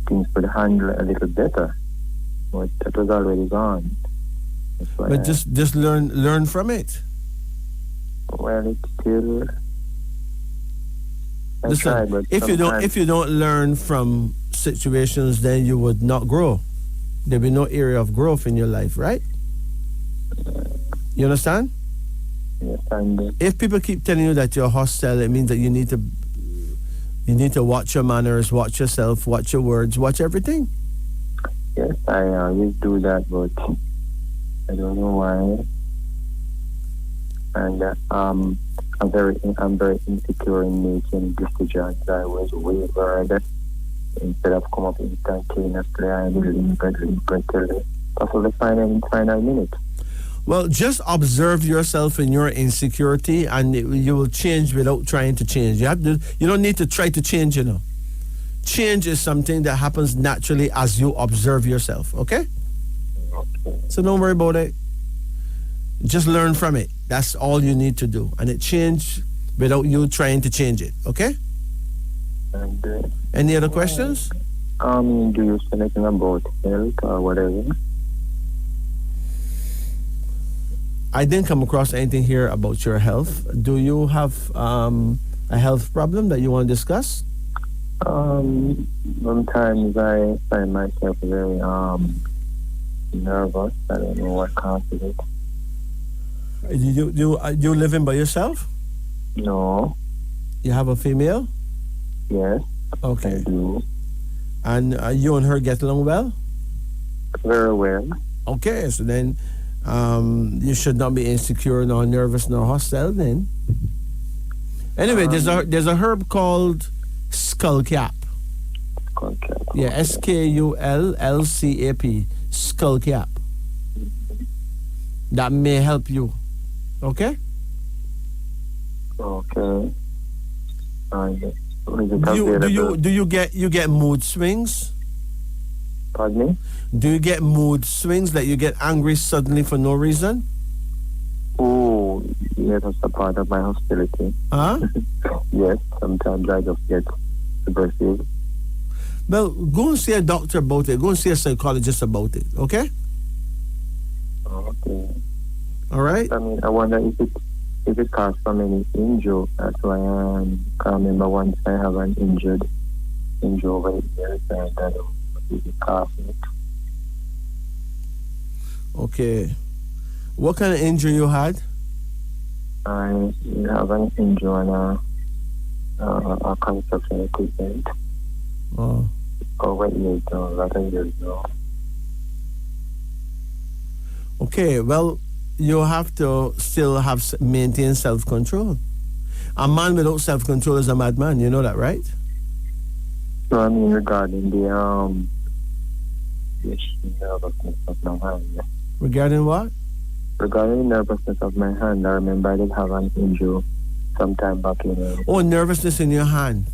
things could handle a little better. But that was already gone. But just learn from it. Well, it's still... Listen, if you don't learn from situations, then you would not grow. There'll be no area of growth in your life, right? You understand? Yes, I understand. If people keep telling you that you're hostile, it means that you need to watch your manners, watch yourself, watch your words, watch everything. Yes, I always do that, but I don't know why. And I'm very insecure in making decisions. I was wavered. Instead of come up instantaneously, I believe until the possibly final minute. Well, just observe yourself in your insecurity, and you will change without trying to change. You don't need to try to change, you know. Change is something that happens naturally as you observe yourself, okay? Okay. So don't worry about it. Just learn from it. That's all you need to do. And it changed without you trying to change it, okay? And, any other questions? Do you say anything about health or whatever? I didn't come across anything here about your health. Do you have a health problem that you want to discuss? Sometimes I find myself very nervous. I don't know what causes it. You living by yourself? No. You have a female? Yes. Okay. I do. And you and her get along well? Very well. Okay, so then you should not be insecure, nor nervous, nor hostile then. Anyway, there's a herb called skullcap. Skullcap. Yeah, SKULLCAP. Skullcap. That may help you. Okay? Okay. Do you get mood swings? Pardon me? Do you get mood swings that you get angry suddenly for no reason? Oh, yes, that's a part of my hostility. Huh? Yes, sometimes I just get aggressive. Well, go and see a doctor about it. Go and see a psychologist about it, okay? Okay. All right? I mean, I wonder if it caused from any injury. That's why I can't remember once I have an injury over here, and I don't know if it caused it. Okay. What kind of injury you had? I have an injury on a construction equipment. Oh. Over years now, a lot of years now. Okay, well, you have to still maintain self-control. A man without self-control is a madman. You know that, right? So I mean, regarding the nervousness of my hand. Regarding what? Regarding the nervousness of my hand, I remember I did have an injury sometime back in. Oh, nervousness in your hand.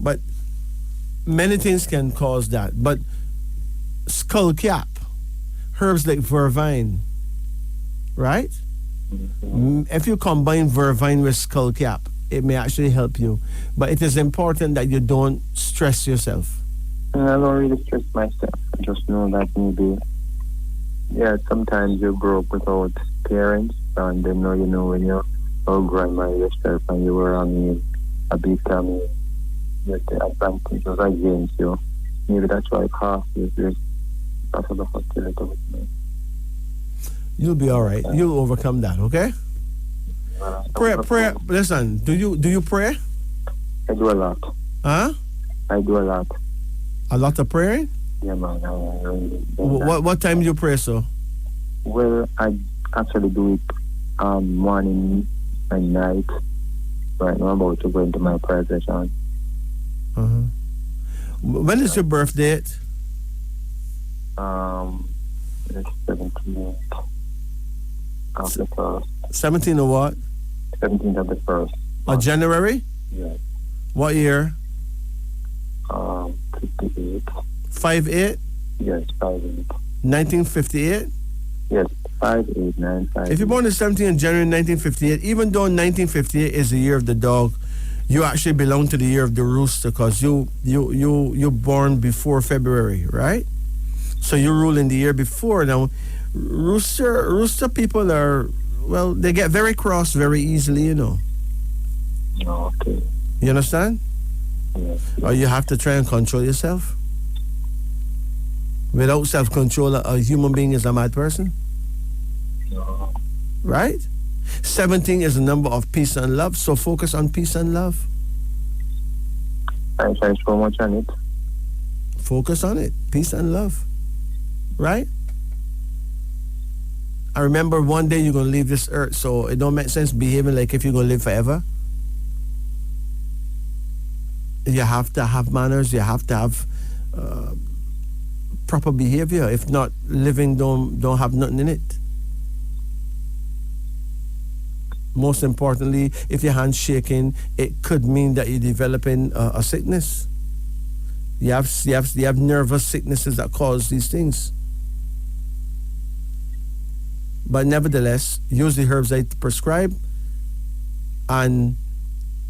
But many things can cause that. But skullcap, herbs like vervine, right? Mm-hmm. If you combine vervine with skullcap, it may actually help you. But it is important that you don't stress yourself. I don't really stress myself. I just know that maybe, sometimes you grow up without parents, and then you know when you're grandma yourself and you were a big family, the advantage was against you. Maybe that's why it causes this possible hostility with me. You'll be all right. You'll overcome that, okay? Prayer. Listen, do you pray? I do a lot. Huh? I do a lot. A lot of praying? Yeah, man. What time do you pray, so? Well, I actually do it morning and night. Right now, I'm about to go into my prayer session. Uh-huh. When is your birth date? It's 17th of the 1st. 17 of what? 17th of the 1st. January? Yes. What year? 58. 58? Yes, 58. 1958? Yes, 5895. If you're born the 17th of January 1958, even though 1958 is the year of the dog, you actually belong to the year of the rooster because you're born before February, right? So you rule in the year before. Now, rooster people are, well, they get very cross very easily, you know. Okay. You understand? Yes. Or you have to try and control yourself. Without self-control, a human being is a mad person. No. Right? 17 is the number of peace and love, so focus on peace and love. I try so much on it. Focus on it. Peace and love. Right? I remember one day you're going to leave this earth, so it don't make sense behaving like if you're going to live forever. You have to have manners. You have to have proper behavior. If not, living don't have nothing in it. Most importantly, if your hand's shaking, it could mean that you're developing a sickness. You have nervous sicknesses that cause these things. But nevertheless, use the herbs I prescribe, and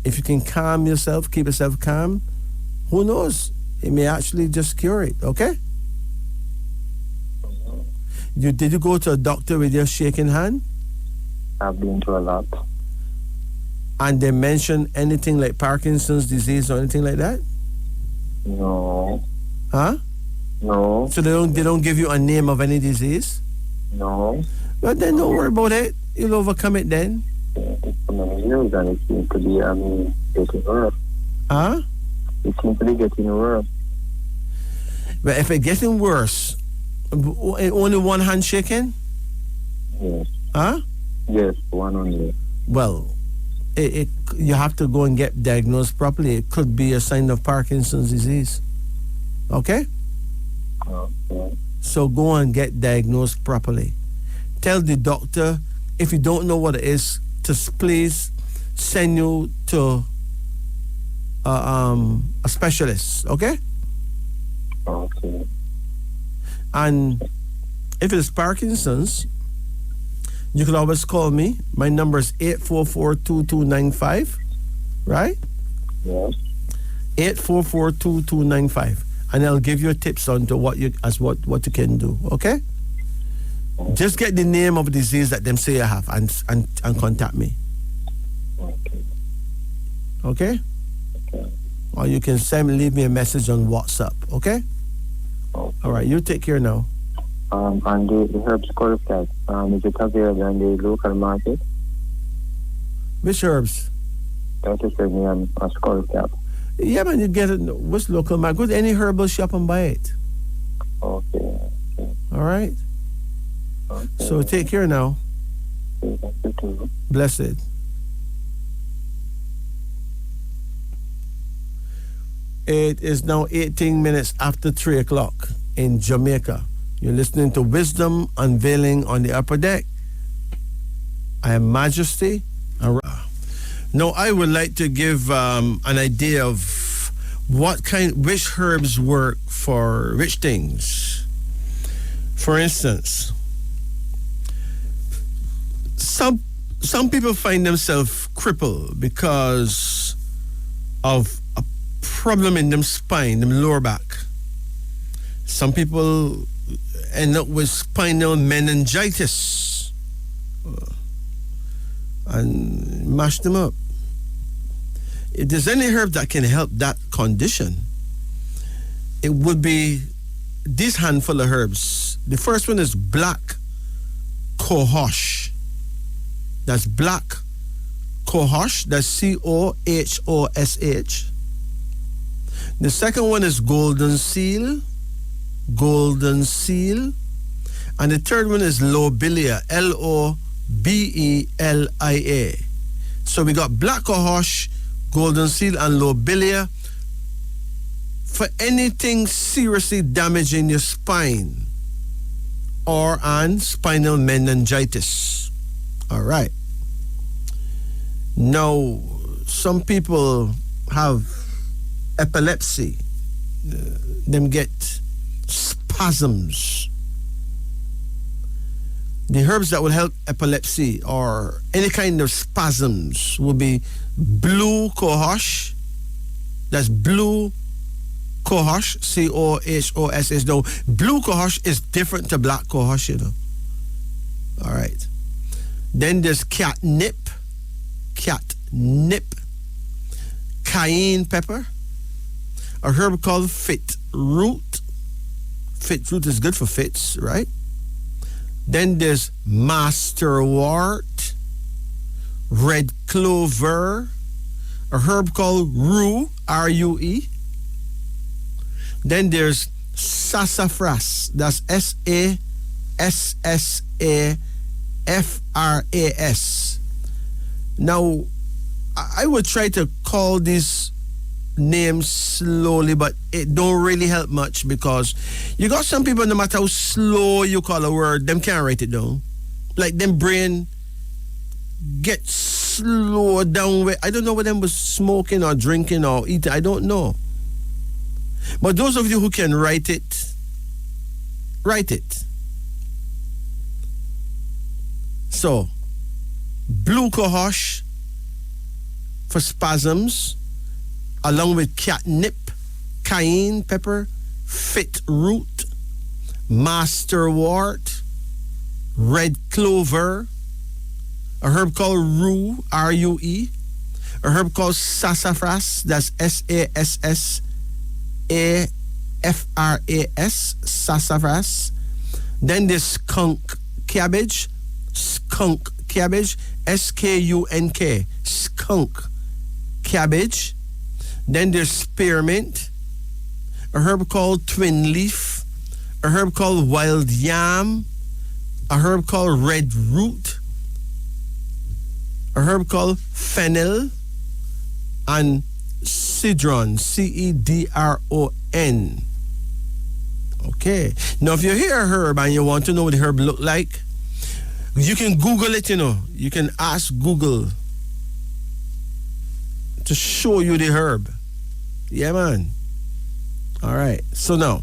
if you can calm yourself, keep yourself calm, who knows? It may actually just cure it, okay? Did you go to a doctor with your shaking hand? I've been to a lot. And they mention anything like Parkinson's disease or anything like that? No. Huh? No. So they don't give you a name of any disease? No. But then don't worry about it. You'll overcome it then. It's for many years and it seems to be, getting worse. Huh? It seems to be getting worse. But if it's getting worse, only one hand shaking? Yes. Huh? Yes, one only. Well, you have to go and get diagnosed properly. It could be a sign of Parkinson's disease. Okay? Okay. So go and get diagnosed properly. Tell the doctor, if you don't know what it is, to please send you to a specialist, okay? Okay. And if it's Parkinson's, you can always call me. My number is 844-2295, right? Yes. 844-2295. And I'll give you tips on to what you can do, okay? Just get the name of the disease that them say you have and contact me. Okay. Okay? Or you can leave me a message on WhatsApp, okay? All right, you take care now. And the herbs Coruscant, is it available in the local market? Which herbs? That is me a Coruscant. Yeah, man, you get it. What's local market? Go to any herbal shop and buy it. Okay. All right? Okay. So take care now. Blessed. It is now 18 minutes after 3 o'clock in Jamaica. You're listening to Wisdom Unveiling on the Upper Deck. I am Majesty. Now, I would like to give an idea of which herbs work for which things. For instance, some people find themselves crippled because of a problem in them spine, them lower back. Some people end up with spinal meningitis and mash them up. If there's any herb that can help that condition, it would be this handful of herbs. The first one is black cohosh. That's black cohosh. That's COHOSH. The second one is golden seal. Golden seal. And the third one is lobelia. LOBELIA. So we got black cohosh, golden seal, and lobelia for anything seriously damaging your spine or on spinal meningitis. All right. Now, some people have epilepsy. Them get spasms. The herbs that will help epilepsy or any kind of spasms will be blue cohosh. That's blue cohosh, COHOSH. Now, blue cohosh is different to black cohosh, you know. All right. Then there's catnip, cayenne pepper, a herb called fit root. Fit root is good for fits, right? Then there's masterwort, red clover, a herb called rue, R-U-E. Then there's sassafras, that's S-A-S-S-A-F-R-A-S. F-R-A-S. Now, I would try to call these names slowly, but it don't really help much because you got some people, no matter how slow you call a word, them can't write it down. Like them brain get slow down. I don't know what them was smoking or drinking or eating. I don't know. But those of you who can write it, write it. So, blue cohosh for spasms, along with catnip, cayenne pepper, fit root, masterwort, red clover, a herb called rue, R-U-E, a herb called sassafras, that's S-A-S-S-A-F-R-A-S, sassafras. Then there's skunk cabbage, S-K-U-N-K, skunk cabbage. Then there's spearmint, a herb called twin leaf, a herb called wild yam, a herb called red root, a herb called fennel, and cedron, C-E-D-R-O-N. Okay. Now, if you hear a herb and you want to know what the herb look like, you can Google it, You can ask Google to show you the herb. Yeah, man. All right. So now,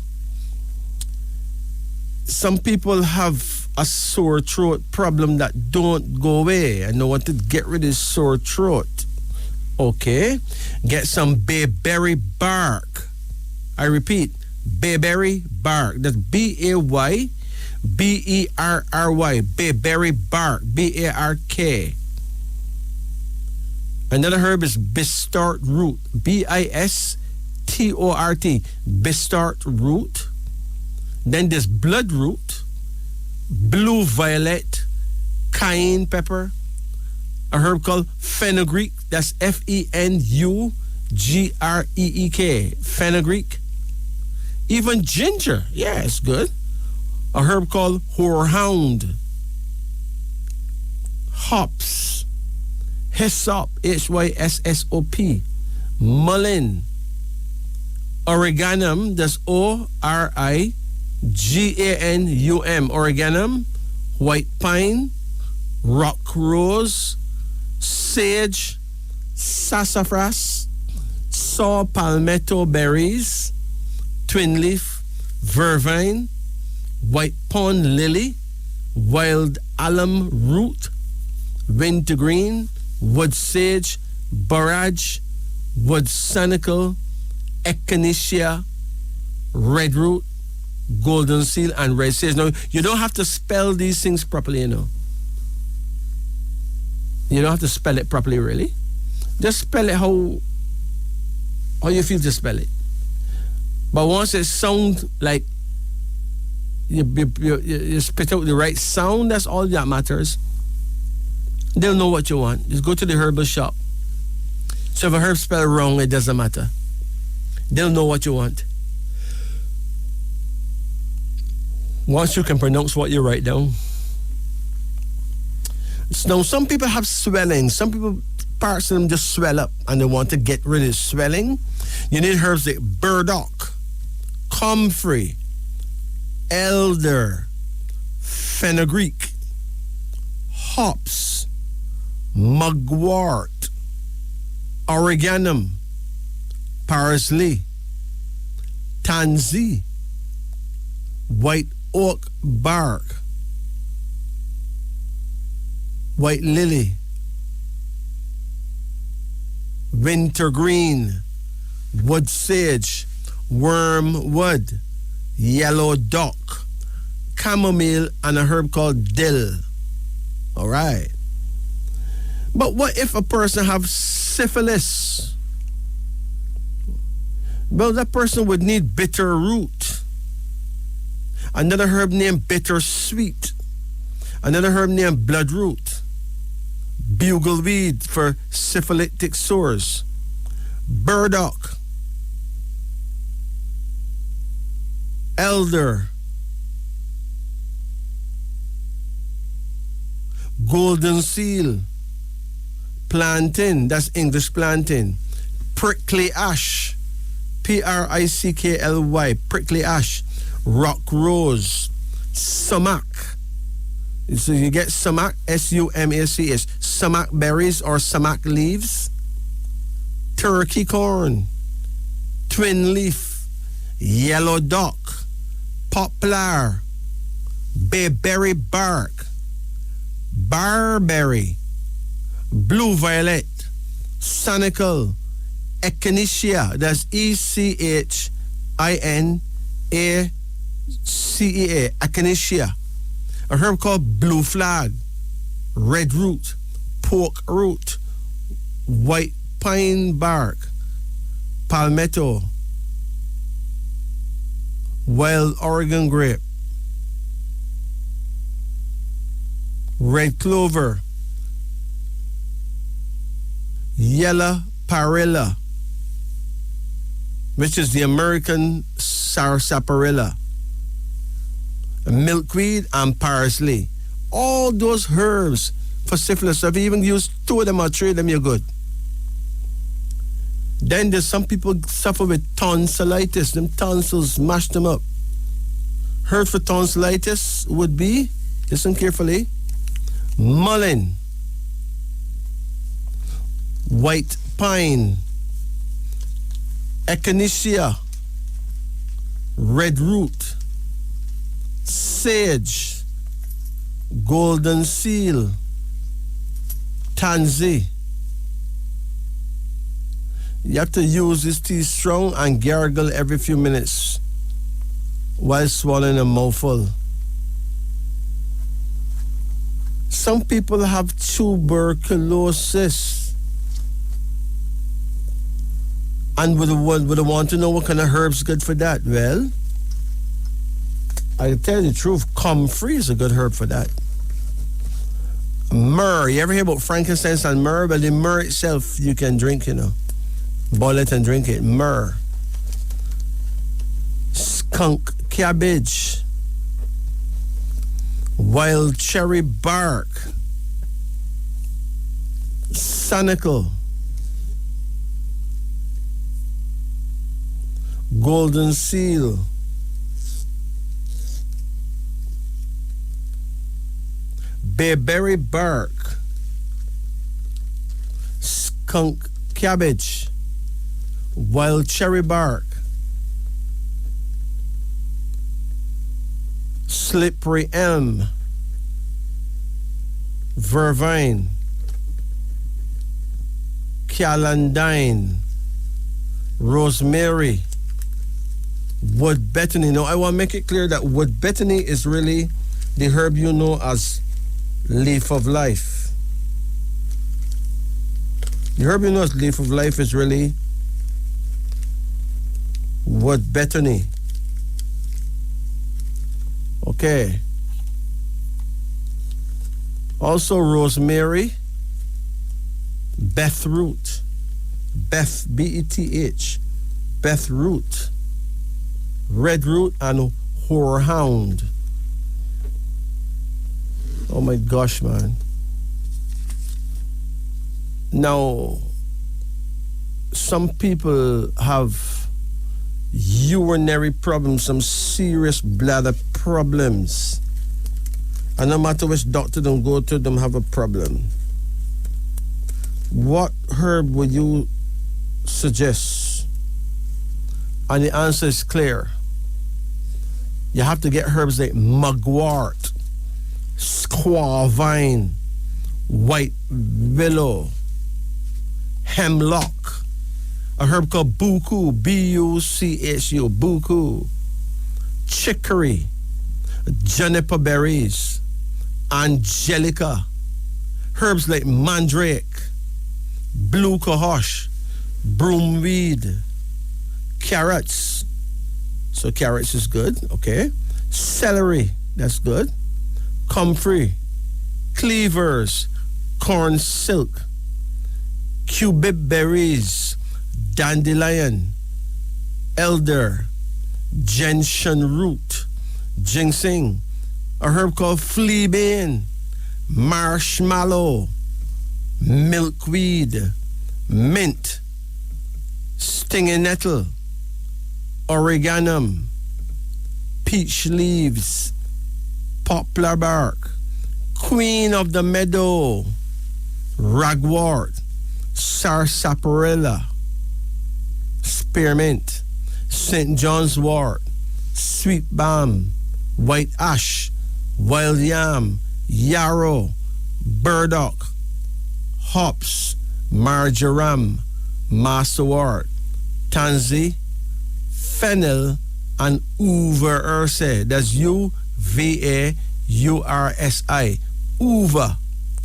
some people have a sore throat problem that don't go away and they want to get rid of sore throat. Okay. Get some bayberry bark. I repeat, bayberry bark. That's B-A-Y B-E-R-R-Y, bayberry bark, B-A-R-K. Another herb is bistort root, B-I-S-T-O-R-T, bistort root. Then there's bloodroot, blue violet, cayenne pepper, a herb called fenugreek, that's F-E-N-U-G-R-E-E-K, fenugreek. Even ginger, yeah, it's good. A herb called horehound, hops, hyssop, H-Y-S-S-O-P, mullein, oreganum, that's O-R-I-G-A-N-U-M, oreganum, white pine, rock rose, sage, sassafras, saw palmetto berries, twin leaf, vervine, white pond lily, wild alum root, wintergreen, wood sage, borage, wood sanicle, echinacea, red root, golden seal, and red sage. Now, you don't have to spell these things properly, You don't have to spell it properly, really. Just spell it how you feel to spell it. But once it sounds like you spit out the right sound, that's all that matters. They'll know what you want. Just go to the herbal shop. So if a herb spelled wrong, it doesn't matter. They'll know what you want. Once you can pronounce what you write down. Now, some people have swelling. Some people, parts of them just swell up and they want to get rid of swelling. You need herbs like burdock, comfrey, elder, fenugreek, hops, mugwort, oreganum, parsley, tansy, white oak bark, white lily, wintergreen, wood sage, wormwood, yellow dock, chamomile, and a herb called dill. All right. But what if a person have syphilis? Well, that person would need bitter root. Another herb named bittersweet. Another herb named bloodroot. Bugleweed for syphilitic sores. Burdock. Elder. golden seal, plantain, that's English plantain, prickly ash, Prickly, prickly ash, rock rose, sumac. So you get sumac, S-U-M-A-C-H, sumac berries or sumac leaves, turkey corn, twin leaf, yellow dock, poplar, bayberry bark, barberry, blue violet, sanicle, echinacea, that's E-C-H-I-N-A-C-E-A, echinacea. A herb called blue flag, red root, pork root, white pine bark, palmetto, wild Oregon grape, red clover, yellow parilla, which is the American sarsaparilla, milkweed, and parsley. All those herbs for syphilis. If you even use 2 of them or 3 of them, you're good. Then there's some people suffer with tonsillitis. Them tonsils mash them up. Herb for tonsillitis would be, listen carefully, mullein, white pine, echinacea, red root, sage, golden seal, tansy. You have to use this tea strong and gargle every few minutes while swallowing a mouthful. Some people have tuberculosis and would want to know what kind of herbs good for that. Well, I tell you the truth, comfrey is a good herb for that. Myrrh, you ever hear about frankincense and myrrh? Well, the myrrh itself you can drink, boil it and drink it. Myrrh. Skunk cabbage, wild cherry bark, sanicle, golden seal, bayberry bark, skunk cabbage, wild cherry bark, slippery elm, vervain, calandine, rosemary, wood betony. Now, I want to make it clear that wood betony is really the herb you know as leaf of life. The herb you know as leaf of life is really wood betony. Okay. Also rosemary, Beth root, Beth, B-E-T-H, Beth root, red root, and horehound. Oh my gosh, man. Now, some people have urinary problems, some serious bladder problems. And no matter which doctor them go to, them have a problem. What herb would you suggest? And the answer is clear. You have to get herbs like mugwort, squaw vine, white willow, hemlock, a herb called buku, B-U-C-H-U, buku, chicory, juniper berries, angelica, herbs like mandrake, blue cohosh, broomweed, carrots. So carrots is good, okay. Celery, that's good. Comfrey, cleavers, corn silk, cubeb berries, dandelion, elder, gentian root, ginseng, a herb called fleabane, marshmallow, milkweed, mint, stinging nettle, oregano, peach leaves, poplar bark, queen of the meadow, ragwort, sarsaparilla, spearmint, St. John's wort, sweet balm, white ash, wild yam, yarrow, burdock, hops, marjoram, masterwort, tansy, fennel, and uva ursi. That's UVAURSI. Uva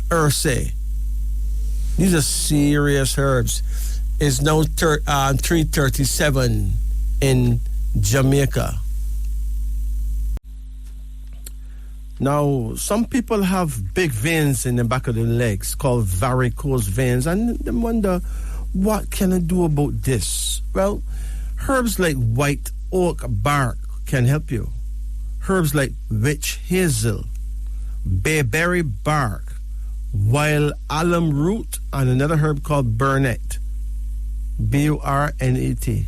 ursi. These are serious herbs. It's now 3:37 in Jamaica. Now, some people have big veins in the back of the legs called varicose veins, and they wonder, what can I do about this? Well, herbs like white oak bark can help you. Herbs like witch hazel, bayberry bark, wild alum root, and another herb called burnet, BURNET.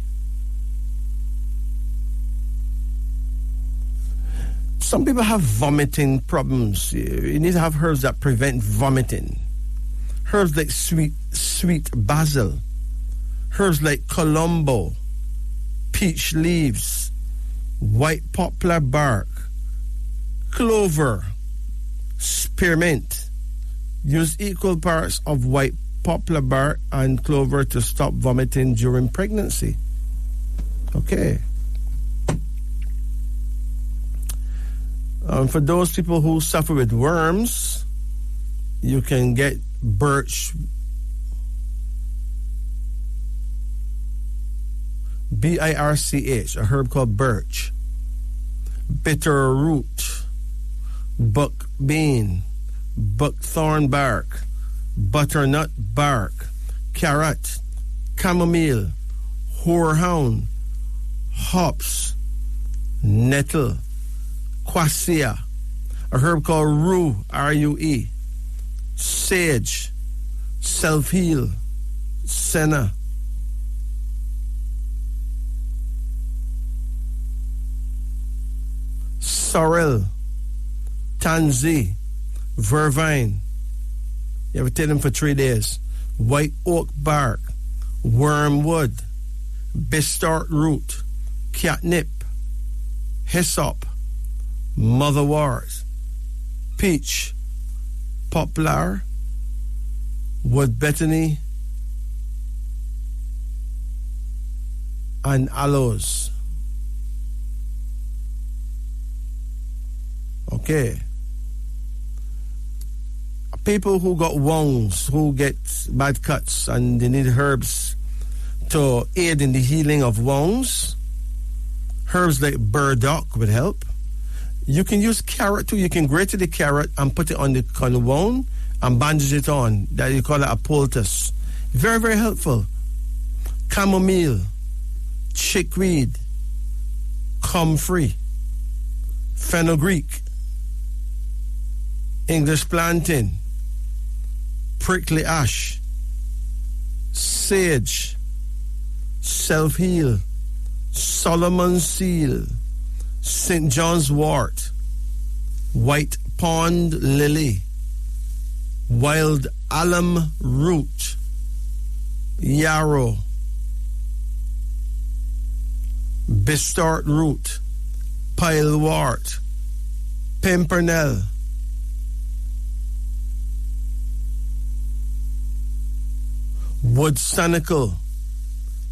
Some people have vomiting problems. You need to have herbs that prevent vomiting. Herbs like sweet basil, herbs like colombo, peach leaves, white poplar bark, clover, spearmint. Use equal parts of white poplar bark and clover to stop vomiting during pregnancy. Okay. For those people who suffer with worms, you can get birch, BIRCH, a herb called birch, bitter root, buck bean, buckthorn bark, butternut bark, carrot, chamomile, horehound, hops, nettle, quassia, a herb called rue, R-U-E, sage, self-heal, senna, sorrel, tansy, vervine. You have to take them for 3 days. White oak bark, wormwood, bistort root, catnip, hyssop, motherwort, peach, poplar, wood betony, and aloes. Okay. People who got wounds, who get bad cuts, and they need herbs to aid in the healing of wounds, herbs like burdock would help. You can use carrot too. You can grate the carrot and put it on the wound and bandage it on. That you call it a poultice. Very, very helpful. Chamomile, chickweed, comfrey, fenugreek, English plantain, prickly ash, sage, self-heal, Solomon's seal, St. John's wort, white pond lily, wild alum root, yarrow, bistort root, pilewort, pimpernel, wood sanicle,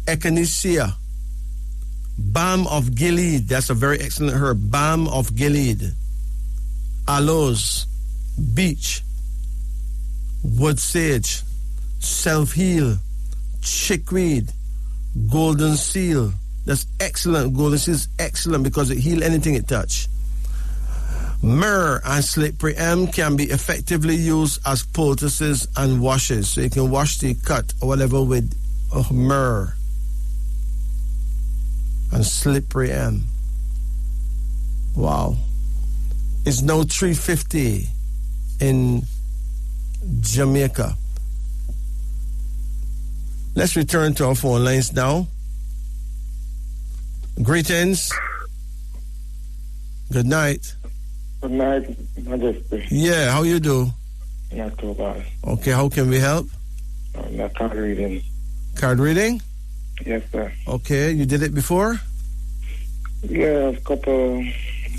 echinacea, balm of Gilead, that's a very excellent herb, balm of Gilead, aloes, beech, wood sage, self-heal, chickweed, golden seal. That's excellent. Golden seal is excellent because it heals anything it touch. Myrrh and slippery elm can be effectively used as poultices and washes. So you can wash the cut or whatever with myrrh and slippery elm. Wow. It's now 3:50 in Jamaica. Let's return to our phone lines now. Greetings. Good night. Good night, Majesty. Yeah, how you do? Not too bad. Okay, how can we help? Not card reading. Card reading? Yes, sir. Okay, you did it before? Yeah,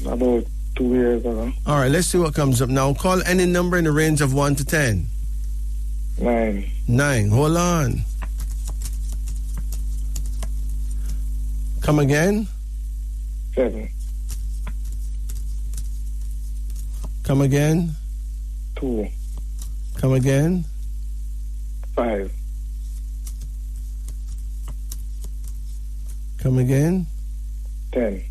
about 2 years ago. All right, let's see what comes up now. Call any number in the range of 1 to 10. 9. 9. Hold on. Come again? 7. Come again? 2. Come again? 5. Come again? 10.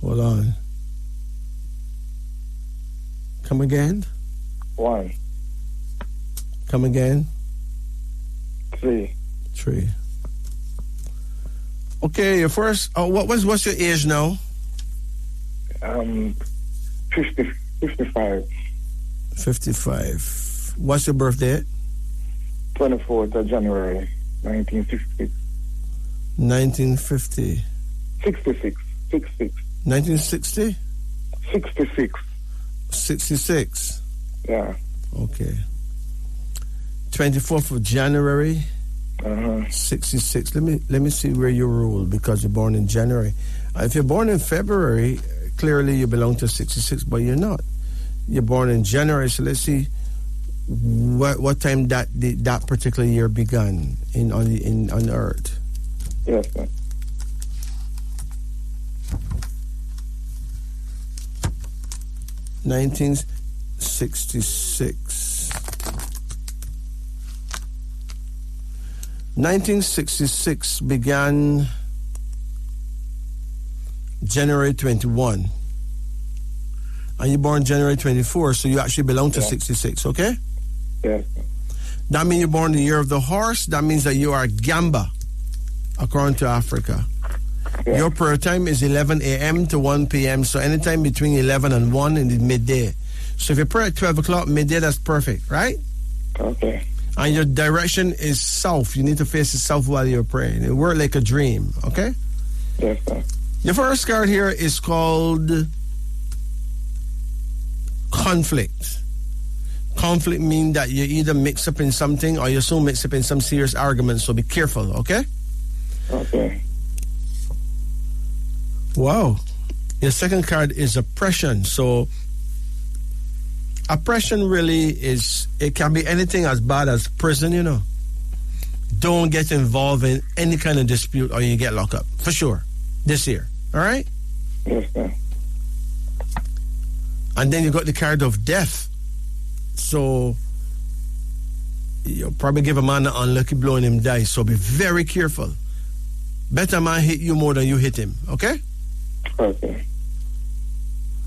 Hold on. Come again? 1. Come again? 3. 3. Okay, your first. What's your age now? 55. 55. What's your birthday? 24th of January, 1966. 1950. 66. 1960? 66. 66. Yeah. Okay. 24th of January. 66. Let me see where you rule, because you're born in January. If you're born in February, clearly you belong to 66, but you're not. You're born in January, so let's see what time that particular year began on Earth. Yes, sir. $1966. 1966 began January 21. And you're born January 24, so you actually belong to 66, okay? Yes. That means you're born the year of the horse. That means that you are Gamba, according to Africa. Yeah. Your prayer time is 11 a.m. to 1 p.m., so anytime between 11 and 1 in the midday. So if you pray at 12 o'clock midday, that's perfect, right? Okay. And your direction is south. You need to face the south while you're praying. It works like a dream, okay? Yes, sir. Your first card here is called conflict. Conflict means that you either mix up in something or you soon mix up in some serious arguments, so be careful, okay? Okay. Wow. Your second card is oppression. So oppression really it can be anything as bad as prison, you know. Don't get involved in any kind of dispute or you get locked up, for sure, this year, all right? Yes, sir. And then you got the card of death. So you'll probably give a man an unlucky blow and him die, so be very careful. Better man hit you more than you hit him, okay? Okay.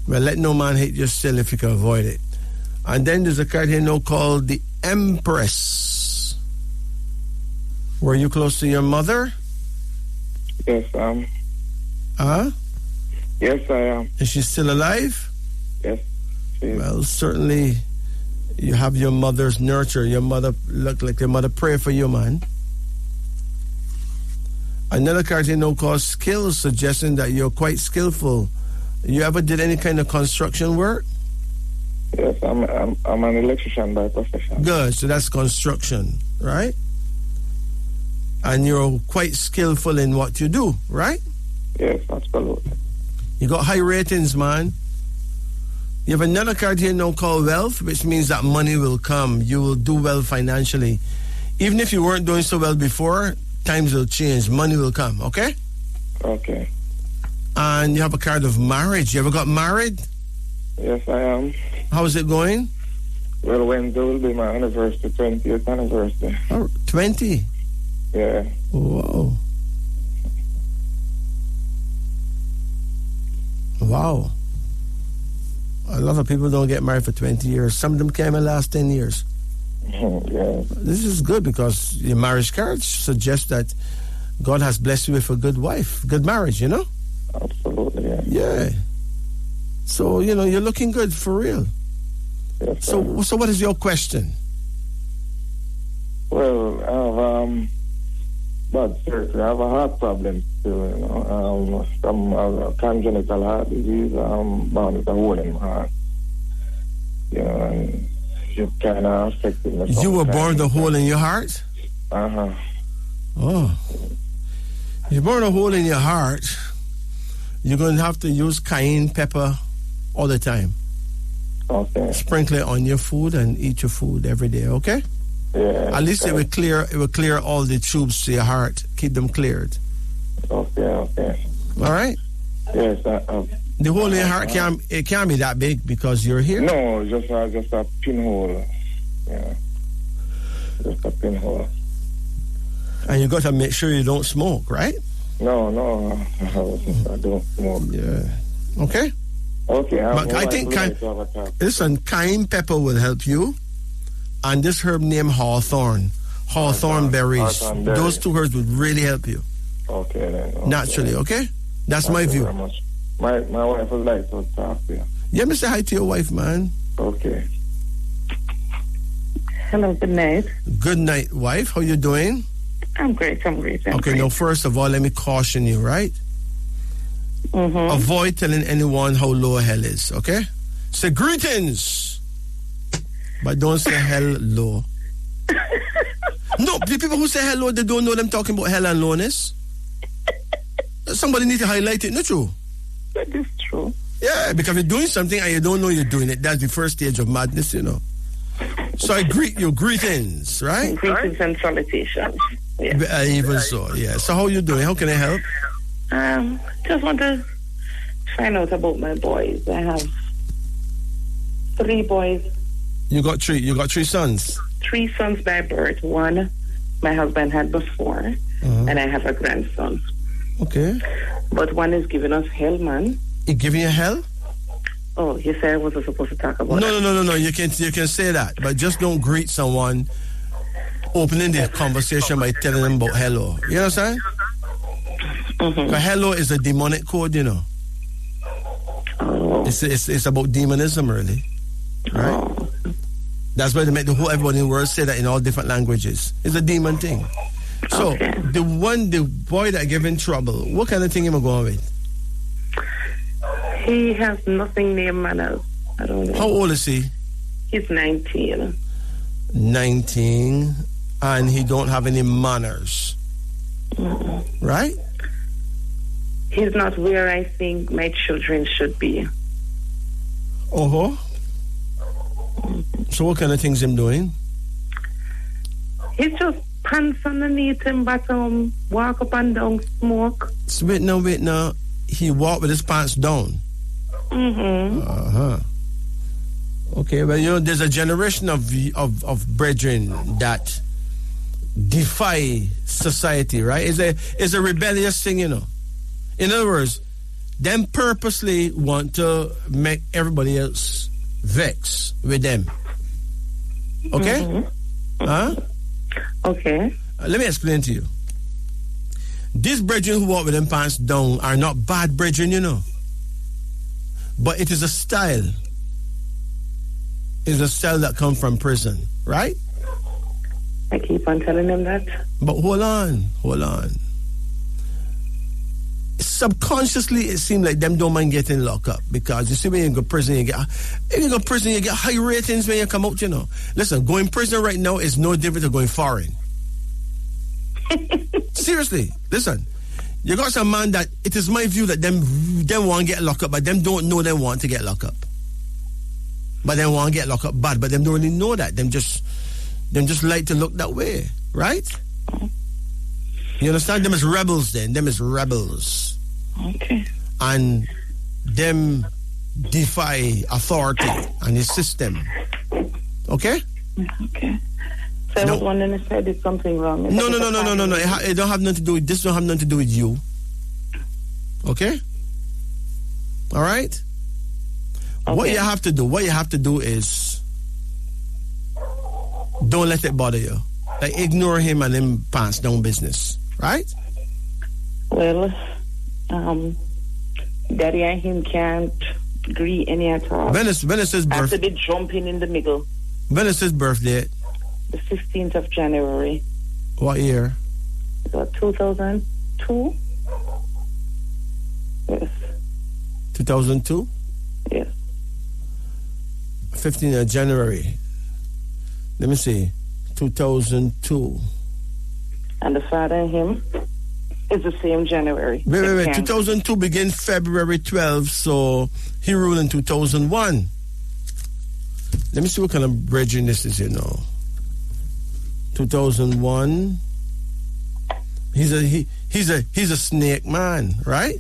Well, let no man hit you still if you can avoid it. And then there's a card here now called the Empress. Were you close to your mother? Yes, Huh? Yes, I am. Is she still alive? Yes. Well, certainly you have your mother's nurture. Your mother look like your mother pray for you, man. Another card here now called skills, suggesting that you're quite skillful. You ever did any kind of construction work? Yes, I'm an electrician by profession. Good, so that's construction, right? And you're quite skillful in what you do, right? Yes, absolutely. You got high ratings, man. You have another card here now called wealth, which means that money will come. You will do well financially. Even if you weren't doing so well before, times will change. Money will come, okay? Okay. And you have a card of marriage. You ever got married? Yes, I am. How is it going? Well, Wednesday will be my anniversary, 20th anniversary. Oh, 20? Yeah. Whoa. Wow. A lot of people don't get married for 20 years. Some of them came in the last 10 years. Yeah. This is good because your marriage cards suggest that God has blessed you with a good wife, good marriage, you know? Absolutely, yeah. Yeah. So, you know, you're looking good for real. Yes, so what is your question? Well, I have but seriously, I have a heart problem still, you know. Some congenital heart disease, bound with a hole in my heart. You know, and it kind of affected me. You were born with a hole in your heart? Uh-huh. Oh. You burn a hole in your heart, you're going to have to use cayenne pepper all the time. Okay. Sprinkle it on your food and eat your food every day, okay? Yeah. At least it will clear all the tubes to your heart. Keep them cleared. Okay. All right? Yes. The hole in your heart can't be that big because you're here? No, just a pinhole. Yeah. Just a pinhole. And you got to make sure you don't smoke, right? No, I don't smoke. Yeah. Okay? Okay. But I think listen, cayenne pepper will help you. And this herb named hawthorn berries. Those two herbs would really help you. Okay, then. Okay. Naturally, okay? That's my view. Very much. My wife would like to talk to you. Yeah, me say hi to your wife, man. Okay. Hello, good night. Good night, wife. How you doing? I'm great. Okay, now first of all, let me caution you, right? Mm-hmm. Avoid telling anyone how low hell is, okay? Say greetings, but don't say hell low. No, the people who say hello, they don't know them talking about hell and lowness. Somebody need to highlight it, not true? That is true. Yeah, because you're doing something and you don't know you're doing it. That's the first stage of madness, you know. So I greet you, greetings, right? Greetings and salutations. Yeah. Even so, yeah. So how you doing? How can I help? Just want to find out about my boys. I have 3 boys. You got 3 sons? 3 sons by birth. 1 my husband had before, and I have a grandson. Okay. But 1 is giving us hell, man. He giving you hell? Oh, you said I wasn't supposed to talk about that. No. You can say that, but just don't greet someone opening the conversation by telling them about hello. You know what I'm saying? Mm-hmm. Hello is a demonic code, you know. Oh. It's about demonism, really. Right? Oh. That's why they make everybody in the world say that in all different languages. It's a demon thing. So, okay. the boy that gave in trouble, what kind of thing am I going with? He has nothing near manners. I don't know. How old is he? He's 19. 19, and he don't have any manners. Mm-mm. Right? He's not where I think my children should be. Uh-huh. So what kind of things him doing? He's just pants underneath him, but walk up and down, smoke. So wait now. He walked with his pants down. Mm-hmm. Uh-huh. Okay, well, you know, there's a generation of brethren that defy society, right? It's a rebellious thing, you know. In other words, them purposely want to make everybody else vex with them. Okay? Mm-hmm. Huh? Okay. Let me explain to you. These brethren who walk with them pants down are not bad brethren, you know. But it is a style. It's a style that comes from prison, right? I keep on telling them that. But hold on. Subconsciously, it seems like them don't mind getting locked up because you see when you go to prison, you get high ratings when you come out, you know. Listen, going prison right now is no different to going foreign. Seriously, listen. You got some man that it is my view that them want to get locked up, but them don't know they want to get locked up. But they want to get locked up bad, but them don't really know that. Them just like to look that way, right? You understand? Them is rebels then. Them is rebels. Okay. And them defy authority and the system. Okay? Okay. So I was wondering if I did something wrong. No. It don't have nothing to do with this. Don't have nothing to do with you. Okay? All right? Okay. What you have to do is don't let it bother you. Like ignore him and him pants down business. Right? Well, Daddy and him can't agree any at all. When is his birthday? After they jumping in the middle. When is his birthday? The 15th of January. What year? 2002. Yes. 2002? Yes. 15th of January. Let me see. 2002. And the father and him is the same January. Wait. 2002 begins February 12th, so he ruled in 2001. Let me see what kind of bridging this is, 2001. He's a snake man, right?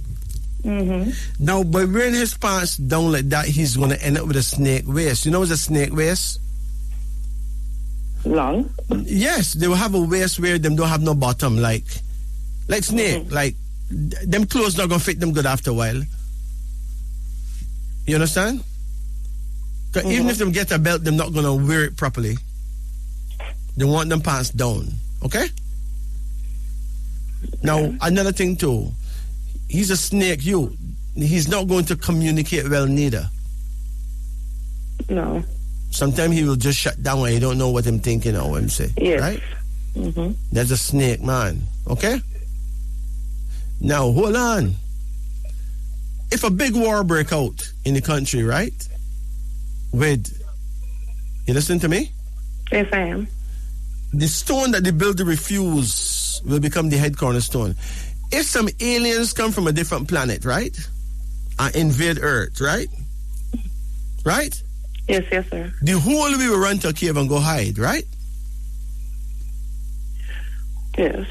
Mm-hmm. Now, by wearing his pants down like that, he's going to end up with a snake waist. You know what's a snake waist? Long? Yes, they will have a waist where them don't have no bottom, like snake. Mm-hmm. Like, them clothes not going to fit them good after a while. You understand? Because even if them get a belt, they're not going to wear it properly. They want them pants down. Okay? Now, another thing too. He's a snake, he's not going to communicate well neither. No. Sometimes he will just shut down when you don't know what I'm thinking or what I'm saying. Yes. Right? Mm-hmm. That's a snake man. Okay? Now, hold on. If a big war break out in the country, right? You listen to me? Yes, I am. The stone that they build the refuse will become the head cornerstone. If some aliens come from a different planet, right? And invade Earth, right? Right? Yes, sir. The whole we will run to a cave and go hide, right? Yes.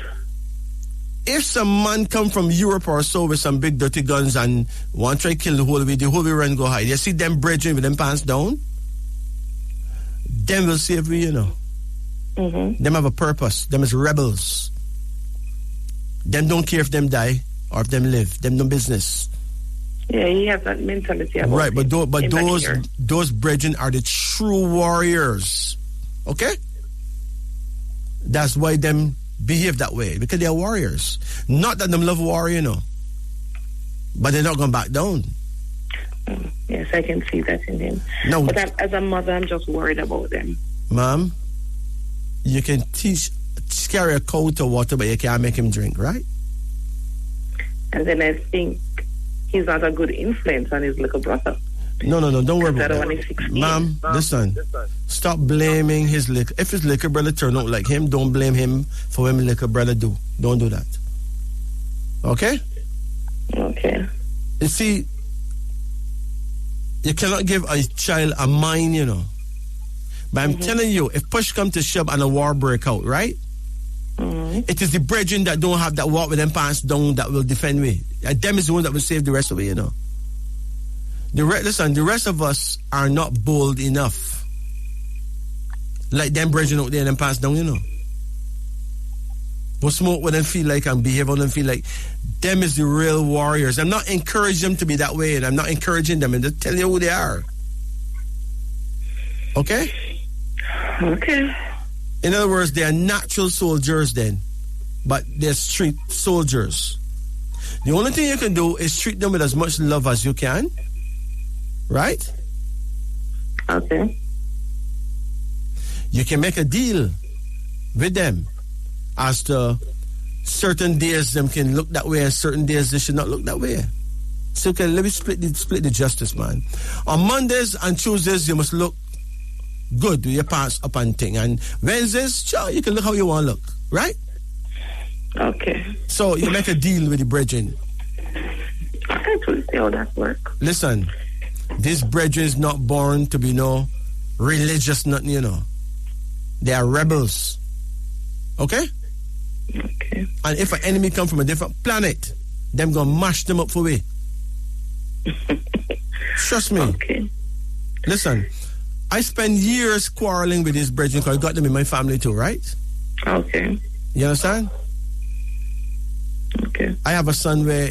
If some man come from Europe or so with some big dirty guns and want to try kill the whole we run go hide. You see them bridging with them pants down? Them will save we, Mm-hmm. Them have a purpose. Them is rebels. Them don't care if them die or if them live. Them no business. Yeah, he has that mentality about right, but it. those brethren are the true warriors. Okay? That's why them behave that way, because they are warriors. Not that them love war, but they're not going back down. Yes, I can see that in him. No, but as a mother, I'm just worried about them. Ma'am, you can carry a cow to water, but you can't make him drink, right? And then I think he's not a good influence on his little brother. No, don't worry about that. Ma'am, listen. Stop blaming his liquor. If his liquor brother turn out like him, don't blame him for what his liquor brother do. Don't do that. Okay? Okay. You see, you cannot give a child a mind, But I'm telling you, if push come to shove and a war break out, right? Mm-hmm. It is the brethren that don't have that walk with them pants down that will defend me. And them is the one that will save the rest of it, The rest of us are not bold enough. Like them brethren out there, them pants down, We'll smoke what them feel like and behave what them feel like. Them is the real warriors. I'm not encouraging them to be that way, and I'm not encouraging them. I'm just telling you who they are. Okay? Okay. In other words, they are natural soldiers then, but they're street soldiers. The only thing you can do is treat them with as much love as you can. Right? Okay. You can make a deal with them as to certain days them can look that way and certain days they should not look that way. So okay, let me split the justice, man. On Mondays and Tuesdays you must look good with your pants up and thing. And Wednesdays, sure, you can look how you want to look. Right? Okay. So you make a deal with the brethren. I can't really see how that works. Listen, this brethren is not born to be religious, nothing, They are rebels. Okay? Okay. And if an enemy come from a different planet, them gonna mash them up for we. Trust me. Okay. Listen, I spend years quarreling with these brethren because I got them in my family too, right? Okay. You understand? Okay. I have a son where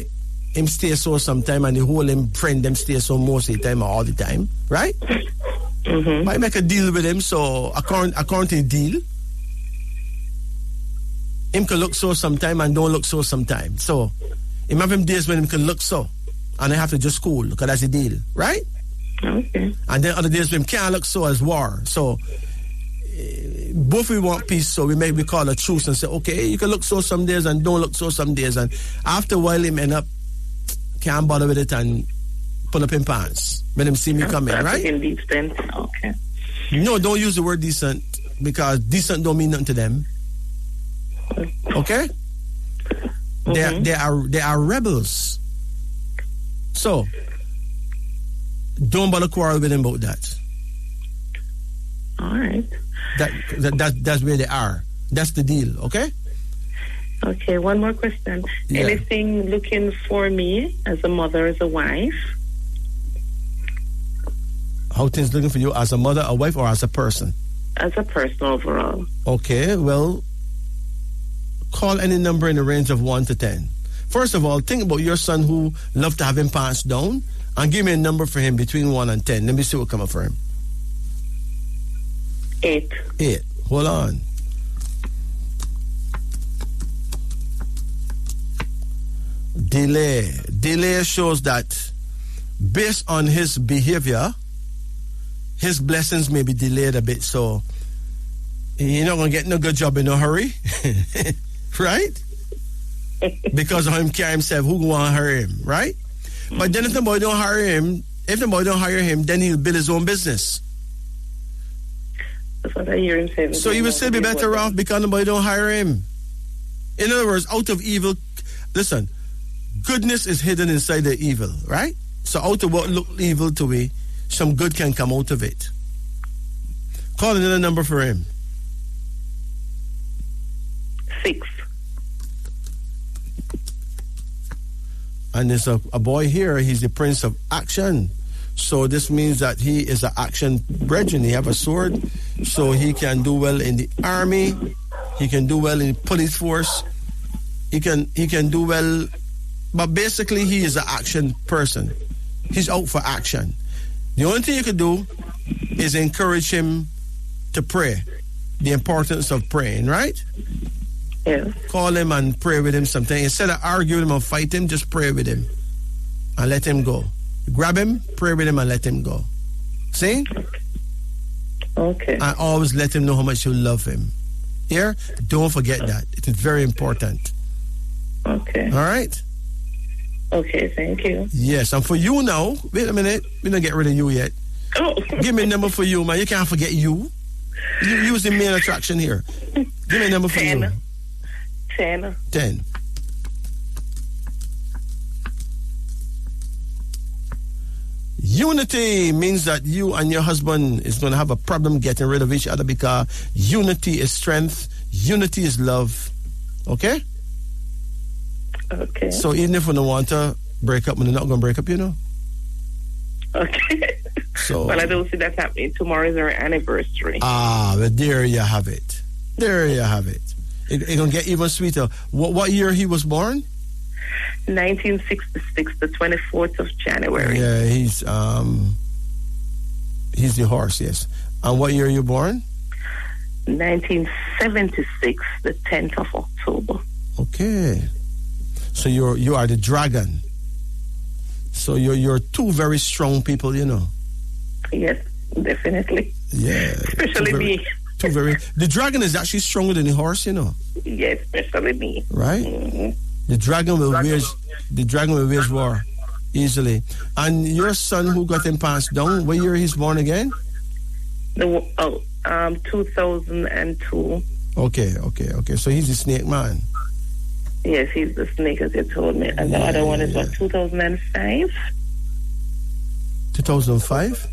him stay so sometime and the whole him friend them stay so most of the time or all the time, right? Mm-hmm. But I make a deal with him, so according to the deal, him can look so sometime and don't look so sometime. So, him have him days when him can look so, and I have to just cool, because that's the deal, right? Okay. And then other days when him can't look so as war. So, both we want peace, so we call a truce and say, okay, you can look so some days and don't look so some days. And after a while, him end up, can't bother with it and pull up in pants when him see me come in, right? Indecent. Okay. No, don't use the word decent, because decent don't mean nothing to them. Okay? They are rebels. So, don't bother quarrel with them about that. All right. That's where they are. That's the deal, okay? Okay, one more question. Yeah. Anything looking for me as a mother, as a wife? How things looking for you as a mother, a wife, or as a person? As a person overall. Okay, well, call any number in the range of 1 to 10. First of all, think about your son who love to have him pants down, and give me a number for him between 1 and 10. Let me see what come up for him. 8. 8. Hold on. Delay. Delay shows that based on his behavior, his blessings may be delayed a bit. So you're not going to get no good job in no hurry. Right? Because of him carry himself, who going to hurry him, right? But then if the boy don't hire him, then he'll build his own business. That's what I hear him say. So he will still be better off because the boy don't hire him. In other words, out of evil, listen, goodness is hidden inside the evil, right? So out of what look evil to me, some good can come out of it. Call another number for him. 6. And there's a boy here, he's the prince of action. So this means that he is an action brethren. He have a sword, so he can do well in the army. He can do well in the police force. He can do well, but basically he is an action person. He's out for action. The only thing you can do is encourage him to pray. The importance of praying, right? Yeah. Call him and pray with him something. Instead of arguing him or fight him, just pray with him and let him go. Grab him, pray with him, and let him go. See? Okay. And always let him know how much you love him. Here, don't forget that. It is very important. Okay. All right? Okay, thank you. Yes, and for you now, wait a minute, we don't get rid of you yet. Oh. Give me a number for you, man. You can't forget you. You was the main attraction here. Give me a number for 10. you. 10. 10. Unity means that you and your husband is going to have a problem getting rid of each other, because unity is strength, unity is love. Okay? Okay. So even if we don't want to break up, we're not going to break up, you know? Okay. So, well, I don't see that happening. Tomorrow is our anniversary. Well, there you have it. There you have it. It's going to get even sweeter. What year he was born? 1966, the 24th of January. Yeah, he's the horse, yes. And what year are you born? 1976, the 10th of October. Okay. So you are the dragon. So you're two very strong people, you know. Yes, definitely. Yeah. Especially me. The dragon is actually stronger than the horse, you know. Yes, especially me. Right? Mm-hmm. The dragon will wage war easily. And your son who got him passed down, what year he's born again? 2002. Okay. So he's the snake man. Yes, he's the snake, as you told me. And the other one is what, 2005? 2005?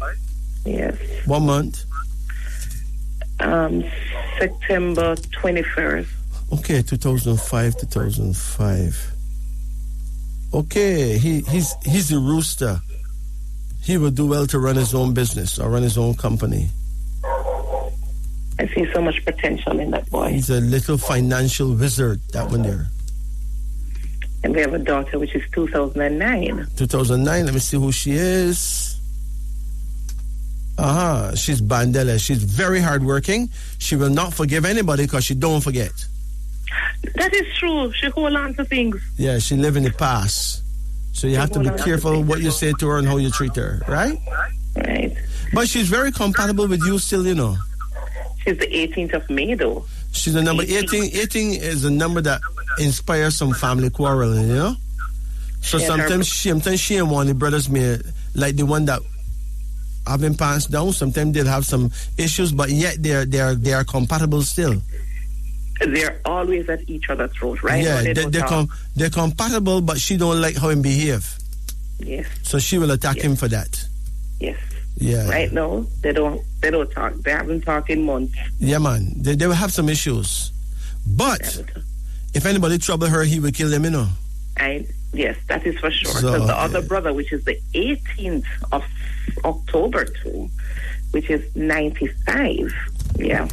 Yes. What month? September 21st. Okay, 2005. Okay, he's a rooster. He will do well to run his own business or run his own company. I see so much potential in that boy. He's a little financial wizard, that one there. And we have a daughter, which is 2009. 2009, let me see who she is. She's Bandela. She's very hardworking. She will not forgive anybody because she don't forget. That is true. She hold on to things. Yeah, she live in the past. So you have to be careful what you say to her and how you treat her, right? Right. But she's very compatible with you still, you know. She's the 18th of May, though. She's the number 18. 18 is a number that inspires some family quarreling, you know? So sometimes she and one of the brothers may, like the one that have been passed down, sometimes they'll have some issues, but yet they are compatible still. They're always at each other's throat, right? Yeah, they're compatible, but she don't like how he behave. Yes. So she will attack him for that. Yes. Yeah. Right now, they don't talk. They haven't talked in months. Yeah, man. They will have some issues. But if anybody trouble her, he will kill them, you know. Yes, that is for sure. So the other brother, which is the 18th of October too, which is 95. Yeah.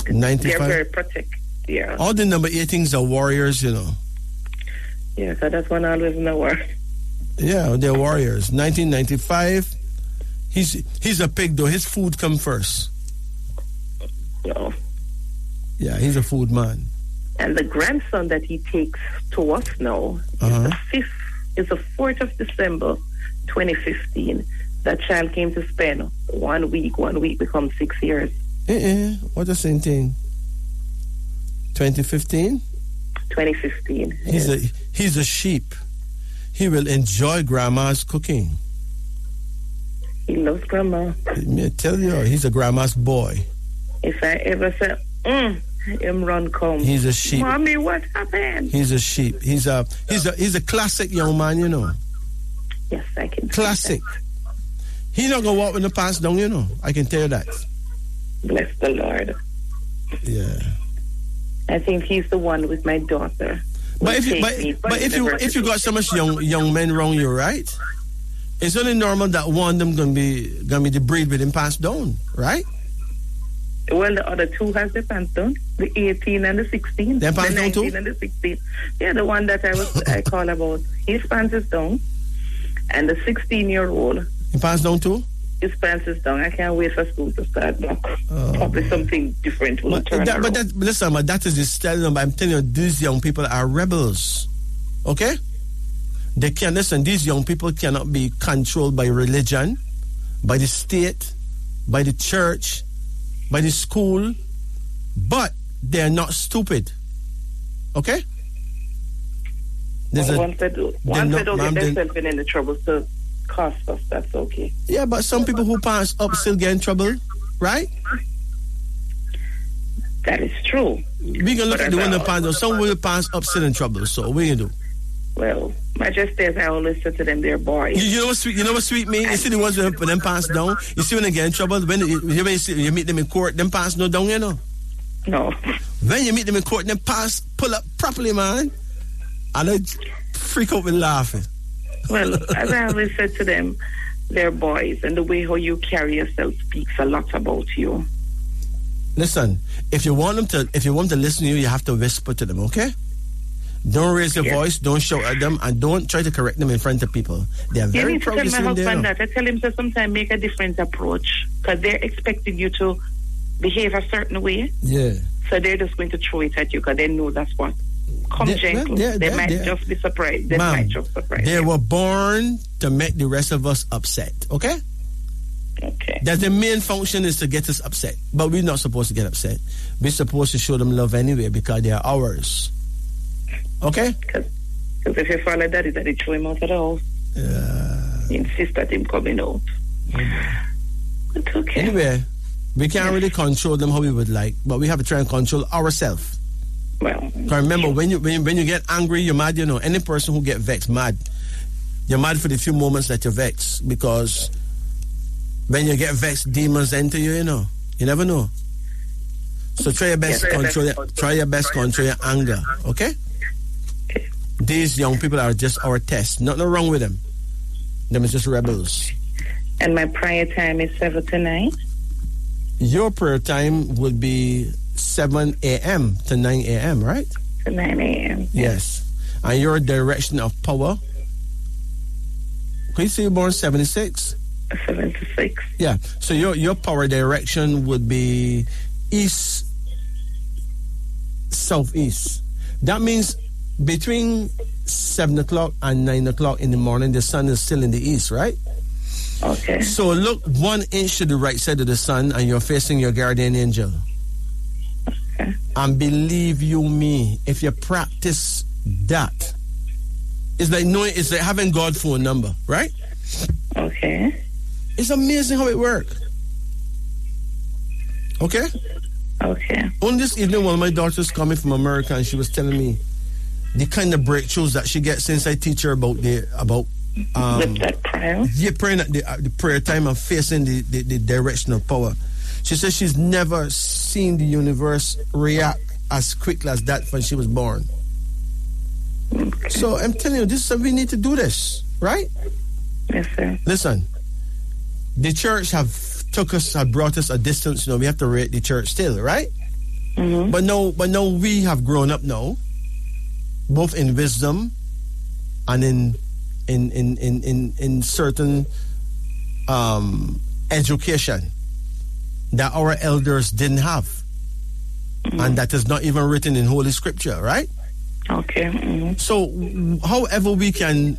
95? They're very protective. Yeah. All the number 18s are warriors, you know. Yeah, so that's one always in the war. Yeah, they're warriors. 1995. He's a pig though. His food come first. No. Yeah, he's a food man. And the grandson that he takes to us now is the 4th of December, 2015. That child came to spend 1 week. 1 week becomes 6 years. What the same thing? 2015? 2015. He's a sheep. He will enjoy grandma's cooking. He loves grandma. Let me tell you, he's a grandma's boy. If I ever say, him run come. He's a sheep. Mommy, what happened? He's a sheep. He's a classic young man, you know. Yes, I can. Classic. He not gonna walk in the past down, you know. I can tell you that. Bless the Lord. Yeah. I think he's the one with my daughter. But if you got so much young men around you, right? It's only normal that one of them gonna be the breed with him passed down, right? Well, the other two has their pants down. The 18 and the 16. Their pants down too? The 19 and the 16. Yeah, the one that I call about. His pants is down. And the 16-year-old. His pants down too? His pants is down. I can't wait for school to start now. Probably something different will turn around. But that is the style. I'm telling you, these young people are rebels. Okay? They can't listen. These young people cannot be controlled by religion, by the state, by the church, by the school, but they're not stupid. Okay? Once they don't get themselves in the trouble to cost us, that's okay. Yeah, but some people who pass up still get in trouble, right? That is true. We can look at the one that pass up. Some will pass up still in trouble, so what can you do? Well, Majesty, as I always say to them, they're boys. You know what sweet mean? You see the ones when them pass down? You see when they get in trouble? When you meet them in court, them pass no down, you know? No. When you meet them in court, them pull up properly, man. And they freak out with laughing. Well, as I always said to them, they're boys, and the way how you carry yourself speaks a lot about you. Listen, if you want them to listen to you, you have to whisper to them, okay? Don't raise your voice, don't shout at them, and don't try to correct them in front of people. They are very proud to tell my husband that. I tell him to sometimes make a different approach, because they're expecting you to behave a certain way. Yeah. So they're just going to throw it at you, because they know that's what. Gentle. They might just be surprised. They might just surprise. They were born to make the rest of us upset, okay? Okay. That the main function is to get us upset. But we're not supposed to get upset. We're supposed to show them love anyway, because they are ours. Okay? Because if you follow daddy throw him out of the house. He insist that him coming out. It's okay. Anyway, we can't really control them how we would like, but we have to try and control ourselves. Well, because remember, when you get angry, you're mad, you know. Any person who get vexed, mad. You're mad for the few moments that you're vexed, because when you get vexed, demons enter you, you know. You never know. So try your best to control your anger, okay? These young people are just our test. Nothing wrong with them. Them is just rebels. And my prayer time is 7 to 9? Your prayer time would be 7 a.m. to 9 a.m., right? To 9 a.m. Yes. And your direction of power? Can you say you're born 76? 76. Yeah. So your power direction would be east, southeast. That means between 7 o'clock and 9 o'clock in the morning, the sun is still in the east, right? Okay. So look 1 inch to the right side of the sun and you're facing your guardian angel. Okay. And believe you me, if you practice that, it's like having God's phone number, right? Okay. It's amazing how it works. Okay? Okay. On this evening, one of my daughters coming from America, and she was telling me the kind of breakthroughs that she gets since I teach her about with that prayer. Yeah, praying at the prayer time and facing the directional power. She says she's never seen the universe react as quickly as that when she was born. Okay. So I'm telling you, we need to do this, right? Yes, sir. Listen, the church have brought us a distance. We have to rate the church still, right? Mm-hmm. But now we have grown up now, both in wisdom and in certain education that our elders didn't have, and that is not even written in Holy Scripture, right? Okay. Mm-hmm. So, however we can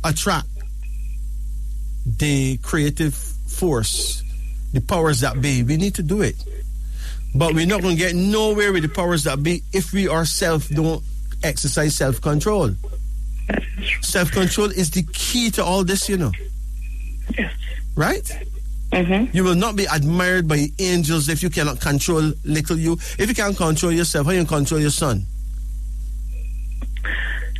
attract the creative force, the powers that be, we need to do it. But we're not going to get nowhere with the powers that be if we ourselves don't exercise self-control. Self-control is the key to all this, Yes. Right? Mm-hmm. You will not be admired by angels if you cannot control little you. If you can't control yourself, how you control your son?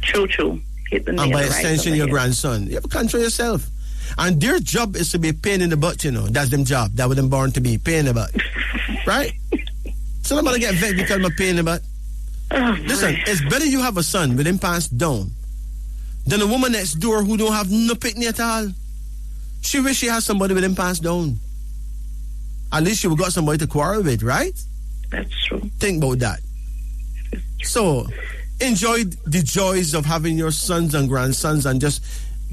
True. Hit the nail And by right extension, your grandson. You have to control yourself. And their job is to be a pain in the butt, That's them job. That was them born to be, pain in the butt. Right? So nobody get vexed because I'm a pain in the butt. Listen, it's better you have a son with him pants down than a woman next door who don't have no picnic at all. She wish she had somebody with him pants down. At least she would got somebody to quarrel with, right? That's true. Think about that. So, enjoy the joys of having your sons and grandsons and just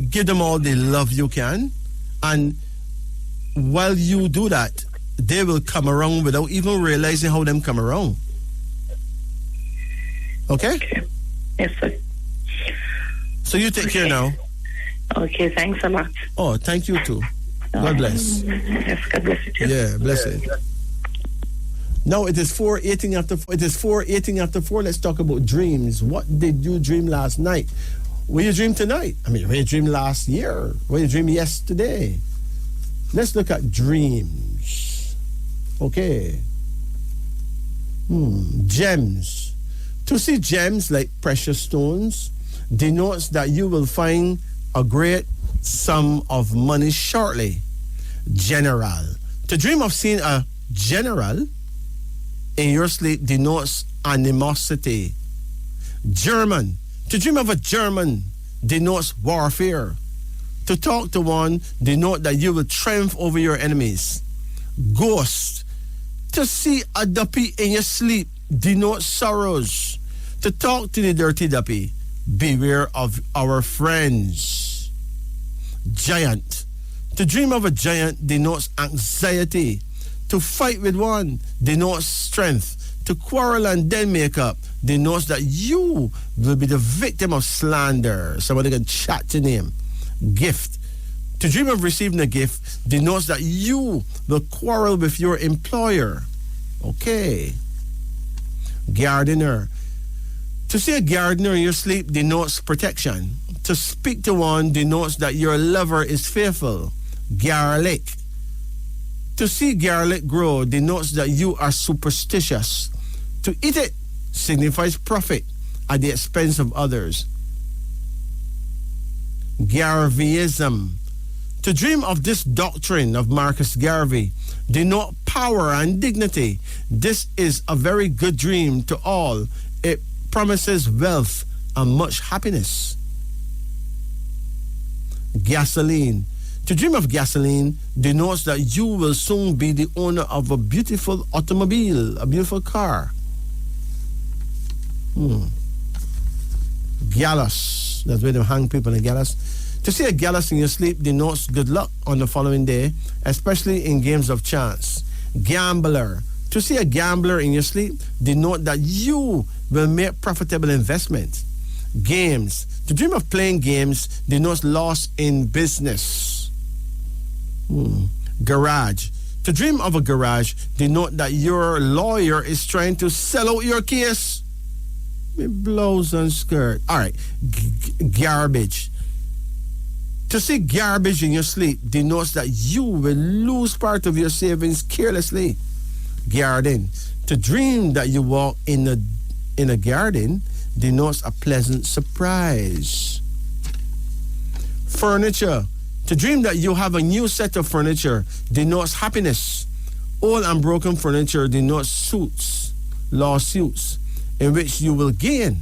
give them all the love you can. And while you do that, they will come around without even realizing how them come around. Okay? Yes, sir. So you take care now. Okay, thanks a lot. Oh, thank you too. God bless. Yes, God bless you too. Yeah, bless it. Now it is 4:18 after 4. It is 4:18 after 4. Let's talk about dreams. What did you dream last night? What you dream tonight? What you dream last year? What you dream yesterday? Let's look at dreams. Okay. Gems. To see gems like precious stones denotes that you will find a great sum of money shortly. General. To dream of seeing a general in your sleep denotes animosity. German. To dream of a German denotes warfare. To talk to one denotes that you will triumph over your enemies. Ghost. To see a duppy in your sleep denotes sorrows. To talk to the dirty duppy, beware of our friends. Giant. To dream of a giant denotes anxiety. To fight with one denotes strength. To quarrel and then make up denotes that you will be the victim of slander. Somebody can chat to name. Gift. To dream of receiving a gift denotes that you will quarrel with your employer. Okay. Gardener. To see a gardener in your sleep denotes protection. To speak to one denotes that your lover is faithful. Garlic. To see garlic grow denotes that you are superstitious. To eat it signifies profit at the expense of others. Garveyism. To dream of this doctrine of Marcus Garvey denote power and dignity. This is a very good dream to all. It promises wealth and much happiness. Gasoline. To dream of gasoline denotes that you will soon be the owner of a beautiful automobile, a beautiful car. Gallus. That's where they hang people in the gallows. To see a gallus in your sleep denotes good luck on the following day, especially in games of chance. Gambler. To see a gambler in your sleep denote that you will make profitable investments. Games. To dream of playing games denotes loss in business. Garage. To dream of a garage denotes that your lawyer is trying to sell out your case. Blouse and skirt. All right. Garbage. To see garbage in your sleep denotes that you will lose part of your savings carelessly. Garden. To dream that you walk in a garden denotes a pleasant surprise. Furniture. To dream that you have a new set of furniture denotes happiness. Old and broken furniture denotes lawsuits, in which you will gain.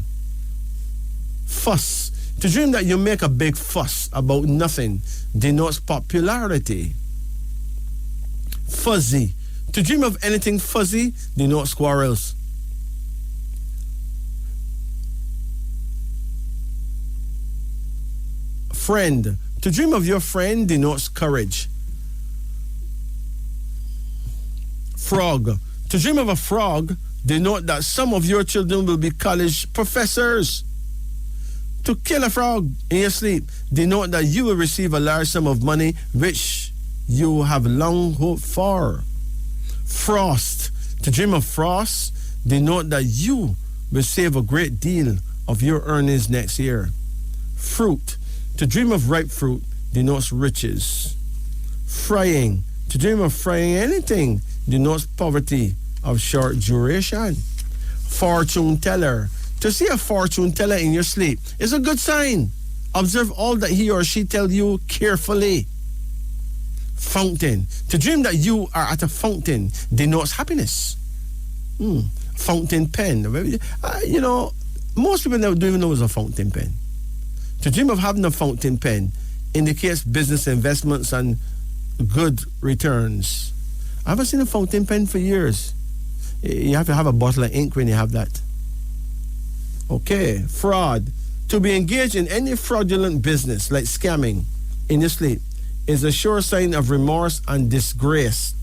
Fuss. To dream that you make a big fuss about nothing denotes popularity. Fuzzy. To dream of anything fuzzy denotes quarrels. Friend. To dream of your friend denotes courage. Frog. To dream of a frog denotes that some of your children will be college professors. To kill a frog in your sleep denotes that you will receive a large sum of money which you have long hoped for. Frost. To dream of frost denotes that you will save a great deal of your earnings next year. Fruit. To dream of ripe fruit denotes riches. Frying. To dream of frying anything denotes poverty of short duration. Fortune teller. To see a fortune teller in your sleep is a good sign. Observe all that he or she tell you carefully. Fountain. To dream that you are at a fountain denotes happiness. Fountain pen. Most people don't even know it's a fountain pen. To dream of having a fountain pen indicates business investments and good returns. I haven't seen a fountain pen for years. You have to have a bottle of ink when you have that. Okay, fraud. To be engaged in any fraudulent business like scamming in your sleep is a sure sign of remorse and disgrace.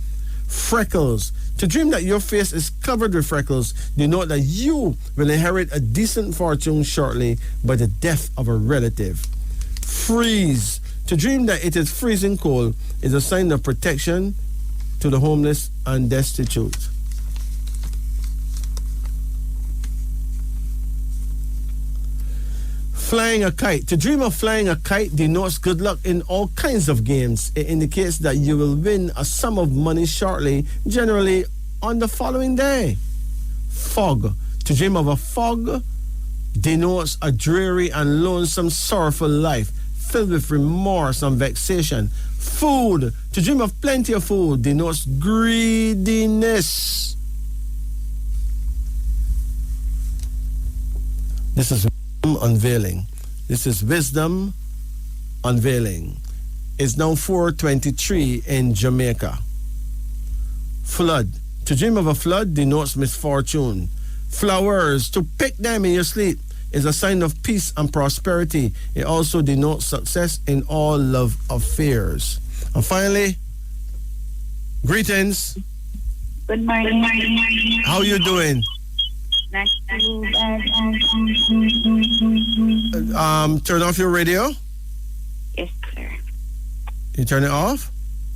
Freckles. To dream that your face is covered with freckles denote that you will inherit a decent fortune shortly by the death of a relative. Freeze. To dream that it is freezing cold is a sign of protection to the homeless and destitute. Flying a kite. To dream of flying a kite denotes good luck in all kinds of games. It indicates that you will win a sum of money shortly, generally on the following day. Fog. To dream of a fog denotes a dreary and lonesome, sorrowful life filled with remorse and vexation. Food. To dream of plenty of food denotes greediness. This is unveiling. This is wisdom unveiling. It's now 4:23 in Jamaica. Flood. To dream of a flood denotes misfortune. Flowers. To pick them in your sleep is a sign of peace and prosperity. It also denotes success in all love affairs. And finally, greetings. Good morning. How you doing? Not too bad. Turn off your radio. Yes, sir. You turn it off?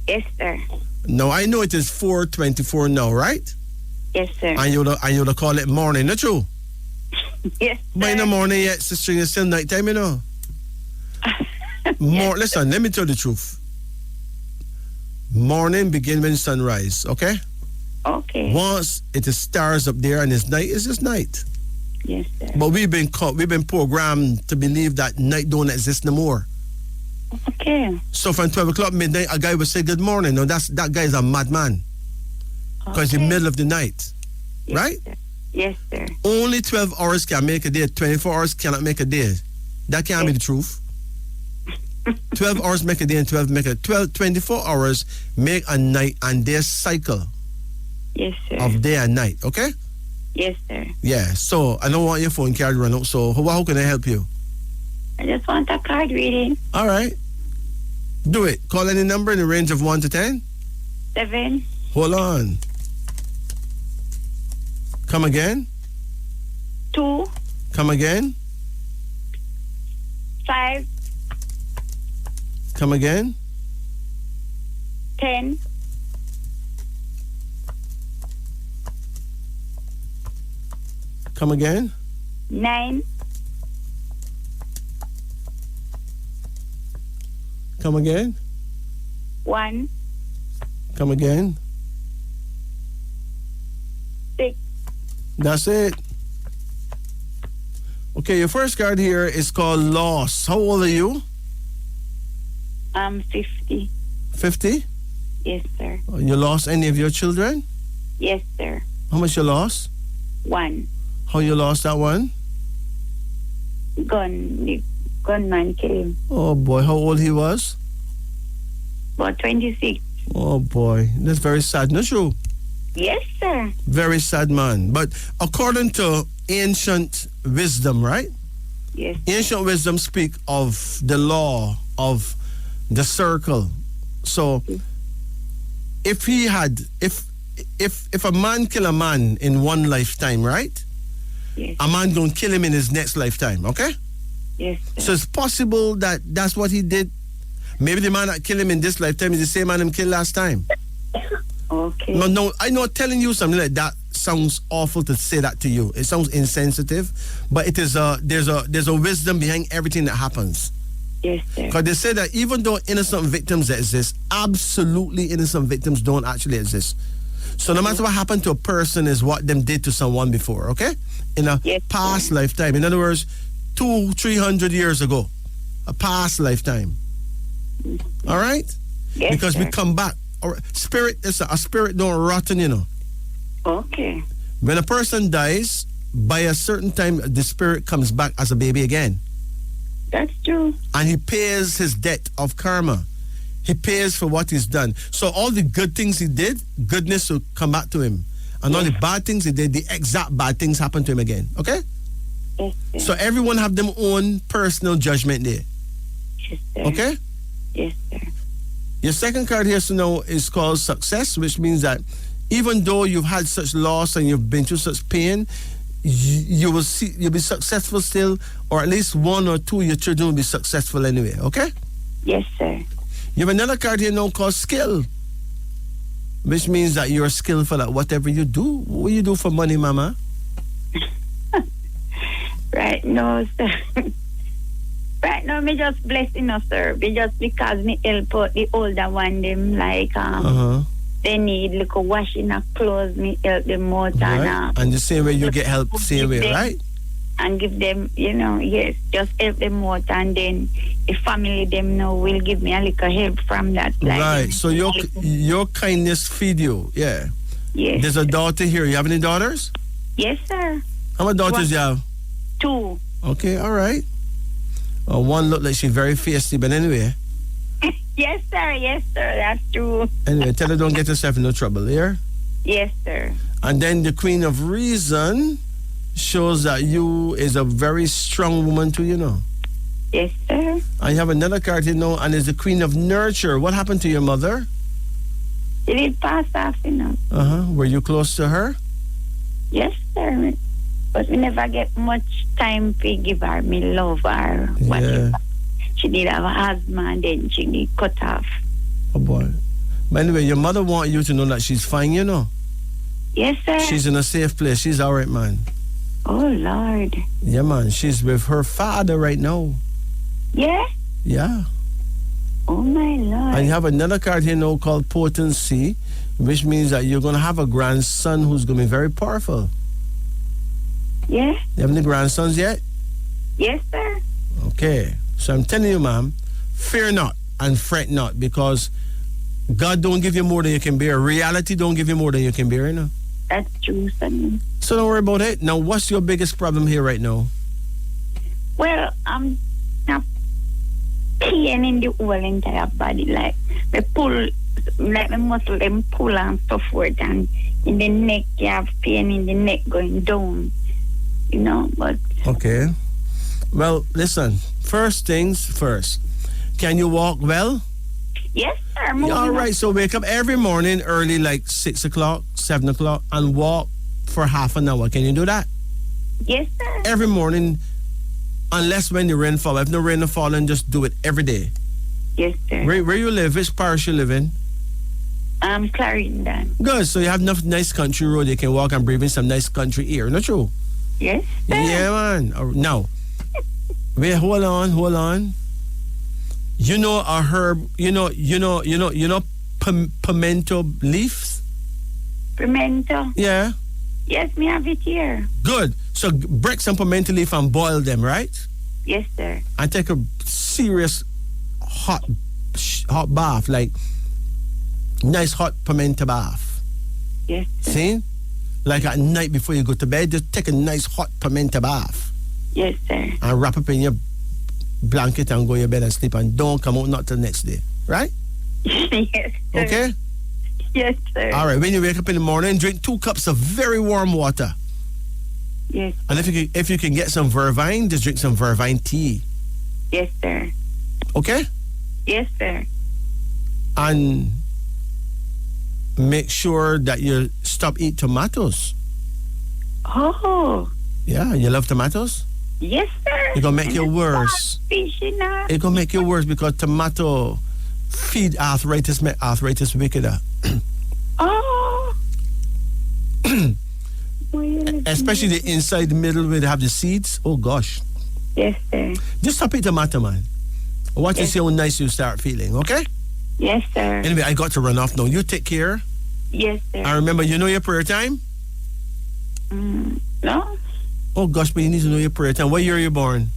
Yes, sir. No, I know it is 4:24 now, right? Yes, sir. And you'll call it morning, not true? Yes, sir. But in the morning yet, sister, it's still nighttime, you know. Listen, let me tell the truth. Morning begin when sunrise, okay? Okay. Once it is stars up there and it's night, it's just night. Yes, sir. But we've been programmed to believe that night don't exist no more. Okay. So from 12 o'clock midnight, a guy will say good morning. No, that guy is a madman. Because it's the middle of the night. Yes, right? Sir. Yes, sir. Only 12 hours can make a day. 24 hours cannot make a day. That can't be the truth. 12 hours make a day and 24 hours make a night and day cycle. Yes, sir. Of day and night, okay? Yes, sir. Yeah, so I don't want your phone card run out, so how can I help you? I just want a card reading. All right. Do it. Call any number in the range of 1 to 10. 7. Hold on. Come again? 2. Come again. 5. Come again. 10. Come again. 9. Come again. 1. Come again. 6. That's it. Okay, your first card here is called Loss. How old are you? I'm 50. 50? Yes, sir. You lost any of your children? Yes, sir. How much you lost? 1. How you lost that one? The gunman killed him. Oh boy, how old he was? About 26. Oh boy, that's very sad. Not true? Yes, sir. Very sad man. But according to ancient wisdom, right? Yes. Ancient wisdom speak of the law of the circle. So if a man kill a man in one lifetime, right? Yes. A man gonna kill him in his next lifetime, okay? Yes, sir. So it's possible that that's what he did. Maybe the man that killed him in this lifetime is the same man him killed last time. Okay. No, I know telling you something like that sounds awful to say that to you. It sounds insensitive, but it is there's a wisdom behind everything that happens. Yes, sir. Because they say that even though innocent victims exist, absolutely innocent victims don't actually exist. So no matter what happened to a person is what them did to someone before, okay? In a past lifetime. In other words, 200-300 years ago. A past lifetime. All right? Yes, because sir. we come back. Spirit, a spirit don't rotten, you know. Okay. When a person dies, by a certain time, the spirit comes back as a baby again. That's true. And he pays his debt of karma. He pays for what he's done. So all the good things he did, goodness will come back to him. And all the bad things he did, the exact bad things happen to him again. Okay? Yes, sir. So everyone have their own personal judgment there. Yes, sir. Okay? Yes, sir. Your second card here to know is called Success, which means that even though you've had such loss and you've been through such pain, you'll be successful still, or at least one or two of your children will be successful anyway. Okay? Yes, sir. You have another card here now called Skill, which means that you're skillful at whatever you do. What do you do for money, Mama? Right now, sir. Right now, me just blessing us, sir. Just because me help out the older one, them like they need like washing of clothes. Me help them out and the same way you get help, same way, right? And give them, yes, just help them out, and then the family them know will give me a little help from that. Like, right. So your kindness feed you, yeah. Yes. There's a daughter here. You have any daughters? Yes, sir. How many daughters you have? 2. Okay, all right. One look like she's very feisty, but anyway. Yes, sir. Yes, sir. That's true. Anyway, tell her don't get herself in no trouble, yeah? Yes, sir. And then the Queen of Reason shows that you is a very strong woman too, you know. Yes, sir. And you have another card, you know, and it's the Queen of Nurture. What happened to your mother? She did pass off, Were you close to her? Yes, sir. But we never get much time to give her me love or whatever. She did have asthma and then she did cut off. Oh boy. But anyway, your mother want you to know that she's fine, you know. Yes, sir. She's in a safe place. She's all right, man. Oh, Lord. Yeah, man. She's with her father right now. Yeah? Yeah. Oh, my Lord. And you have another card here now called Potency, which means that you're going to have a grandson who's going to be very powerful. Yeah? You have any grandsons yet? Yes, sir. Okay. So I'm telling you, ma'am, fear not and fret not, because God don't give you more than you can bear. Reality don't give you more than you can bear, you know? That's true, son. So don't worry about it. Now, what's your biggest problem here right now? Well, I'm not pain in the whole entire body. Like, me pull, like my muscle, them pull and so forth. And in the neck, you have pain in the neck going down. You know, but... Okay. Well, listen. First things first. Can you walk well? Yes, sir. All right. So wake up every morning early, like 6 o'clock, 7 o'clock, and walk for half an hour. Can you do that? Yes, sir. Every morning, unless when the rain fall. If no rain falling, just do it every day. Yes, sir. Where you live? Which parish you live in? Clarendon. Good. So you have enough nice country road. You can walk and breathe in some nice country air. Not true? Yes, sir. Yeah, man. Now, wait. Hold on. You know a herb. You know pimento leaves. Pimento. Yeah. Yes, me have it here. Good. So break some pimento leaf and boil them, right? Yes, sir. And take a serious hot bath, like nice hot pimento bath. Yes, sir. See? Like at night before you go to bed, just take a nice hot pimento bath. Yes, sir. And wrap up in your blanket and go to your bed and sleep and don't come out not till next day. Right? Yes, sir. Okay? Yes, sir. All right. When you wake up in the morning, drink 2 cups of very warm water. Yes. And if you can get some vervine, just drink some vervine tea. Yes, sir. Okay? Yes, sir. And make sure that you stop eating tomatoes. Oh. Yeah, you love tomatoes? Yes, sir. It's going to make you worse. Fish in that. It's going to make you worse because tomato feed arthritis, make arthritis wickeder. Oh. Especially the inside, the middle where they have the seeds. Oh, gosh. Yes, sir. Just stop eating tomato, man. Watch and see how nice you start feeling, okay? Yes, sir. Anyway, I got to run off now. You take care. Yes, sir. And remember, you know your prayer time? No. Oh, gosh, but you need to know your prayer time. What year are you born?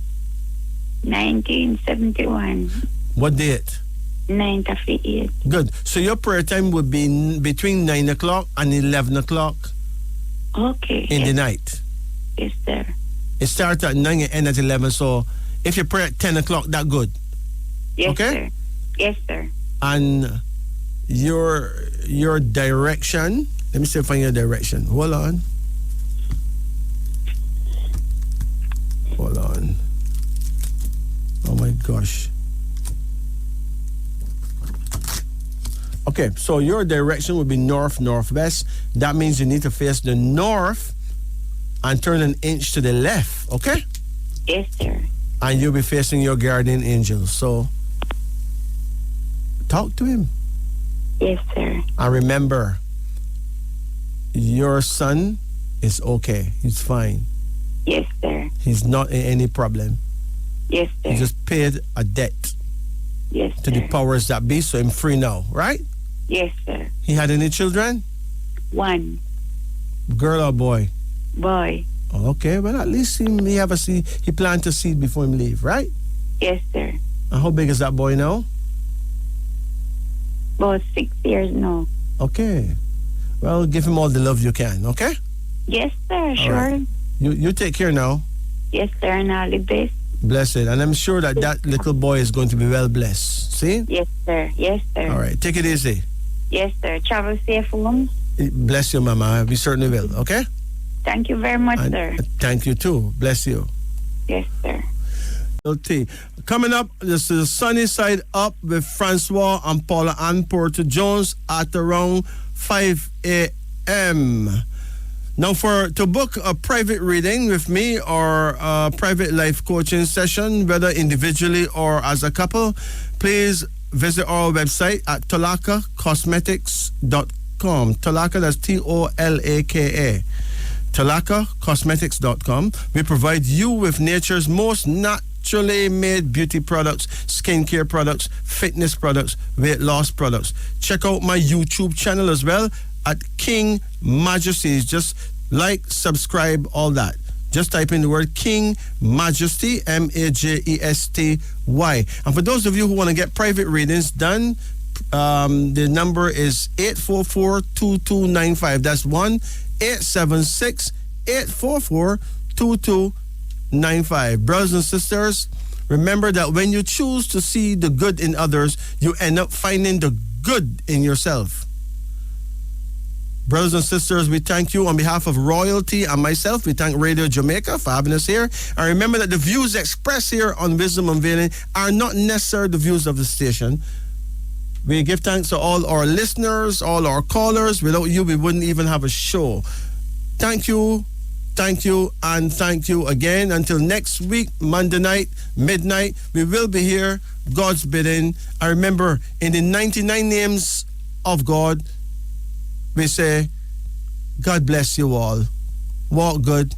1971. What date? 9th of the 8th. Good. So your prayer time would be between 9 o'clock and 11 o'clock. Okay. In the night. Yes, sir. It starts at 9 and end at 11. So if you pray at 10 o'clock, that good. Yes, okay? sir. Yes, sir. And your direction. Let me see if I find your direction. Hold on. Oh my gosh. Okay, so your direction would be north-northwest. That means you need to face the north and turn an inch to the left, okay? Yes, sir. And you'll be facing your guardian angel. So talk to him. Yes, sir. And remember, your son is okay. He's fine. Yes, sir. He's not in any problem. Yes, sir. He just paid a debt. Yes, to the powers that be, so I'm free now, right? Yes, sir. He had any children? 1. Girl or boy? Boy. Okay, well at least he have a seed. He planned to seed before him leave, right? Yes, sir. And how big is that boy now? About 6 years now. Okay. Well, give him all the love you can, okay? Yes, sir, sure. Right. You take care now. Yes, sir, and all the best. Blessed. And I'm sure that little boy is going to be well blessed. See? Yes, sir. Yes, sir. All right. Take it easy. Yes, sir. Travel safe home. Bless you, Mama. We certainly will, okay? Thank you very much, And sir. Thank you, too. Bless you. Yes, sir. Coming up, this is Sunny Side Up with Francois and Paula Ann Porter Jones at around 5 a.m. Now, to book a private reading with me or a private life coaching session, whether individually or as a couple, please visit our website at tolakacosmetics.com. Tolaka, that's Tolaka. TolakaCosmetics.com. We provide you with nature's most naturally made beauty products, skincare products, fitness products, weight loss products. Check out my YouTube channel as well at King Majesty. Just like, subscribe, all that. Just type in the word King Majesty, Majesty. And for those of you who want to get private readings done, the number is 844-2295. That's 1-876-844-2295. Brothers and sisters, remember that when you choose to see the good in others, you end up finding the good in yourself. Brothers and sisters, we thank you on behalf of royalty and myself. We thank Radio Jamaica for having us here. And remember that the views expressed here on Wisdom Unveiling are not necessarily the views of the station. We give thanks to all our listeners, all our callers. Without you, we wouldn't even have a show. Thank you. Thank you and thank you again. Until next week, Monday night, midnight, we will be here, God's bidding. I remember in the 99 names of God, we say, God bless you all. Walk good,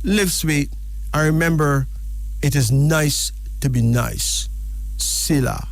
live sweet. I remember it is nice to be nice. Sila.